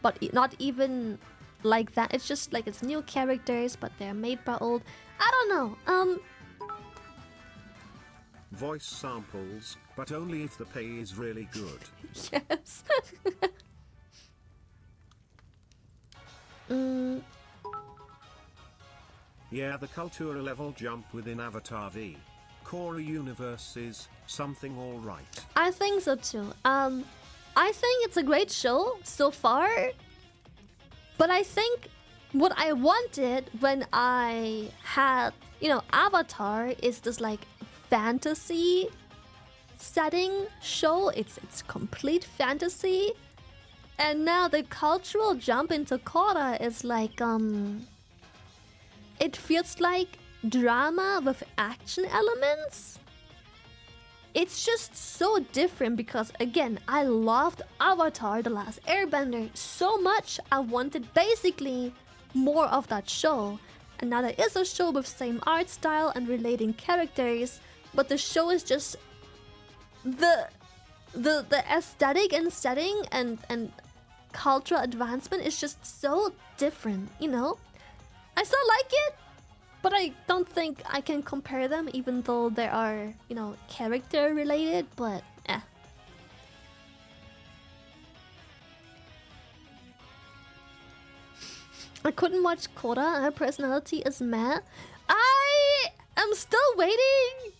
But not even like that, it's just like it's new characters, but they're made by old. I don't know, Voice samples, but only if the pay is really good. yes. Yeah, the cultura level jump within Avatar V. Kora universe is something alright. I think so too. I think it's a great show so far. But I think what I wanted when I had, Avatar is this like fantasy setting show. It's complete fantasy. And now the cultural jump into Kora is like it feels like drama with action elements. It's just so different because, again, I loved Avatar The Last Airbender so much. I wanted basically more of that show. And now there is a show with same art style and relating characters, but the show is just the aesthetic and setting and cultural advancement is just so different, I still like it, but I don't think I can compare them, even though they are, character related, but I couldn't watch Kora. Her personality is meh. I am still waiting.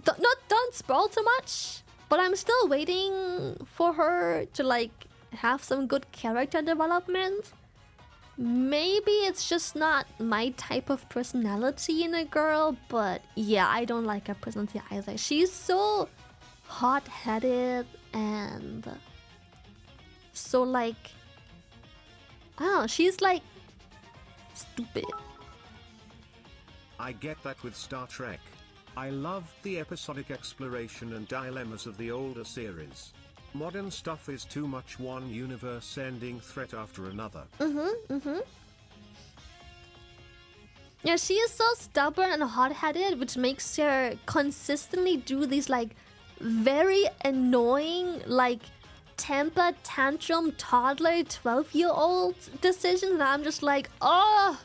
Don't spoil too much, but I'm still waiting for her to like have some good character development. Maybe it's just not my type of personality in a girl, but yeah, I don't like her personality either. She's so hot-headed and so like, she's like stupid. I get that with Star Trek. I love the episodic exploration and dilemmas of the older series. Modern stuff is too much one universe ending threat after another. Yeah, she is so stubborn and hot-headed, which makes her consistently do these like very annoying, like temper tantrum toddler 12-year-old decisions that I'm just like, oh,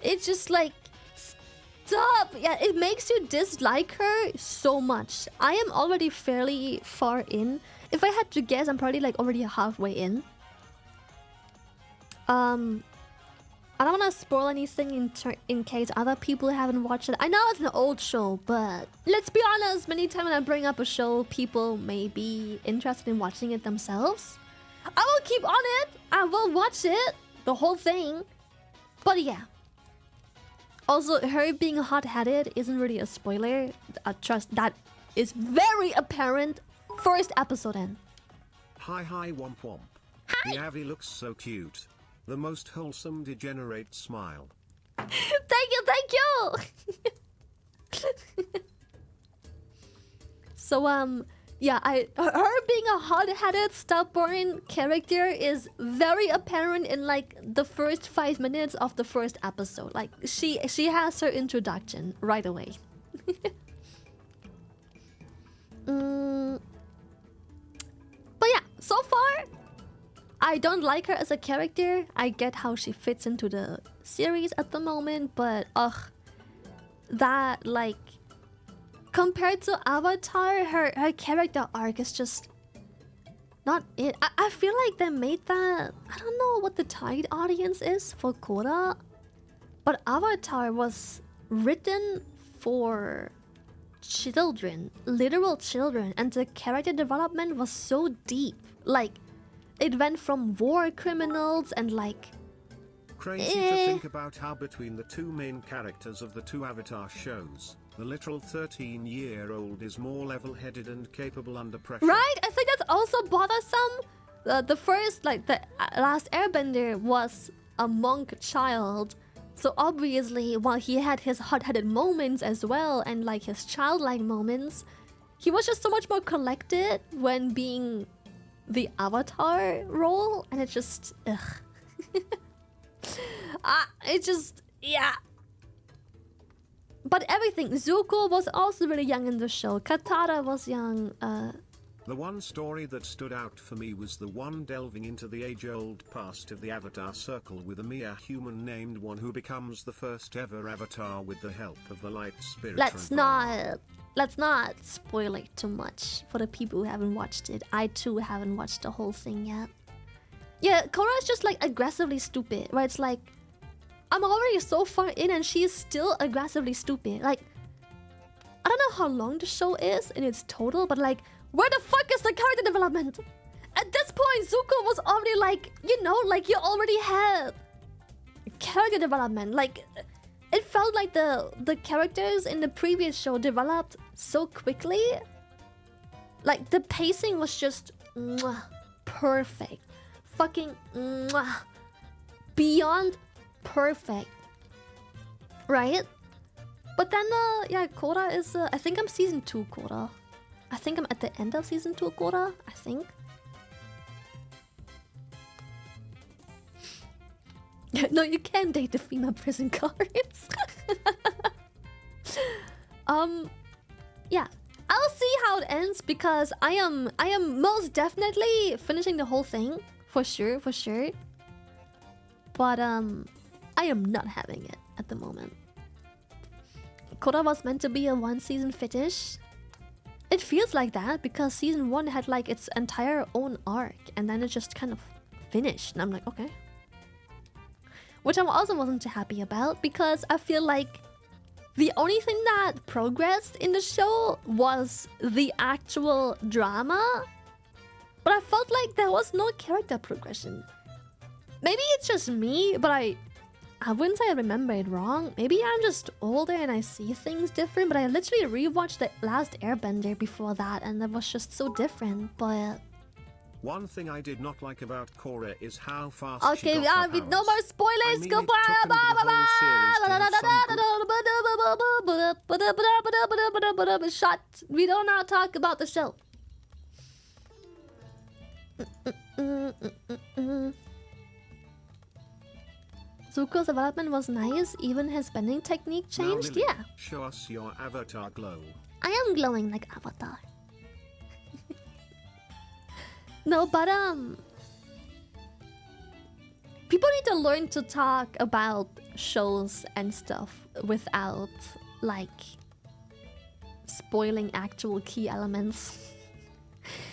it's just like, stop. Yeah, it makes you dislike her so much. I am already fairly far in. If I had to guess, I'm probably like already halfway in. I don't want to spoil anything in case other people haven't watched it. I know it's an old show, but let's be honest, many times when I bring up a show, people may be interested in watching it themselves. I will keep on it. I will watch it, the whole thing. But yeah. Also, her being hot-headed isn't really a spoiler. Trust, that is very apparent first episode in. Hi Womp Womp. Hi. The Avi looks so cute. The most wholesome degenerate smile. Thank you. So yeah, her being a hot-headed, stubborn character is very apparent in like the first 5 minutes of the first episode. Like she has her introduction right away. But yeah, so far I don't like her as a character. I get how she fits into the series at the moment, but that like compared to Avatar, her character arc is just not it. I feel like they made that. I don't know what the target audience is for Kora, but Avatar was written for children, literal children, and the character development was so deep. Like, it went from war criminals and like... Crazy to think about how between the two main characters of the two Avatar shows, the literal 13-year-old is more level-headed and capable under pressure. Right? I think that's also bothersome. The first, like, the Last Airbender was a monk child. So obviously, while he had his hot-headed moments as well, and like his childlike moments, he was just so much more collected when being the avatar role, and it just, ugh. It just, yeah. But everything, Zuko was also really young in the show. Katara was young. The one story that stood out for me was the one delving into the age-old past of the Avatar Circle with a mere human named One who becomes the first ever Avatar with the help of the Light Spirit. Let's not spoil it too much for the people who haven't watched it. I too haven't watched the whole thing yet. Yeah, Kora is just like aggressively stupid, where it's like, I'm already so far in and she is still aggressively stupid. Like, I don't know how long the show is in its total, but like, where the fuck is the character development? At this point, Zuko was already like, you know, like you already had character development. Like, it felt like the characters in the previous show developed so quickly. Like, the pacing was just perfect. Fucking beyond perfect. Right? But then, yeah, Kora is, I think I'm season 2 Kora. I think I'm at the end of season 2 Kora, I think. No, you can't date the female prison guards. Yeah. I'll see how it ends because I am most definitely finishing the whole thing. For sure. But I am not having it at the moment. Kora was meant to be a 1-season fetish. It feels like that because season 1 had like its entire own arc and then it just kind of finished. And I'm like, okay. Which I also wasn't too happy about because I feel like the only thing that progressed in the show was the actual drama. But I felt like there was no character progression. Maybe it's just me, but I wouldn't say I remember it wrong. Maybe I'm just older and I see things different, but I literally rewatched the last Airbender before that and that was just so different, but... One thing I did not like about Kora is how fast okay, she got her no powers. more spoilers! I mean, Go it took them the whole series to Shut! We do not talk about the show. Zuko's development was nice, even his bending technique changed. Now, Lily, yeah. show us your avatar glow. I am glowing like Avatar. No, but people need to learn to talk about shows and stuff without like spoiling actual key elements.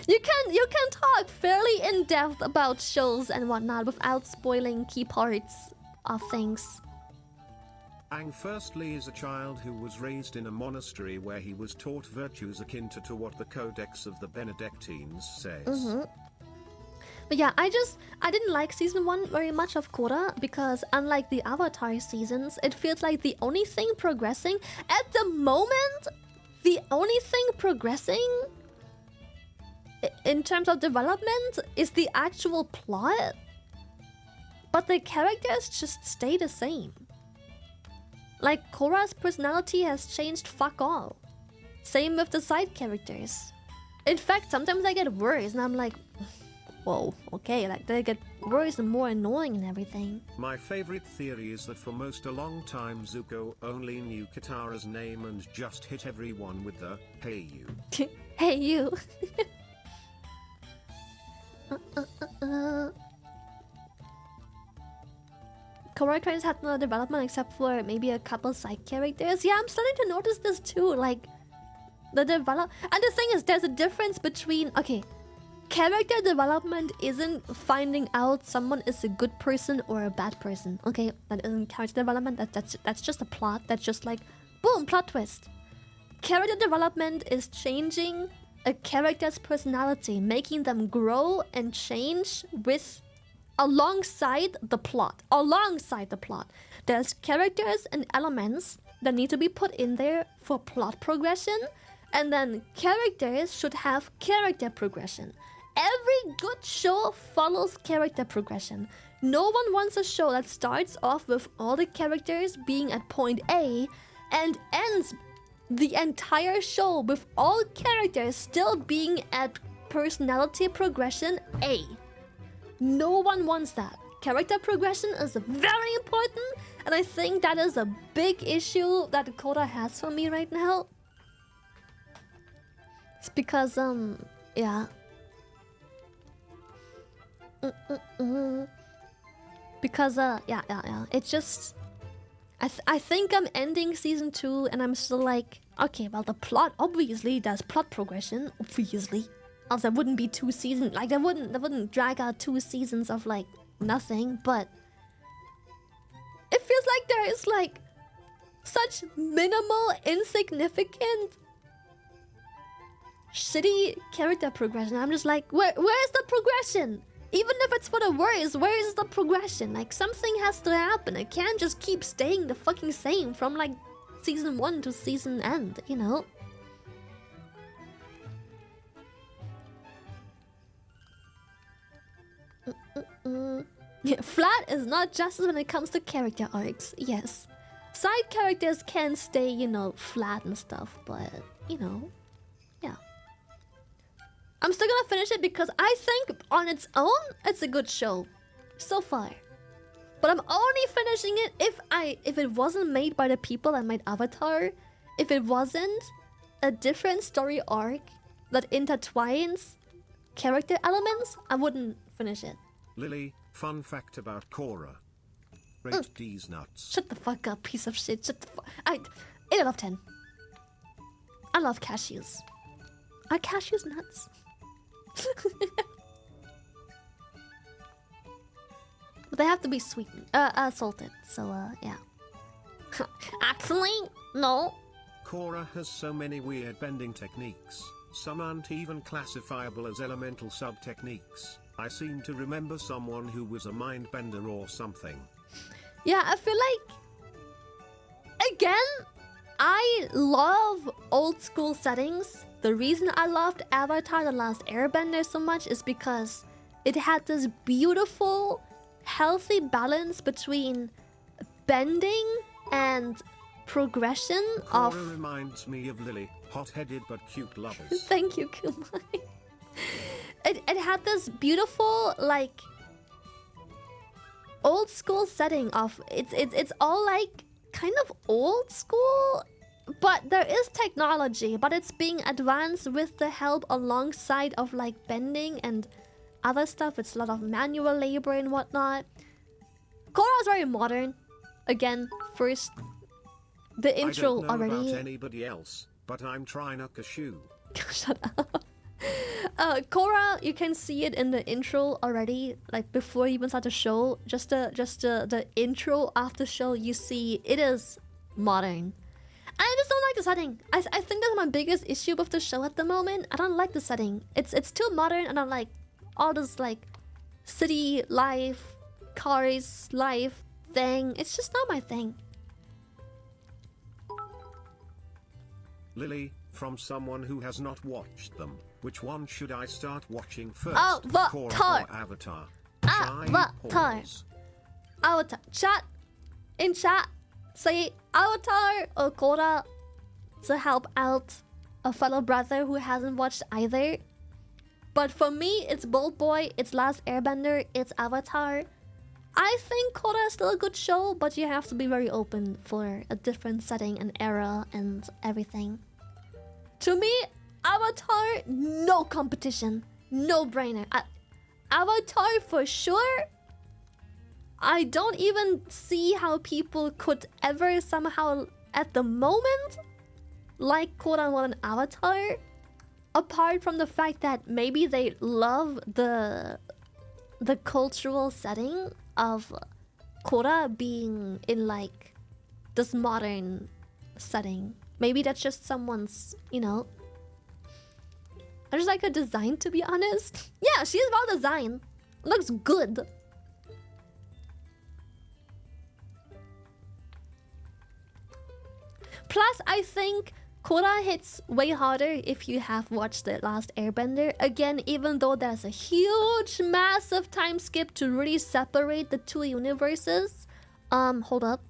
You can talk fairly in depth about shows and whatnot without spoiling key parts of things. Aang firstly is a child who was raised in a monastery where he was taught virtues akin to what the Codex of the Benedictines says. But yeah, I didn't like season 1 very much of Kora because unlike the Avatar seasons, it feels like the only thing progressing at the moment, the only thing progressing in terms of development is the actual plot. But the characters just stay the same. Like, Kora's personality has changed fuck all. Same with the side characters. In fact, sometimes I get worse and I'm like, whoa, okay, like they get worse and more annoying and everything. My favorite theory is that for most a long time Zuko only knew Katara's name and just hit everyone with the, hey you. Hey you. Kora characters had no development except for maybe a couple side characters. Yeah, I'm starting to notice this too. Like, the develop... And the thing is, there's a difference between... Okay, character development isn't finding out someone is a good person or a bad person. Okay, that isn't character development. That's just a plot. That's just like, boom, plot twist. Character development is changing a character's personality, making them grow and change with... alongside the plot. There's characters and elements that need to be put in there for plot progression, and then characters should have character progression. Every good show follows character progression. No one wants a show that starts off with all the characters being at point A and ends the entire show with all characters still being at personality progression A. No one wants that. Character progression is very important, and I think that is a big issue that Kora has for me right now. It's because, yeah. Because, yeah. It's just... I think I'm ending season 2 and I'm still like, okay, well, the plot, obviously, there's plot progression, obviously. Else there wouldn't be 2 seasons, like, they wouldn't drag out 2 seasons of, like, nothing, but... It feels like there is, like, such minimal, insignificant, shitty character progression. I'm just like, where's the progression? Even if it's for the worse, where is the progression? Like, something has to happen. It can't just keep staying the fucking same from, like, season 1 to season end, you know? Yeah, flat is not justice when it comes to character arcs, yes. Side characters can stay, you know, flat and stuff, but, you know, yeah. I'm still gonna finish it because I think on its own, it's a good show. So far. But I'm only finishing it if it wasn't made by the people that made Avatar. If it wasn't a different story arc that intertwines character elements, I wouldn't finish it. Lily, fun fact about Kora. Rate D's nuts. Shut the fuck up, piece of shit. Shut the fuck. 8 out of 10. I love cashews. Are cashews nuts? But they have to be sweetened, salted. So, yeah. Actually, no. Kora has so many weird bending techniques. Some aren't even classifiable as elemental sub-techniques. I seem to remember someone who was a mind bender or something. Yeah, I feel like... Again, I love old school settings. The reason I loved Avatar The Last Airbender so much is because it had this beautiful, healthy balance between bending and progression of... Kora reminds me of Lily, hot-headed but cute lovers. Thank you, Kumai. It had this beautiful, like, old school setting of... It's all, like, kind of old school... But there is technology, but it's being advanced with the help alongside of like bending and other stuff. It's a lot of manual labor and whatnot. Kora is very modern. Again, first, the intro I don't know already. About anybody else, but I'm trying a cashew. Shut up. Kora, you can see it in the intro already. Like before you even start the show, just the intro of the show, you see it is modern. I just don't like the setting. I think that's my biggest issue with the show at the moment. I don't like the setting. It's too modern, and I'm like all this like city life, cars life thing. It's just not my thing. Lily, from someone who has not watched them, which one should I start watching first? Avatar. Kora or Avatar? Avatar. Avatar. Chat. In chat. Say Avatar or Kora to help out a fellow brother who hasn't watched either. But for me, it's Bold Boy, it's Last Airbender, it's Avatar. I think Kora is still a good show, but you have to be very open for a different setting and era and everything. To me, Avatar, no competition. No brainer. Avatar for sure. I don't even see how people could ever somehow, at the moment, like quote-unquote an Avatar. Apart from the fact that maybe they love the cultural setting of Kora being in like this modern setting. Maybe that's just someone's, you know. I just like her design, to be honest. Yeah, she's well designed. Looks good. Plus, I think Kora hits way harder if you have watched the last Airbender. Again, even though there's a huge, massive time skip to really separate the two universes. Hold up.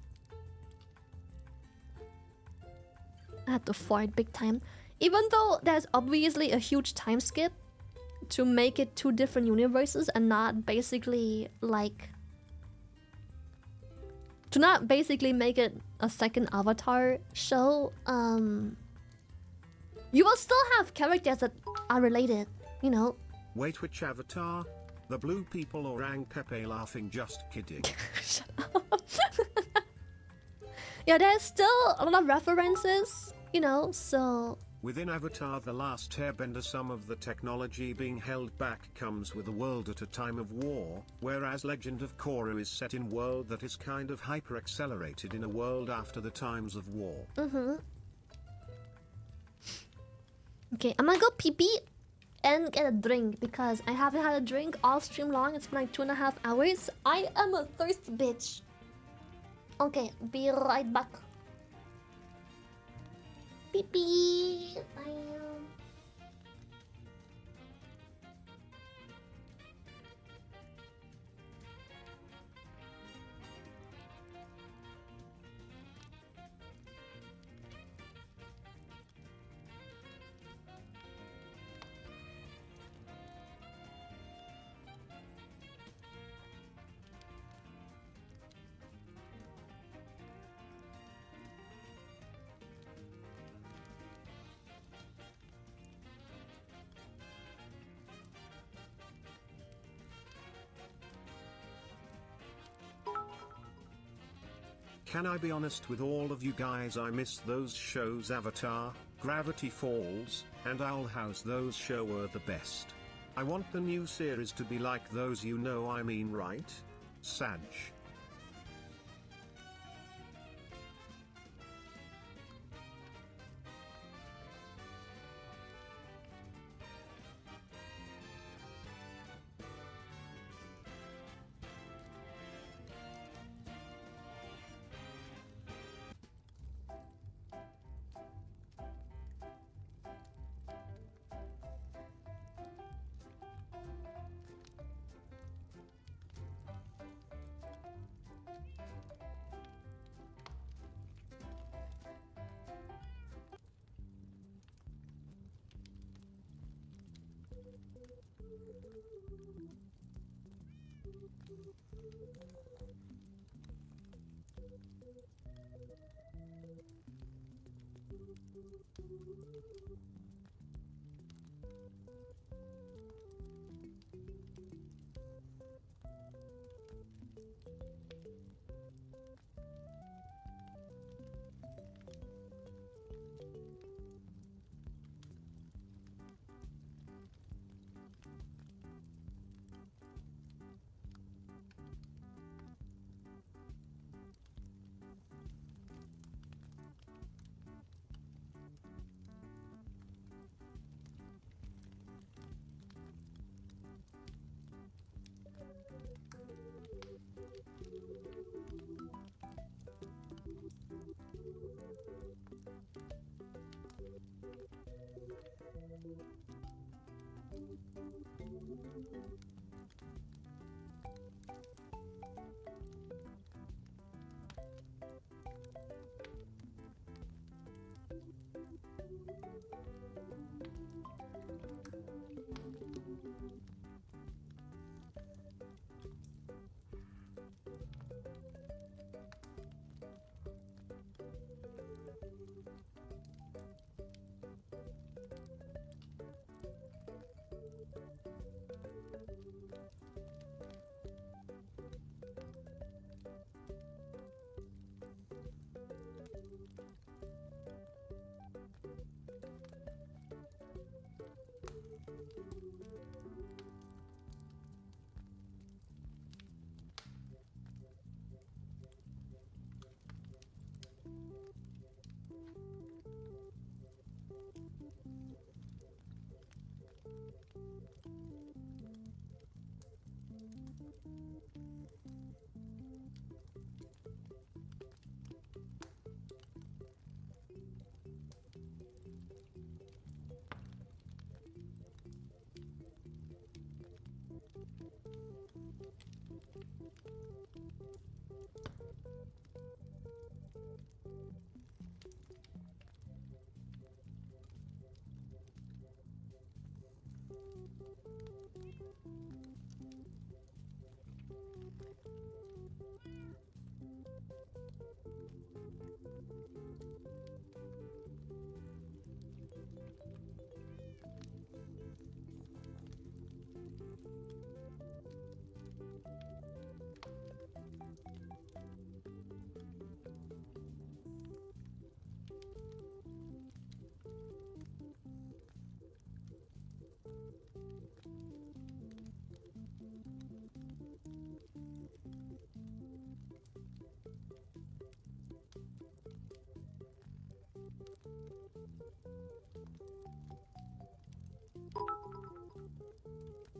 I had to fart big time. Even though there's obviously a huge time skip to make it two different universes and not basically like... to not basically make it a second Avatar show, you will still have characters that are related, you know. Wait, which Avatar? The blue people or Ang Pepe laughing? Just kidding. Shut up. Yeah, there's still a lot of references, you know, so... Within Avatar The Last Airbender, some of the technology being held back comes with a world at a time of war, whereas Legend of Korra is set in world that is kind of hyper-accelerated in a world after the times of war. Okay, I'm gonna go pee-pee and get a drink because I haven't had a drink all stream long. It's been like 2.5 hours. I am a thirsty bitch. Okay, be right back. Pee-pee. Can I be honest with all of you guys? I miss those shows. Avatar, Gravity Falls, and Owl House. Those shows were the best. I want the new series to be like those, you know I mean, right? Sag.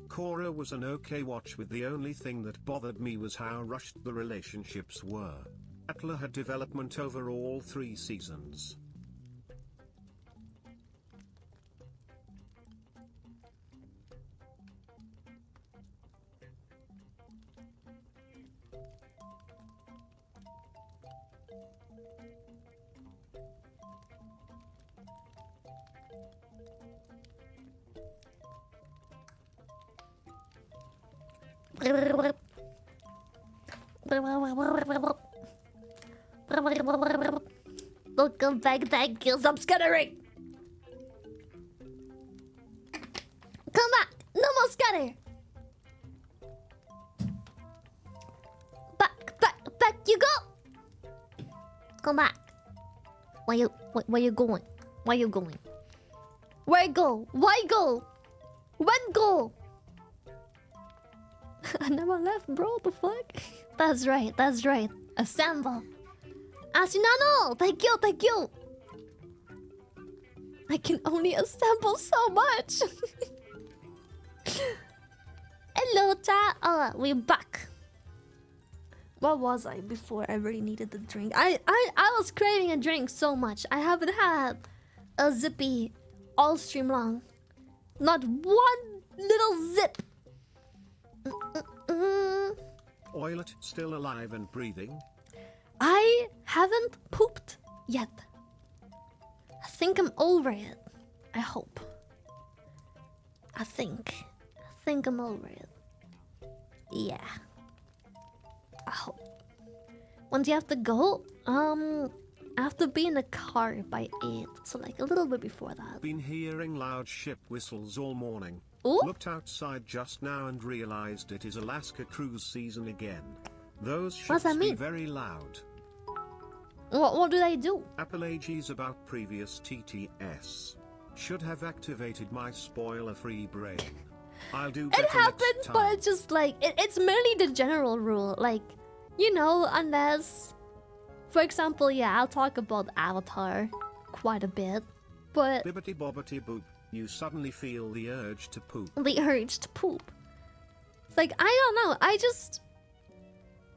Kora was an okay watch, with the only thing that bothered me was how rushed the relationships were. Atla had development over all 3 seasons. Welcome back, thank you, subscribing. Come back, no more scatter. Back you go. Come back. Where you going? Where you going? Where go? Why go? When go? I never left, bro. The fuck? That's right. Assemble. Asinano, thank you. I can only assemble so much. Hello, chat. Oh, we're back. What was I before I really needed the drink? I was craving a drink so much. I haven't had a zippy all stream long. Not one little zip. Oilet still alive and breathing? I haven't pooped yet. I think I'm over it. I hope. I think I'm over it. Yeah. I hope. When do you have to go? I have to be in the car by 8, so like a little bit before that. Been hearing loud ship whistles all morning. Ooh? Looked outside just now and realized it is Alaska cruise season again. Those ships What's that be mean? very loud. What do they do? Apologies about previous TTS. Should have activated my spoiler-free brain. I'll do better It happens, next time. but it's just like it's merely the general rule. Like, you know, unless, for example, yeah, I'll talk about Avatar quite a bit, but Bibbity bobbity boop. You suddenly feel the urge to poop. the urge to poop. It's like, I don't know. I just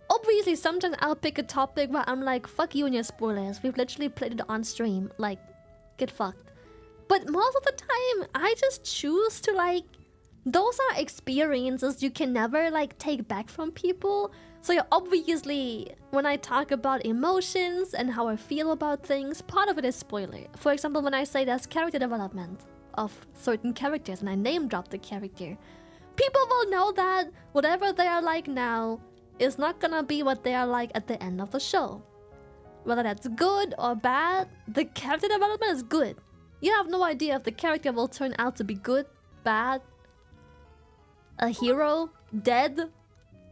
obviously sometimes I'll pick a topic where I'm like, fuck you and your spoilers. We've literally played it on stream. Like, get fucked. But most of the time, I just choose to like. Those are experiences you can never like take back from people. So yeah, obviously, when I talk about emotions and how I feel about things, part of it is spoiler. For example, when I say there's character development of certain characters and I name drop the character, people will know that whatever they are like now is not gonna be what they are like at the end of the show. Whether that's good or bad, the character development is good. You have no idea if the character will turn out to be good, bad, a hero, dead.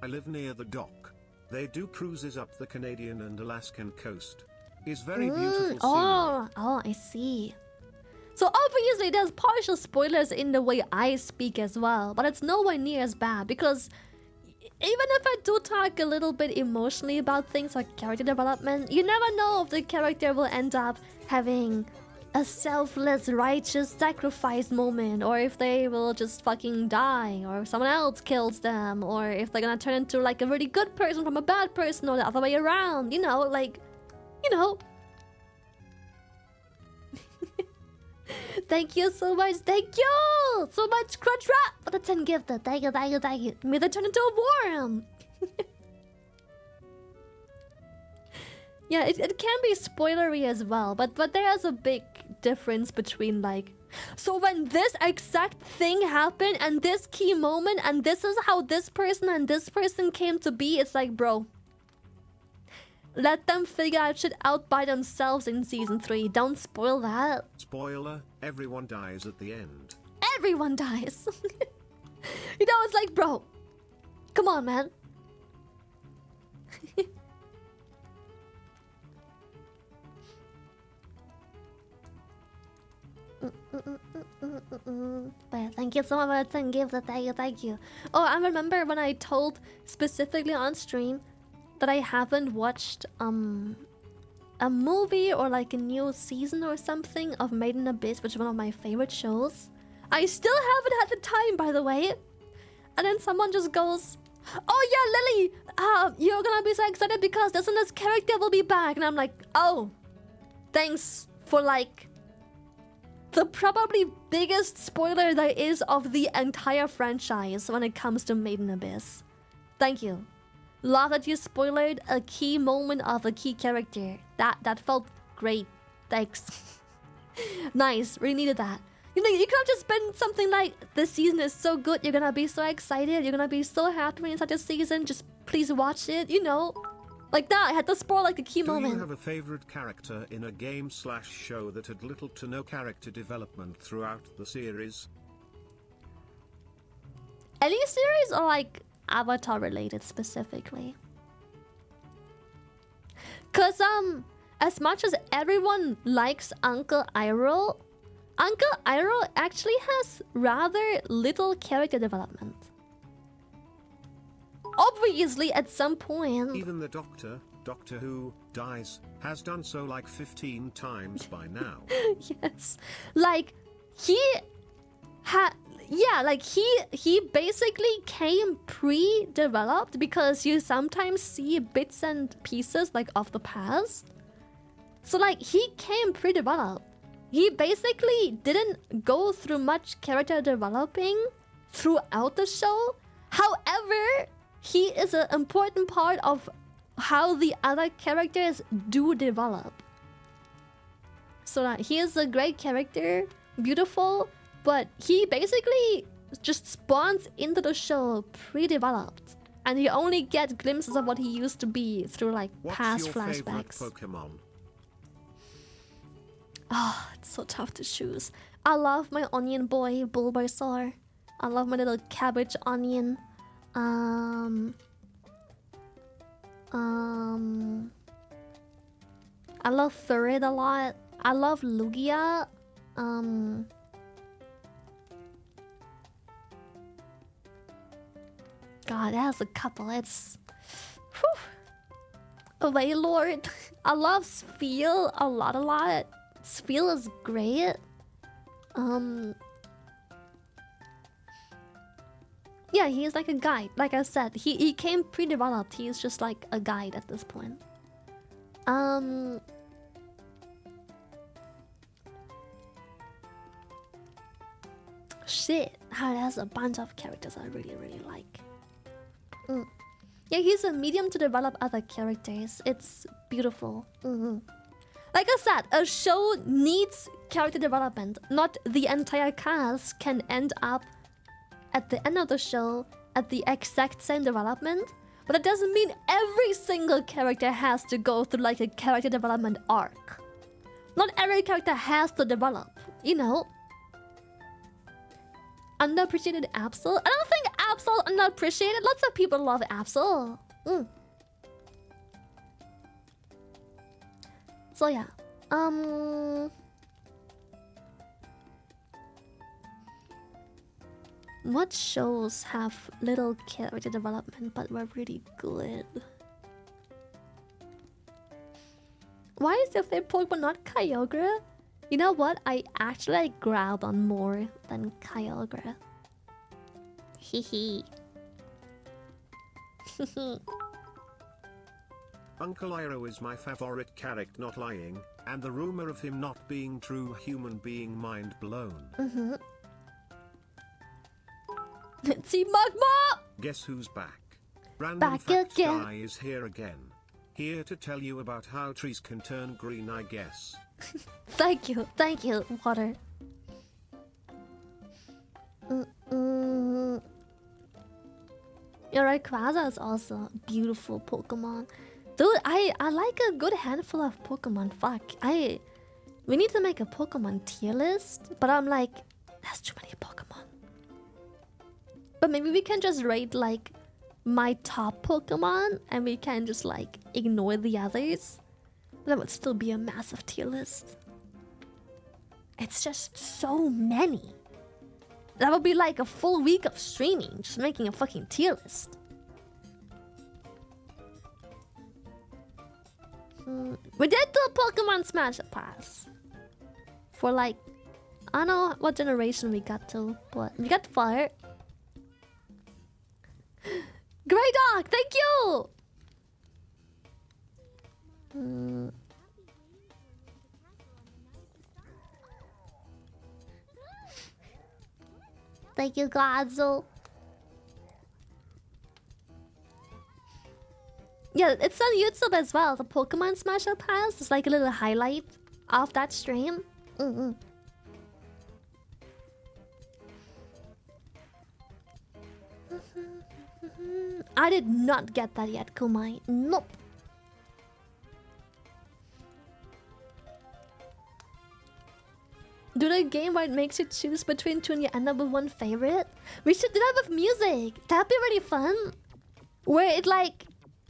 I live near the dock. They do cruises up the Canadian and Alaskan coast. It's very beautiful scenery. Oh, I see. So obviously there's partial spoilers in the way I speak as well, but it's nowhere near as bad because even if I do talk a little bit emotionally about things like character development, you never know if the character will end up having a selfless, righteous sacrifice moment, or if they will just fucking die, or if someone else kills them, or if they're gonna turn into like a really good person from a bad person, or the other way around, you know, like, you know. Thank you so much, thank you so much, Crunch Rap, for the 10 gifted. Thank you. May they turn into a worm. Yeah, it can be spoilery as well, but there is a big difference between like, so when this exact thing happened and this key moment and this is how this person and this person came to be, it's like, bro, let them figure out shit out by themselves in season 3. Don't spoil that. Spoiler, everyone dies at the end. Everyone dies. You know, it's like, bro, come on, man. But thank you so much for the 10 gifts. Thank you. Oh, I remember when I told specifically on stream that I haven't watched a movie or like a new season or something of Made in Abyss, which is one of my favorite shows. I still haven't had the time, by the way. And then someone just goes, "Oh yeah, Lily, you're gonna be so excited because this character will be back." And I'm like, "Oh, thanks for like the probably biggest spoiler there is of the entire franchise when it comes to Made in Abyss. Thank you. Love that you spoiled a key moment of a key character. That felt great. Thanks." Nice, really needed that. You know, you could have just been something like, "This season is so good, you're gonna be so excited, you're gonna be so happy when it's such a season, just please watch it," you know? Like that, I had to spoil like the key moment. Do you have a favorite character in a game/show that had little to no character development throughout the series? Any series or like Avatar related specifically? Cause as much as everyone likes Uncle Iroh, Uncle Iroh actually has rather little character development. Obviously, at some point... Even the Doctor Who, dies, has done so like 15 times by now. Yes. Like, he basically came pre-developed because you sometimes see bits and pieces, like, of the past. So, like, he came pre-developed. He basically didn't go through much character developing throughout the show. However, he is an important part of how the other characters do develop. So he is a great character, beautiful, but he basically just spawns into the show pre-developed. And you only get glimpses of what he used to be through like past flashbacks. Pokemon? Oh, it's so tough to choose. I love my onion boy, Bulbasaur. I love my little cabbage onion. I love Ferret a lot. I love Lugia. God, that has a couple. It's... Whew. Wailord. I love Spheal a lot. Spheal is great. Yeah, he's like a guide. Like I said, he came pre-developed. He's just like a guide at this point. Shit. There's a bunch of characters I really like. Yeah, he's a medium to develop other characters. It's beautiful. Like I said, a show needs character development. Not the entire cast can end up at the end of the show at the exact same development. But it doesn't mean every single character has to go through like a character development arc. Not every character has to develop, you know? Underappreciated Absol? I don't think Absol underappreciated. Lots of people love Absol. So yeah. What shows have little character development but were really good? Why is your favorite Pokemon not Kyogre? You know what? I actually like Groudon more than Kyogre. Hehe. Uncle Iroh is my favorite character, not lying, and the rumor of him not being true human being mind blown. See Magma! Guess who's back? Random Back Facts again. Guy is here again. Here to tell you about how trees can turn green, I guess. Thank you, water. You're right, Quasar is also a beautiful Pokemon. Dude, I like a good handful of Pokemon. Fuck, we need to make a Pokemon tier list, but I'm like, that's too many Pokemon. But maybe we can just rate like my top Pokemon and we can just like ignore the others. That would still be a massive tier list. It's just so many. That would be like a full week of streaming, just making a fucking tier list. We did do a Pokemon Smash Pass. For like, I don't know what generation we got to, but we got far. Grey Dog, thank you! Thank you, Gazo. Yeah, it's on YouTube as well. The Pokemon Smash Pass is like a little highlight of that stream. I did not get that yet, Kumai. Nope. Do the game where it makes you choose between two and you end up with one favorite? We should do that with music. That'd be really fun. Where it like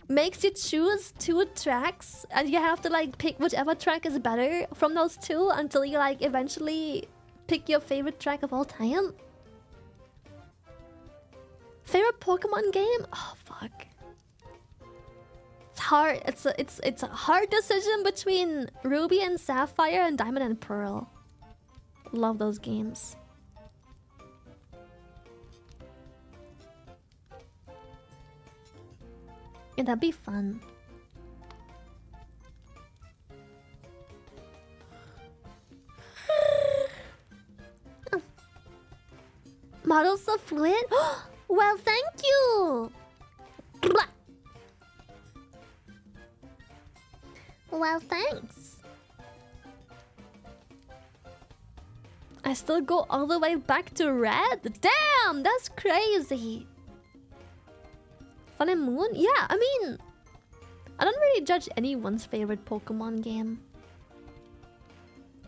makes you choose two tracks and you have to like pick whichever track is better from those two until you like eventually pick your favorite track of all time. Favorite Pokemon game? Oh fuck. It's hard. It's a hard decision between Ruby and Sapphire and Diamond and Pearl. Love those games. Yeah, that'd be fun. Models so fluid? Well, thank you! Well, thanks. I still go all the way back to red? Damn, that's crazy. Sun and Moon? Yeah, I mean, I don't really judge anyone's favorite Pokemon game.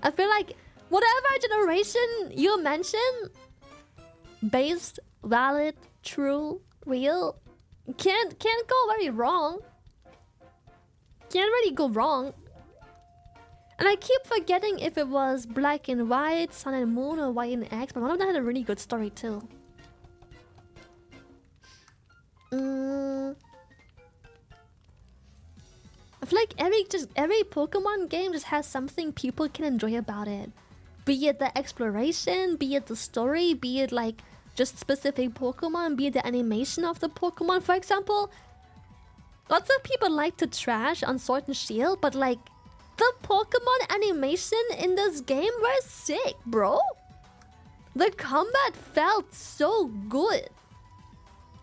I feel like whatever generation you mention, based, valid, true, real, can't go very wrong. Can't really go wrong. And I keep forgetting if it was Black and White, Sun and Moon, or White and X, but one of them had a really good story too. I feel like every Pokemon game just has something people can enjoy about it. Be it the exploration, be it the story, be it like just specific Pokemon, be it the animation of the Pokemon. For example, lots of people like to trash on Sword and Shield, but like the Pokemon animation in this game were sick, bro. The combat felt so good.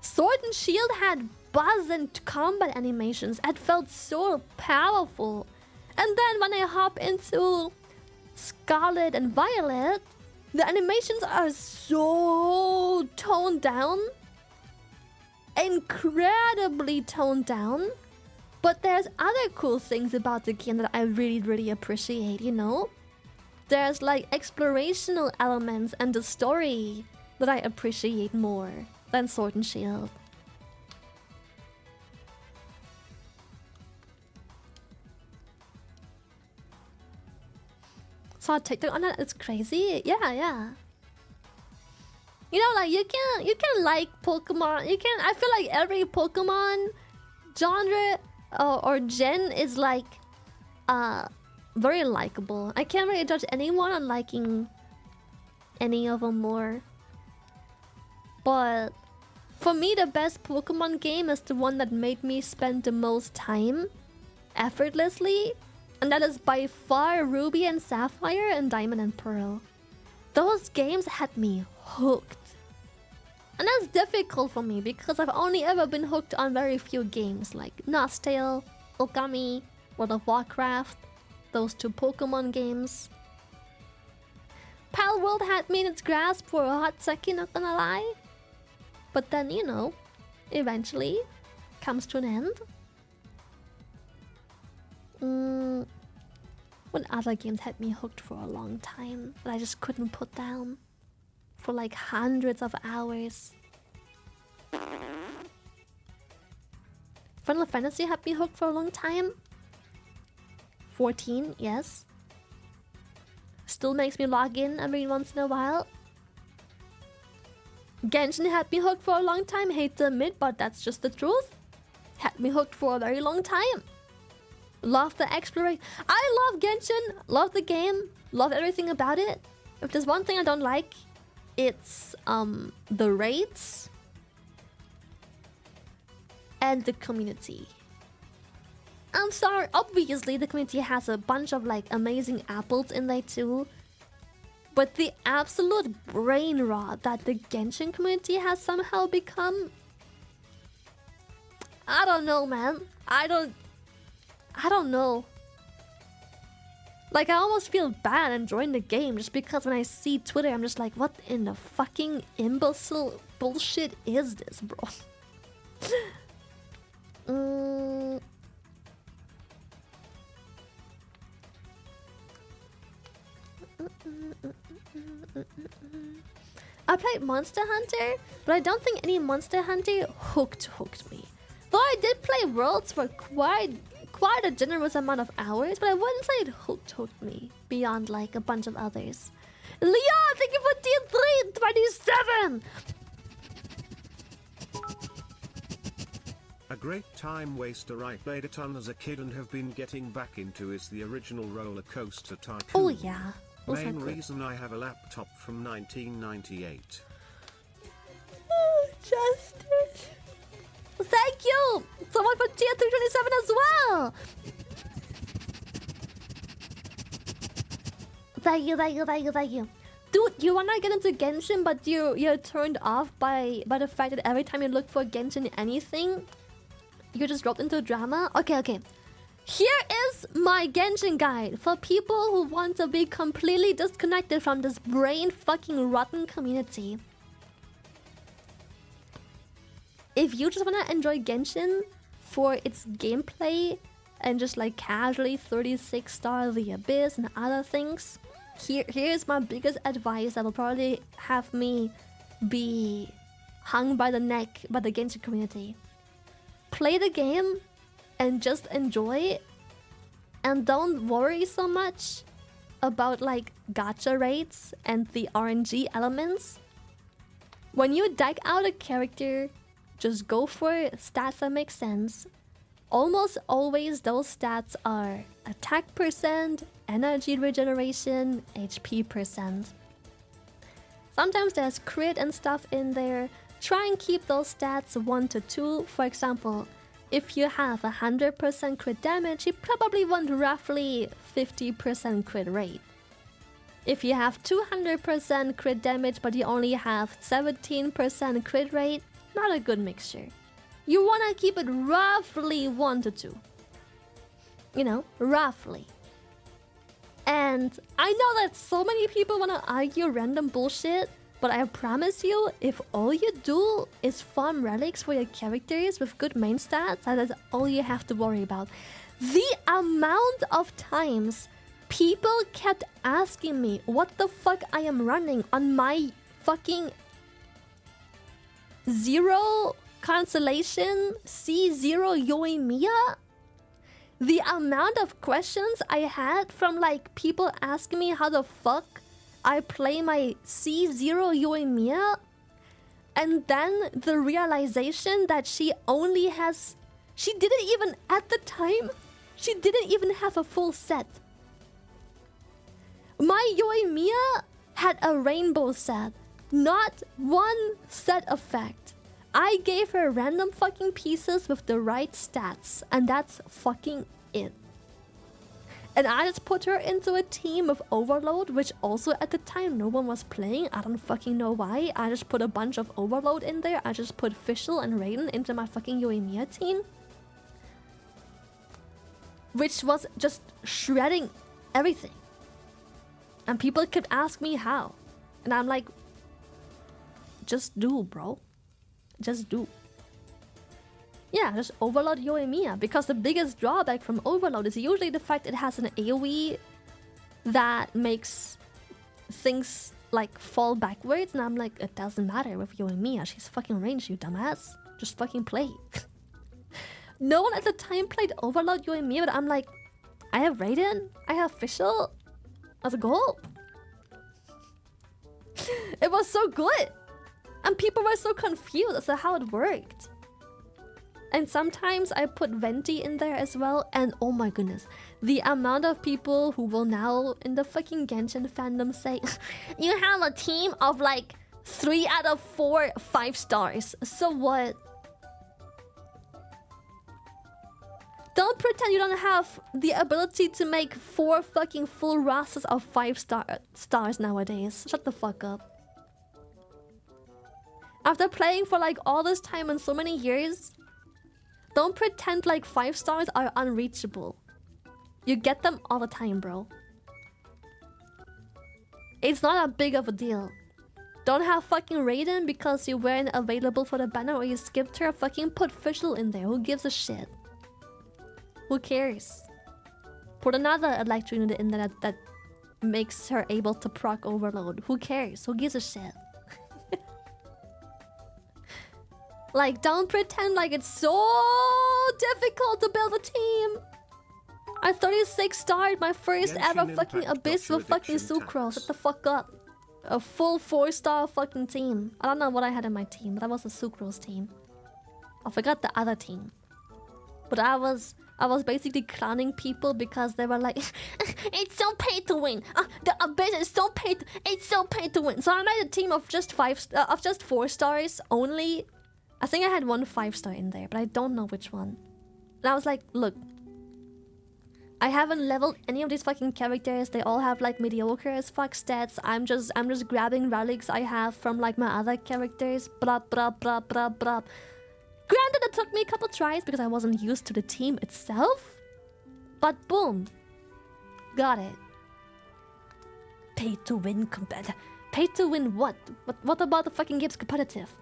Sword and Shield had buzz and combat animations. It felt so powerful. And then when I hop into Scarlet and Violet, the animations are so toned down. Incredibly toned down. But there's other cool things about the game that I really, really appreciate, you know? There's like explorational elements and the story that I appreciate more than Sword and Shield. Saw TikTok on that, it's crazy. Yeah. You know, like you can like Pokemon. I feel like every Pokemon genre or gen is like very likable. I can't really judge anyone on liking any of them more. But for me, the best Pokemon game is the one that made me spend the most time effortlessly. And that is by far Ruby and Sapphire and Diamond and Pearl. Those games had me hooked. And that's difficult for me because I've only ever been hooked on very few games like Nostale, Okami, World of Warcraft, those 2 Pokemon games. Pal World had me in its grasp for a hot second, not gonna lie. But then, you know, eventually comes to an end. What other games had me hooked for a long time that I just couldn't put down? For like hundreds of hours. Final Fantasy had me hooked for a long time. 14, yes. Still makes me log in every once in a while. Genshin had me hooked for a long time. Hate to admit, but that's just the truth. Had me hooked for a very long time. Love the exploration. I love Genshin. Love the game. Love everything about it. If there's one thing I don't like, it's the raids and the community. I'm sorry, obviously the community has a bunch of like amazing apples in there too. But the absolute brain rot that the Genshin community has somehow become, I don't know, man. I don't know. Like, I almost feel bad enjoying the game just because when I see Twitter, I'm just like, what in the fucking imbecile bullshit is this, bro? I played Monster Hunter, but I don't think any Monster Hunter hooked me. Though I did play Worlds for quite a generous amount of hours, but I wouldn't say it hooked me beyond like a bunch of others. Leon, thank you for tier 327! A great time waster I played a ton as a kid and have been getting back into is the original Roller Coaster Tycoon. Oh yeah. Main reason I have a laptop from 1998. Oh, Justice. Thank you so much for tier 327 as well. Thank you. Dude, you wanna get into Genshin, but you're turned off by the fact that every time you look for Genshin anything, you're just roped into drama? Okay. Here is my Genshin guide for people who want to be completely disconnected from this brain fucking rotten community. If you just want to enjoy Genshin for its gameplay and just like casually 36-star the Abyss and other things, here's my biggest advice that will probably have me be hung by the neck by the Genshin community. Play the game and just enjoy it, and don't worry so much about like gacha rates and the RNG elements. When you deck out a character, just go for stats that make sense. Almost always those stats are attack percent, energy regeneration, HP percent. Sometimes there's crit and stuff in there. Try and keep those stats 1 to 2. For example, if you have 100% crit damage, you probably want roughly 50% crit rate. If you have 200% crit damage but you only have 17% crit rate, not a good mixture. You want to keep it roughly 1 to 2. You know, roughly. And I know that so many people want to argue random bullshit, but I promise you, if all you do is farm relics for your characters with good main stats, that is all you have to worry about. The amount of times people kept asking me what the fuck I am running on my fucking 0 constellation C0 Yoimiya. The amount of questions I had from like people asking me how the fuck I play my C0 Yoimiya, and then the realization that she didn't even, at the time, she didn't even have a full set. My Yoimiya had a rainbow set, not one set effect. I gave her random fucking pieces with the right stats, and that's fucking it. And I just put her into a team of Overload, which also at the time no one was playing. I don't fucking know why. I just put a bunch of Overload in there. I just put Fischl and Raiden into my fucking Yoimiya team. which was just shredding everything. And people could ask me how. And I'm like, just do, bro. Just do. Yeah, just overload Yoimiya, because the biggest drawback from overload is usually the fact it has an AoE that makes things like fall backwards, and I'm like, it doesn't matter with Yoimiya, she's fucking ranged, you dumbass. Just fucking play. No one at the time played overload Yoimiya, but I'm like, I have Raiden, I have Fischl. Let's go. It was so good. And people were so confused as to how it worked. And sometimes I put Venti in there as well, and oh my goodness, the amount of people who will now in the fucking Genshin fandom say, you have a team of like 3 out of 4 5 stars. So what? Don't pretend you don't have the ability to make 4 fucking full rosters of 5 stars nowadays. Shut the fuck up. After playing for like all this time and so many years, don't pretend like 5 stars are unreachable. You get them all the time, bro. It's not that big of a deal. Don't have fucking Raiden because you weren't available for the banner or you skipped her. Fucking put Fischl in there. Who gives a shit? Who cares? Put another electric unit in there that makes her able to proc overload. Who cares? Who gives a shit? Like, don't pretend like it's so difficult to build a team. I 36 starred my first ever fucking Abyss with fucking Sucrose. Shut the fuck up. A full 4-star fucking team. I don't know what I had in my team, but that was a Sucrose team. I forgot the other team. But I was basically clowning people because they were like, it's so pay to win. The Abyss is so it's so pay to win. So I made a team of just 4 stars only. I think I had 1 5-star in there, but I don't know which one. And I was like, look, I haven't leveled any of these fucking characters. They all have like mediocre as fuck stats. I'm just grabbing relics I have from like my other characters. Blah blah blah blah blah. Granted, it took me a couple tries because I wasn't used to the team itself. But boom, got it. Pay to win competitive. Pay to win what? What about the fucking game's competitive?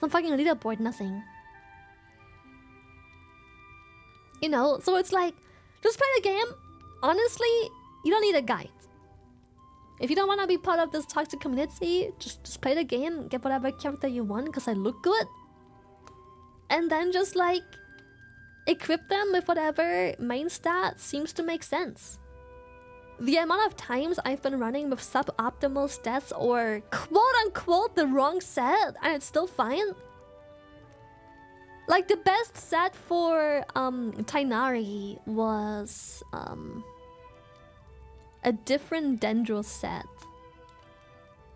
Some fucking leaderboard, nothing. You know, so it's like, just play the game. Honestly, you don't need a guide. If you don't want to be part of this toxic community, just play the game, get whatever character you want because I look good. And then just like, equip them with whatever main stat seems to make sense. The amount of times I've been running with suboptimal stats or quote-unquote the wrong set and it's still fine. Like the best set for Tighnari was a different Dendro set.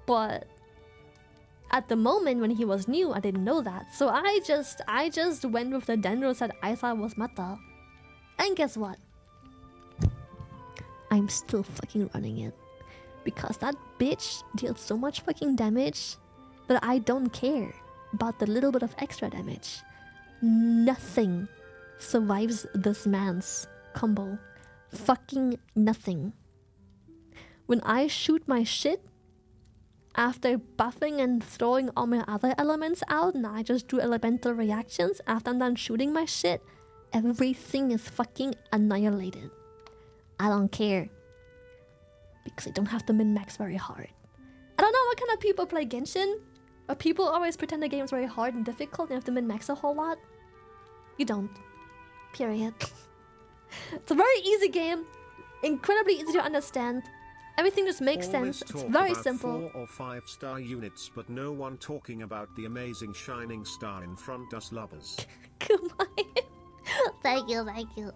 But at the moment when he was new, I didn't know that. So I just went with the Dendro set I thought was meta. And guess what? I'm still fucking running it. Because that bitch deals so much fucking damage that I don't care about the little bit of extra damage. Nothing survives this man's combo. Fucking nothing. When I shoot my shit, after buffing and throwing all my other elements out, and I just do elemental reactions, after I'm done shooting my shit, everything is fucking annihilated. I don't care. Because I don't have to min-max very hard. I don't know what kind of people play Genshin, but people always pretend the game's very hard and difficult and you have to min-max a whole lot. You don't. Period. It's a very easy game. Incredibly easy to understand. Everything just makes sense. It's very simple. 4 or 5-star units, but no one talking about the amazing shining star in front us lovers. Come on. Thank you.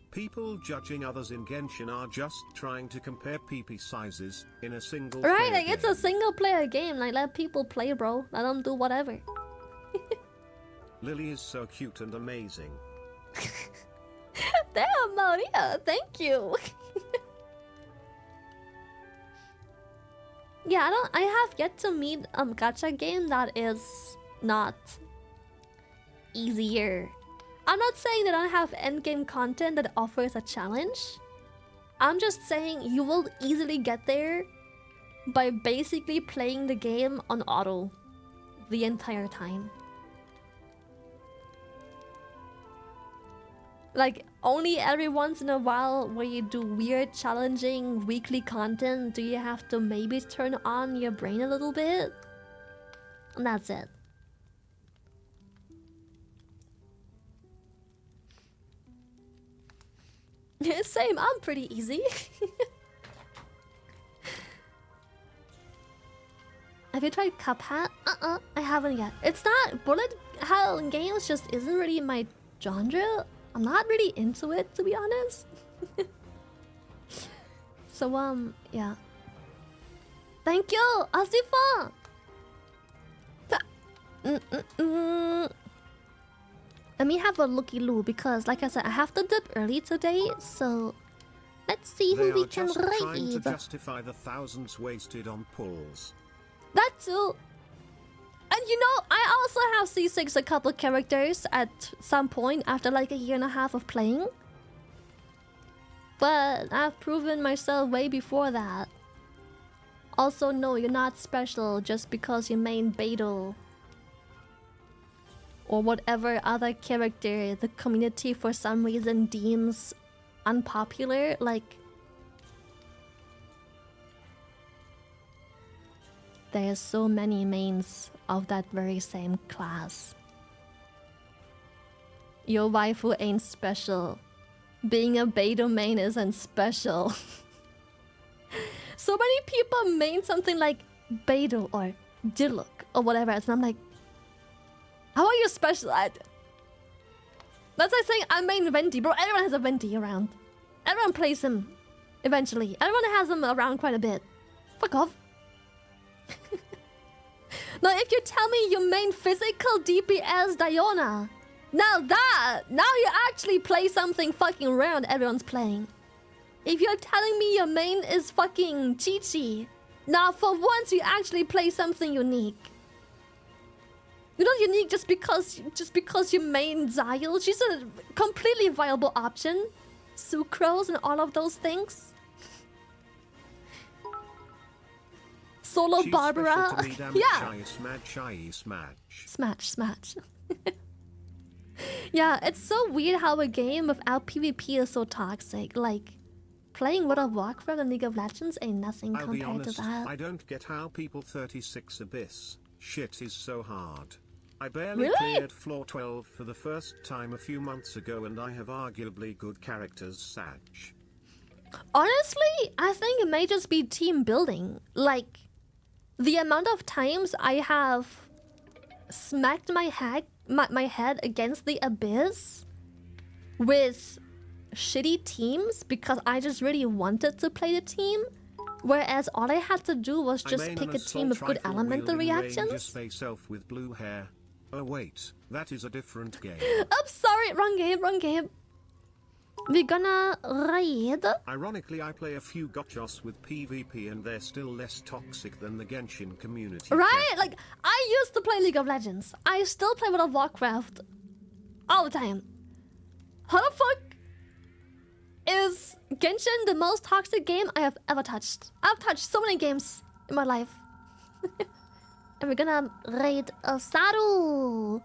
People judging others in Genshin are just trying to compare PP sizes in a single Right, like game. it's a single player game. Like let people play, bro. Let them do whatever. Lily is so cute and amazing. Damn, Maria, thank you. Yeah, I have yet to meet gacha game that is not easier. I'm not saying that I have endgame content that offers a challenge. I'm just saying you will easily get there by basically playing the game on auto the entire time. Like, only every once in a while where you do weird, challenging weekly content do you have to maybe turn on your brain a little bit. And that's it. Same, I'm pretty easy. Have you tried Cuphead? I haven't yet. It's not... bullet hell games just isn't really my genre. I'm not really into it, to be honest. So, yeah. Thank you, Asifa! Let me have a looky-loo, because, like I said, I have to dip early today, so... Let's see who we can trying to raid. justify the thousands wasted on pulls. That too. And you know, I also have C6 a couple characters at some point after like a year and a half of playing. But I've proven myself way before that. Also, no, you're not special just because you main Beidou. Or whatever other character the community for some reason deems unpopular. Like, there's so many mains of that very same class. Your waifu ain't special. Being a Beidou main isn't special. So many people main something like Beidou or Diluc or whatever, and I'm like, how are you special at? That's like saying I main Venti, bro. Everyone has a Venti around. Everyone plays him eventually. Everyone has him around quite a bit. Fuck off. Now, if you tell me you main physical DPS Diona, now you actually play something fucking rare that everyone's playing. If you're telling me your main is fucking Chi-Chi, now for once you actually play something unique. You're not unique just because you main Zyle. She's a completely viable option. Sucrose and all of those things. Solo She's Barbara. Me, Yeah. Smash. Yeah, it's so weird how a game without PvP is so toxic. Like, playing World of Warcraft and League of Legends ain't nothing I'll be compared honest, to that. I don't get how people 36 Abyss shit is so hard. I barely Really? cleared floor 12 for the first time a few months ago, and I have arguably good characters, Sag. Honestly, I think it may just be team building. Like, the amount of times I have smacked my head against the abyss with shitty teams because I just really wanted to play the team, whereas all I had to do was just pick a team with good elemental reactions. Elf with blue hair. Oh wait, that is a different game. Oops, sorry, wrong game. We're gonna raid. Ironically, I play a few gotchas with PvP and they're still less toxic than the Genshin community. Right? Like, I used to play League of Legends. I still play World of Warcraft all the time. How the fuck is Genshin the most toxic game I have ever touched? I've touched so many games in my life. And we're gonna raid a Saru.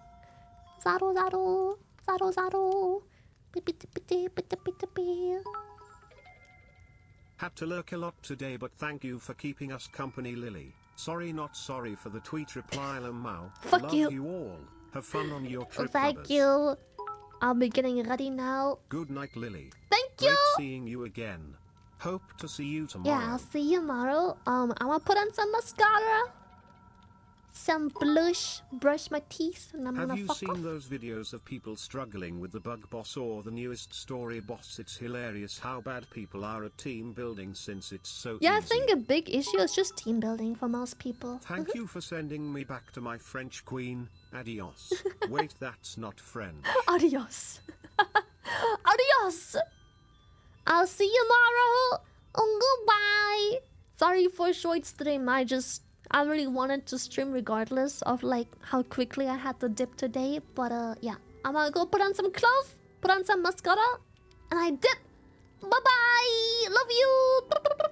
Saru. Had to lurk a lot today, but thank you for keeping us company, Lily. Sorry not sorry for the tweet reply, Mao. Fuck Love you all. Have fun on your trip. Thank you. I'll be getting ready now. Good night, Lily. Thank you. Great seeing you again. Hope to see you tomorrow. Yeah, I'll see you tomorrow. I'm gonna put on some mascara, some blush, brush my teeth, and I'm gonna fuck off. Have you seen those videos of people struggling with the bug boss or the newest story boss? It's hilarious how bad people are at team building since it's so Yeah, easy. I think a big issue is just team building for most people. Thank you for sending me back to my French queen. Adios. Wait, that's not French. Adios. Adios. I'll see you tomorrow. Goodbye. Sorry for short stream. I really wanted to stream regardless of like how quickly I had to dip today. But yeah. I'm gonna go put on some clove, put on some mascara, and I dip. Bye bye. Love you.